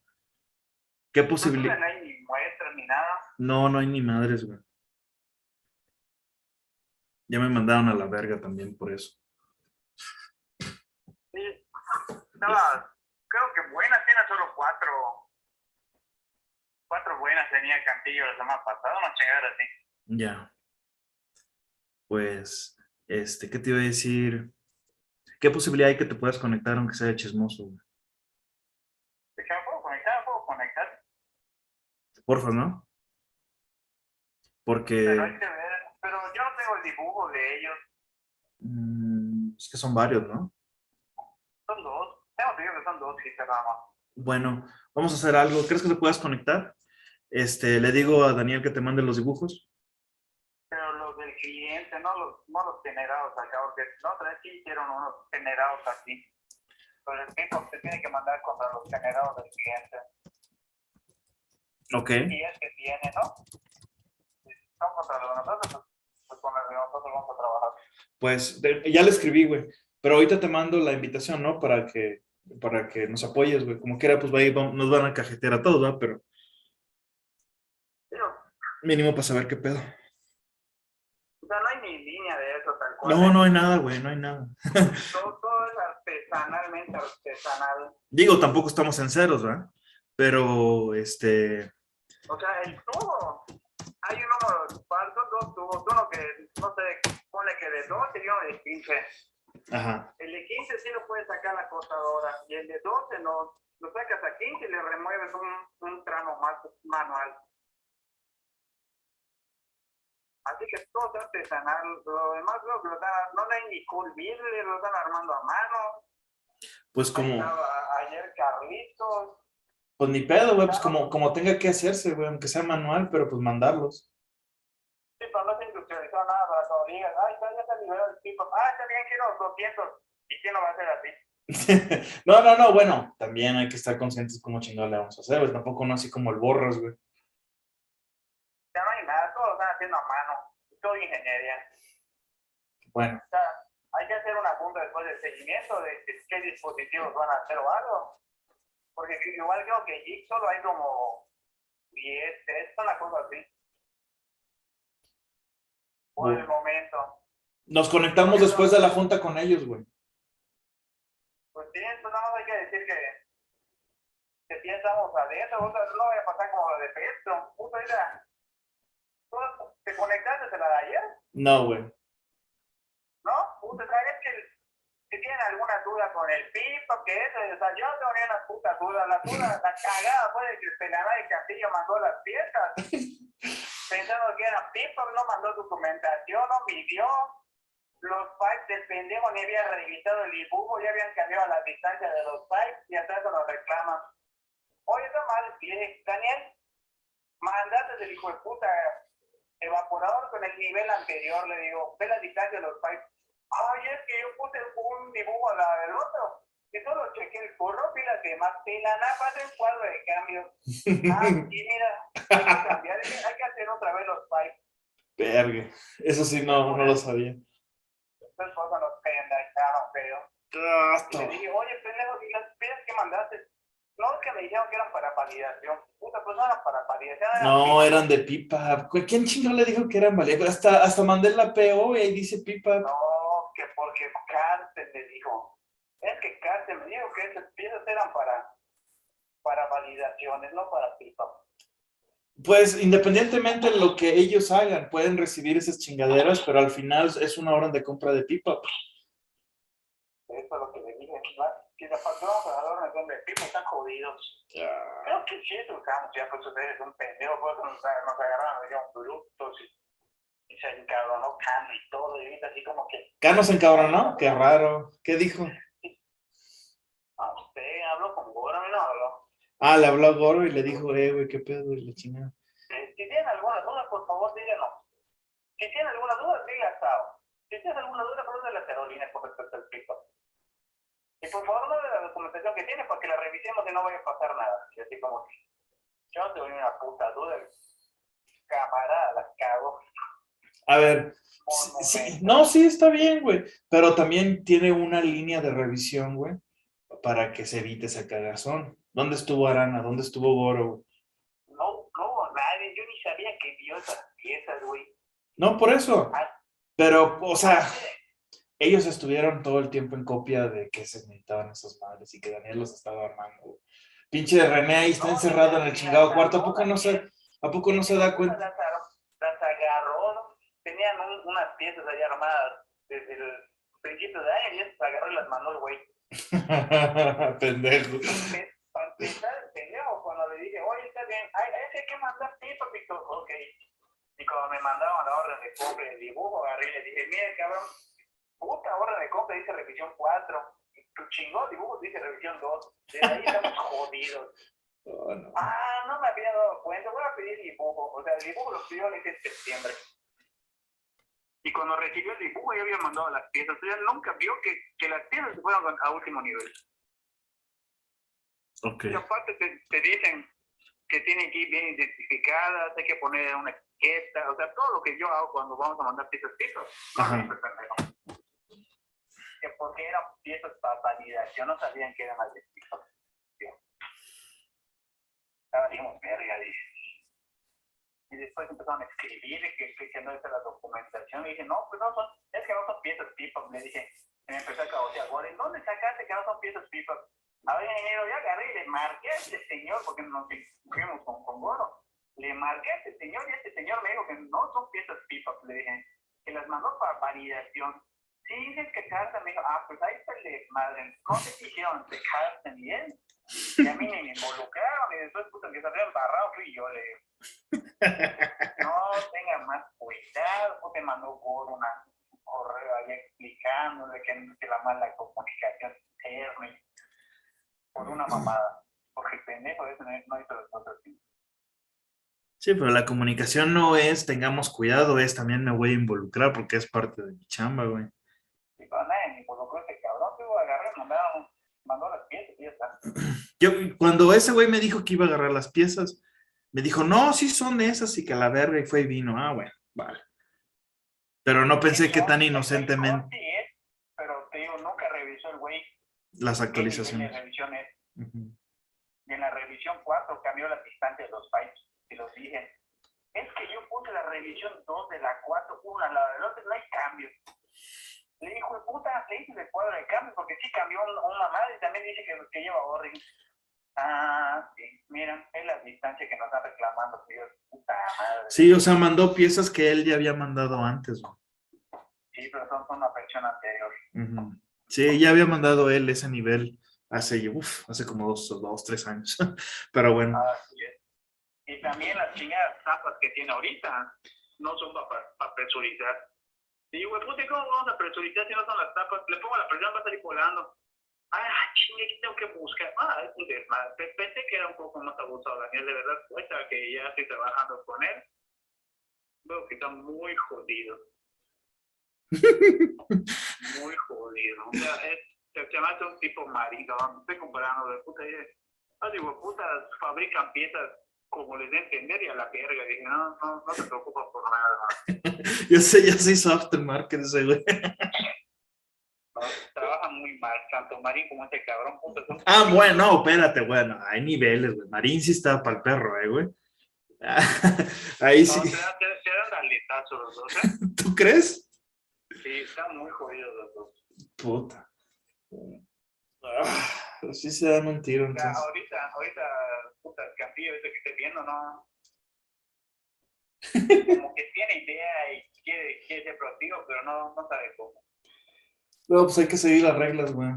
¿Qué no posibilidad? hay ni muestras ni nada. No, no hay ni madres, güey. Ya me mandaron a la verga también por eso. Sí, estaba, creo que buenas, tiene solo cuatro buenas tenía Cantillo la semana pasada, una chingada así. Ya. Pues, ¿qué te iba a decir? ¿Qué posibilidad hay que te puedas conectar aunque sea de chismoso, güey? ¿De qué me puedo conectar? ¿Me puedo conectar? Porfa, ¿no? Pero hay Porque que ver, pero yo no tengo el dibujo de ellos, es que son varios, ¿no? son dos. Tengo entendido que son dos, sí, nada más. Bueno, vamos a hacer algo. ¿Crees que te puedas conectar? Le digo a Daniel que te mande los dibujos. Pero los del cliente, no los generados acá, porque la otra vez sí hicieron unos generados así. Pero el tipo se tiene que mandar contra los generados del cliente. Ok. Y es que tiene, ¿no? Si son contra los de nosotros, pues con los de nosotros vamos a trabajar. Pues ya le escribí, güey. Pero ahorita te mando la invitación, ¿no? Para que nos apoyes, güey. Como quiera, pues nos van a cajetear a todos, ¿va? Pero Pero, mínimo para saber qué pedo. o sea, no hay ni línea de eso tal cual. No, no hay nada, güey. No hay nada. Todo es artesanalmente artesanal. Digo, tampoco estamos en ceros, ¿verdad? Pero, O sea, el tubo. Hay uno, son dos tubos. Uno que, no sé, pone que de 12 y uno de 15. ajá. El de 15 sí lo puedes sacar la cortadora. Y el de 12 lo sacas a 15 y le remueves un tramo más manual. Así que todo es artesanal. Lo demás creo que no hay ni culpable, lo están armando a mano. Pues Ahí como, estaba ayer Carlitos. pues ni pedo, güey. Pues como tenga que hacerse, güey. Aunque sea manual, pero pues mandarlos. Sí, pero no se industrializó nada para cuando digas, ay, ya está liberado el tipo. Ah, está bien, quiero 200. ¿Y quién lo va a hacer así? No, no, no, bueno, también hay que estar conscientes cómo chingado le vamos a hacer, güey. Tampoco no así como el borras, güey. Ya no hay nada, todo lo están haciendo a mano. Todo ingeniería. Bueno, O sea, hay que hacer una junta después del seguimiento de qué dispositivos van a hacer o algo. Porque igual creo que Geek solo hay como 10, es una cosa así. Por el momento. nos conectamos después de la junta con ellos, güey. Pues sí, pues nada más hay que decir que ya estamos adentro. O sea, no vaya a pasar como lo de Petro. Puta, mira, ¿tú te conectaste a la de ayer? No, güey. ¿No? Puta, ¿sabes que tienen alguna duda con el pipa, que eso? O sea, yo no tengo ni una puta duda. La cagada fue de que el Pelanada y Castillo mandó las piezas. Pensando que eran pipa, no mandó documentación, no midió. Los pipes del pendejo ni habían revisado el dibujo, ya habían cambiado la distancia de los pipes y hasta eso lo reclaman. Oye, está mal, Daniel, mandaste el hijo de puta evaporador con el nivel anterior, le digo, ve la distancia de los pipes. Ay, es que yo puse un dibujo a la del otro. Y solo chequé el curro, vi las demás. Y la napa hace un cuadro de cambio. Ah, y mira, hay que cambiar, hay que hacer otra vez los pipes. Verga. Eso sí, no lo sabía. Entonces, pues, nos pendejaron, feo. Y le dije, oye, pendejo, ¿y las piezas que mandaste? No, es que me dijeron que eran para validación. Puta, pues no eran para validación. No, eran de pipa. ¿Quién chingón le dijo que eran valientes? Hasta mandé la PO y ahí dice pipa. No, que porque Cárcel me dijo. Es que Cárcel me dijo que esas piezas eran para validaciones, no para pipa. Pues independientemente de lo que ellos hagan, pueden recibir esas chingaderas, pero al final es una orden de compra de pipa. Eso es lo que le dije. Si la facturamos a la orden de pipa, están jodidos. Creo que sí, tocamos ya, pues ustedes son pendejos, pues nos agarraron, digamos, brutos y se encabronó Cano y todo, y ahorita así como que... Cano se encabronó, qué raro. ¿Qué dijo? Ah, usted habló con Gora, a mí no habló. Ah, le habló a Goro y le dijo, güey, qué pedo, y la chingada. Si tienen alguna duda, por favor, díganos. Si tienen alguna duda, diga Sao. Si tienen alguna duda, pregúntale a Carolina con respecto al pico. Y por favor, no de la documentación que tiene, para que la revisemos y no vaya a pasar nada. Y así como que yo no tengo ni una puta duda. Camarada, la cago. A ver, sí, no, sí está bien, güey, pero también tiene una línea de revisión, güey, para que se evite esa cagazón. ¿Dónde estuvo Arana? ¿Dónde estuvo Goro, güey? No, nadie. Yo ni sabía que vio esas piezas, güey. No, por eso. Ah, Pero, o sea, ellos estuvieron todo el tiempo en copia de que se necesitaban esas madres y que Daniel los estaba armando, güey. Pinche René ahí está encerrado en el chingado cuarto. ¿A poco no se da cuenta? Las agarró, ¿no? Tenían unas piezas ahí armadas desde el principio de año y eso agarró y las mandó el güey. Pendejo. Para empezar, el pendejo, cuando le dije, oye, está bien, hay que mandar pipa, Víctor, ok. Y cuando me mandaban la orden de compra y el dibujo, agarré y le dije, mire, cabrón, puta orden de compra dice revisión 4. Y tu chingón dibujo dice revisión 2. Desde ahí estamos jodidos. Oh, no. No me había dado cuenta, voy a pedir dibujo. O sea, el dibujo lo pidió en septiembre. Y cuando recibió el dibujo ya había mandado las piezas. O sea, nunca vio que las piezas se fueron a último nivel. Ok. Y aparte te dicen que tienen que ir bien identificadas, hay que poner una etiqueta, o sea, todo lo que yo hago cuando vamos a mandar piezas. Ajá. Que porque eran piezas para validación, no sabían que eran las de piezas. Estaba digamos verga, dice. Y después empezaron a escribir que no es la documentación. Y dije, no, pues no son, es que no son piezas pipa. Le dije, me empezó a cagotear, ¿en dónde sacaste que no son piezas pipa? A ver, ingeniero, yo agarré y le marqué a este señor, porque nos fuimos con Goro. Le marqué a este señor y este señor me dijo que no son piezas pipa. Le dije, que las mandó para validación. Sí, dices que Carsten me dijo, pues ahí está el de madre. No sé qué hicieron de Carsten y él. Y a mí ni me involucraron. Y después, puta, que salió embarrado, fui yo, le digo. No tenga más cuidado, porque mandó por un correo ahí explicándole que la mala comunicación interna y por una mamada, porque el pendejo ese no hizo las cosas así. Sí, pero la comunicación no es tengamos cuidado, es también me voy a involucrar porque es parte de mi chamba, güey. Y para nadie me involucró ese cabrón, tú agarré, mandó las piezas y ya está. Cuando ese güey me dijo que iba a agarrar las piezas, me dijo, no, sí son de esas y que a la verga y fue y vino. Ah, bueno, vale. Pero no pensé que tan inocentemente Sí, pero te digo, nunca revisó el güey las actualizaciones. qué nivel de revisión es. Y en la revisión 4 cambió la distancia de los bytes. Y los dije, es que yo puse la revisión 2 de la 4, una al lado del otro, no hay cambio. Le dijo, puta, le hice el cuadro de cambio porque sí cambió una madre y también dice que lleva orden. Sí, miren, es la distancia que nos está reclamando, tío. Puta madre. Sí, o sea, mandó piezas que él ya había mandado antes, güey. Sí, pero son una versión anterior. Sí, ya había mandado él ese nivel hace como dos, 3 años. Pero bueno. Así es. Y también las chingadas tapas que tiene ahorita no son para presurizar. Y güey, puta, ¿cómo vamos a presurizar si no son las tapas? Le pongo la presión, va a salir volando. Chingue, aquí tengo que buscar. Es un desmadre. Pensé que era un poco más abusado, Daniel, de verdad. Ahorita que ya estoy trabajando con él, veo que está muy jodido. Muy jodido. O sea, se me hace un tipo marido. Estoy comparando de puta. Digo, putas, fabrican piezas como les dé a entender y a la verga. Dije, no te preocupes por nada. Ya se hizo aftermarket ese güey. No, trabaja muy mal, tanto Marín como este cabrón. Puta, Bueno, no, espérate, bueno, hay niveles, güey. Marín sí está para el perro, güey. Ahí sí. No, te dan aletazo los dos, ¿Tú crees? Sí, están muy jodidos los dos. Puta. Sí se dan un tiro, entonces. Ahorita, puta, el Campillo ese que esté viendo, ¿no? Como que tiene idea y quiere ser proactivo, pero no sabe cómo. No, pues hay que seguir las reglas, güey.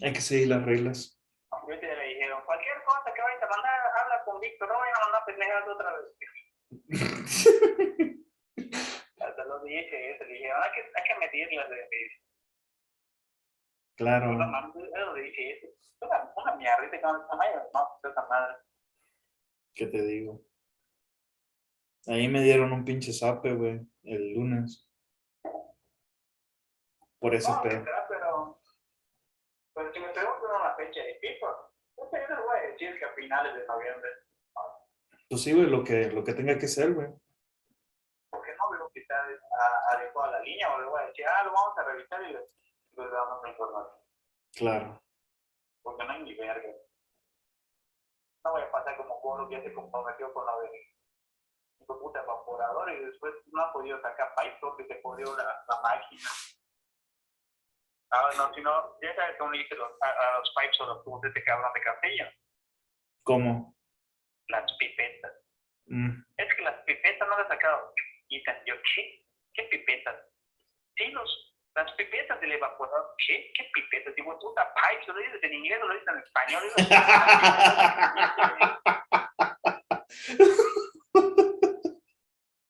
Hay que seguir las reglas. Ahorita le dijeron, cualquier cosa que vayas a mandar, habla con Víctor, no vayan a mandar pendejadas otra vez. Hasta lo dije eso, le dije, hay que medirlas de. Claro. No, eso le dije eso. Una mierdita que no tamaño, no, esta madre. ¿Qué te digo? Ahí me dieron un pinche zape, güey, el lunes. Por ese No, pedo. pero si me preguntan una fecha de FIFA, yo les voy a decir que a finales de noviembre. Pues sí, güey, lo que tenga que ser, güey. Porque no veo que está adecuada la línea, o le voy a decir, lo vamos a revisar y les damos la información. Claro. Porque no hay ni verga. No voy a pasar como Coro que ya se comprometió con la de su puta evaporador y después no ha podido sacar pipe porque se jodió la máquina. No, si no, ya sabes cómo le dice a los pipes o los tubos de este cabrón de Castilla. ¿Cómo? Las pipetas. Mm. Es que las pipetas no las he sacado. Y dicen, yo, ¿qué pipetas? Sí, las pipetas del evaporador. ¿Qué pipetas? Digo, puta, pipes, lo dices en inglés o lo dices en español.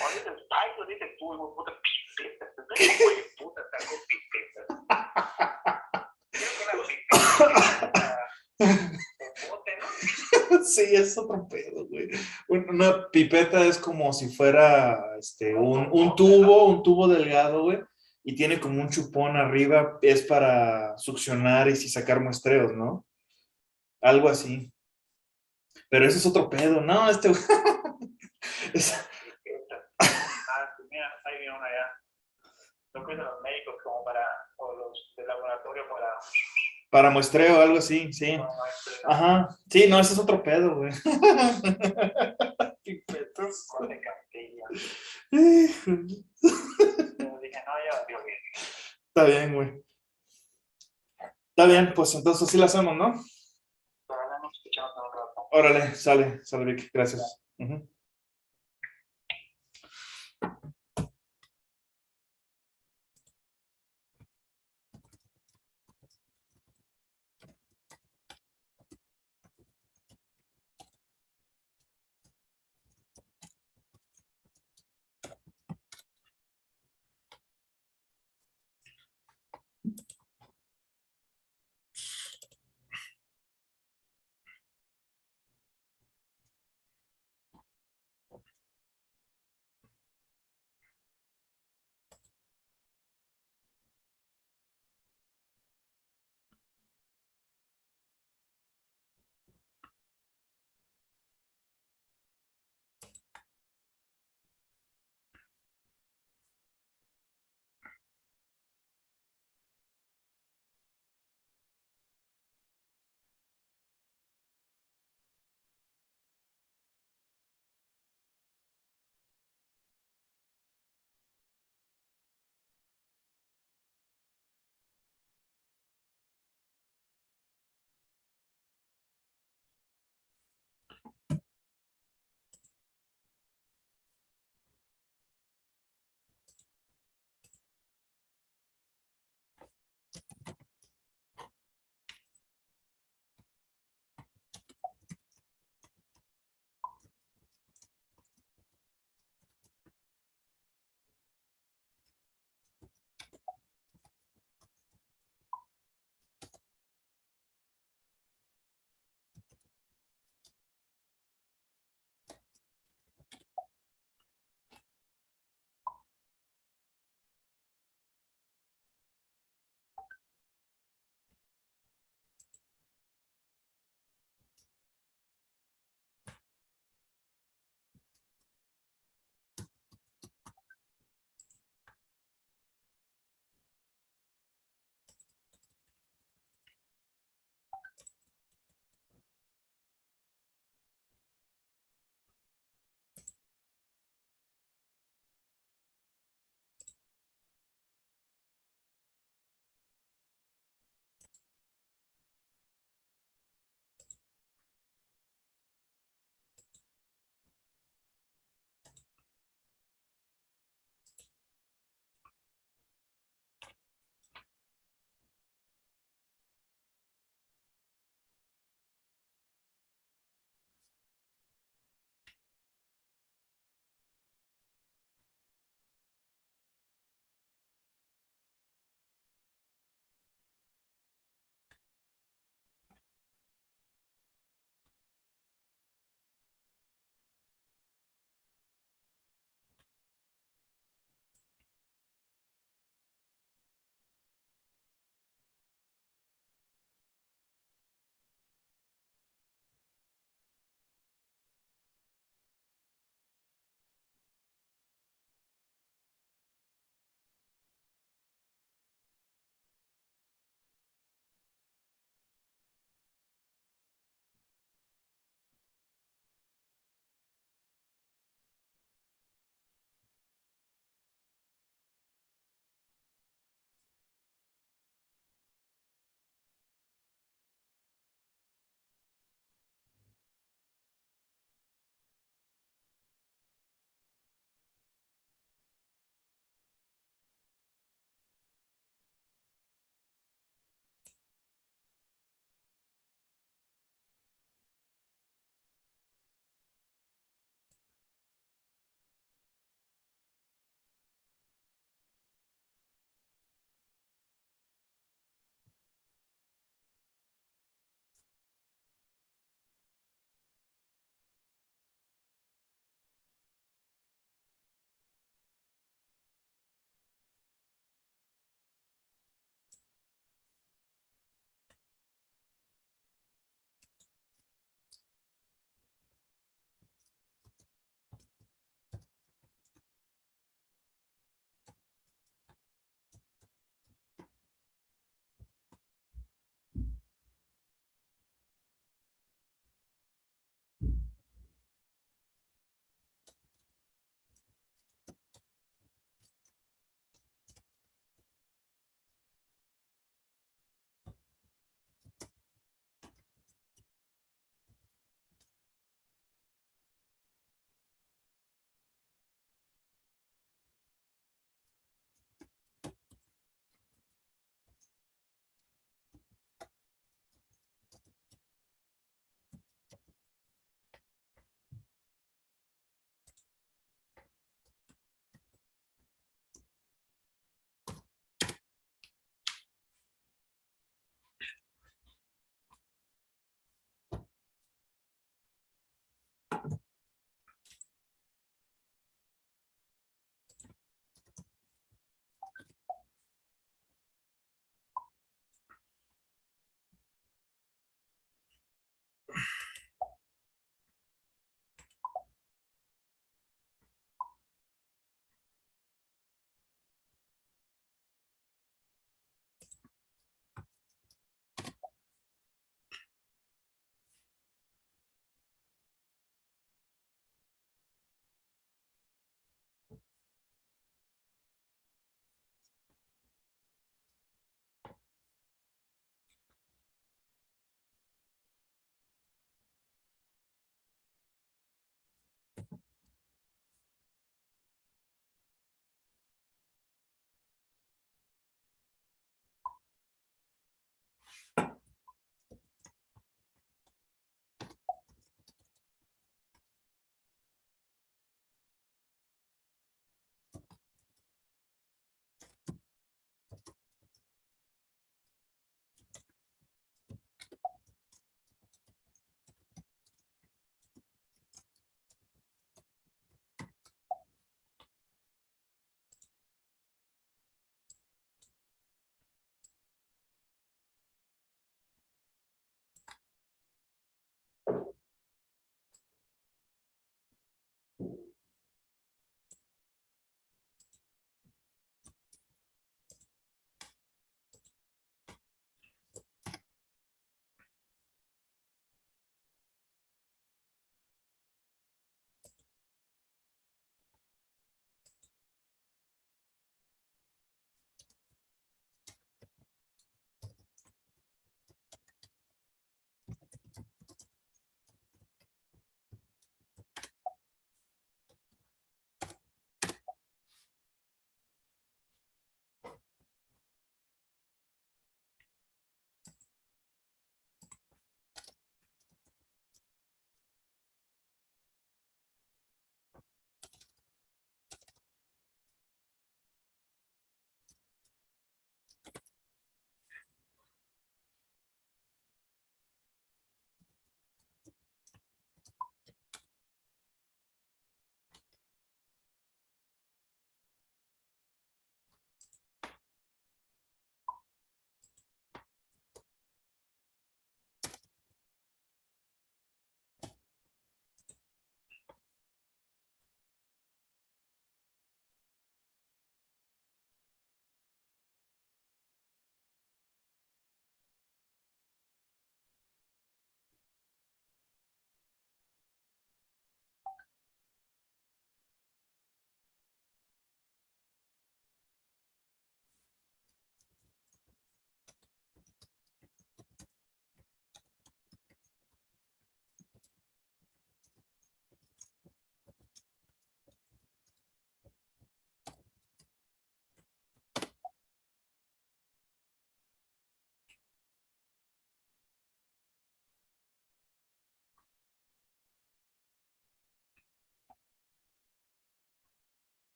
O dices pipes, lo dices tú, digo, puta, pipetas. Entonces, ¿cómo de puta saco pipetas? Creo que una pipeta de bote, ¿no? Sí, es otro pedo, güey. Una pipeta es como si fuera un tubo delgado, güey, y tiene como un chupón arriba, es para succionar y sacar muestreos, ¿no? Algo así. Pero ese es otro pedo, ¿no? Mira, ahí viene una ya. Lo que usan los médicos como o los de laboratorio para muestreo, algo así, sí. Ajá. Sí, no, ese es otro pedo, güey. Pipetas. De Castilla. Híjole. Yo dije, no, ya digo bien. Está bien, güey. Está bien, pues entonces sí la hacemos, ¿no? Pero no nos escuchamos en un rato. Órale, sale, Vic, gracias.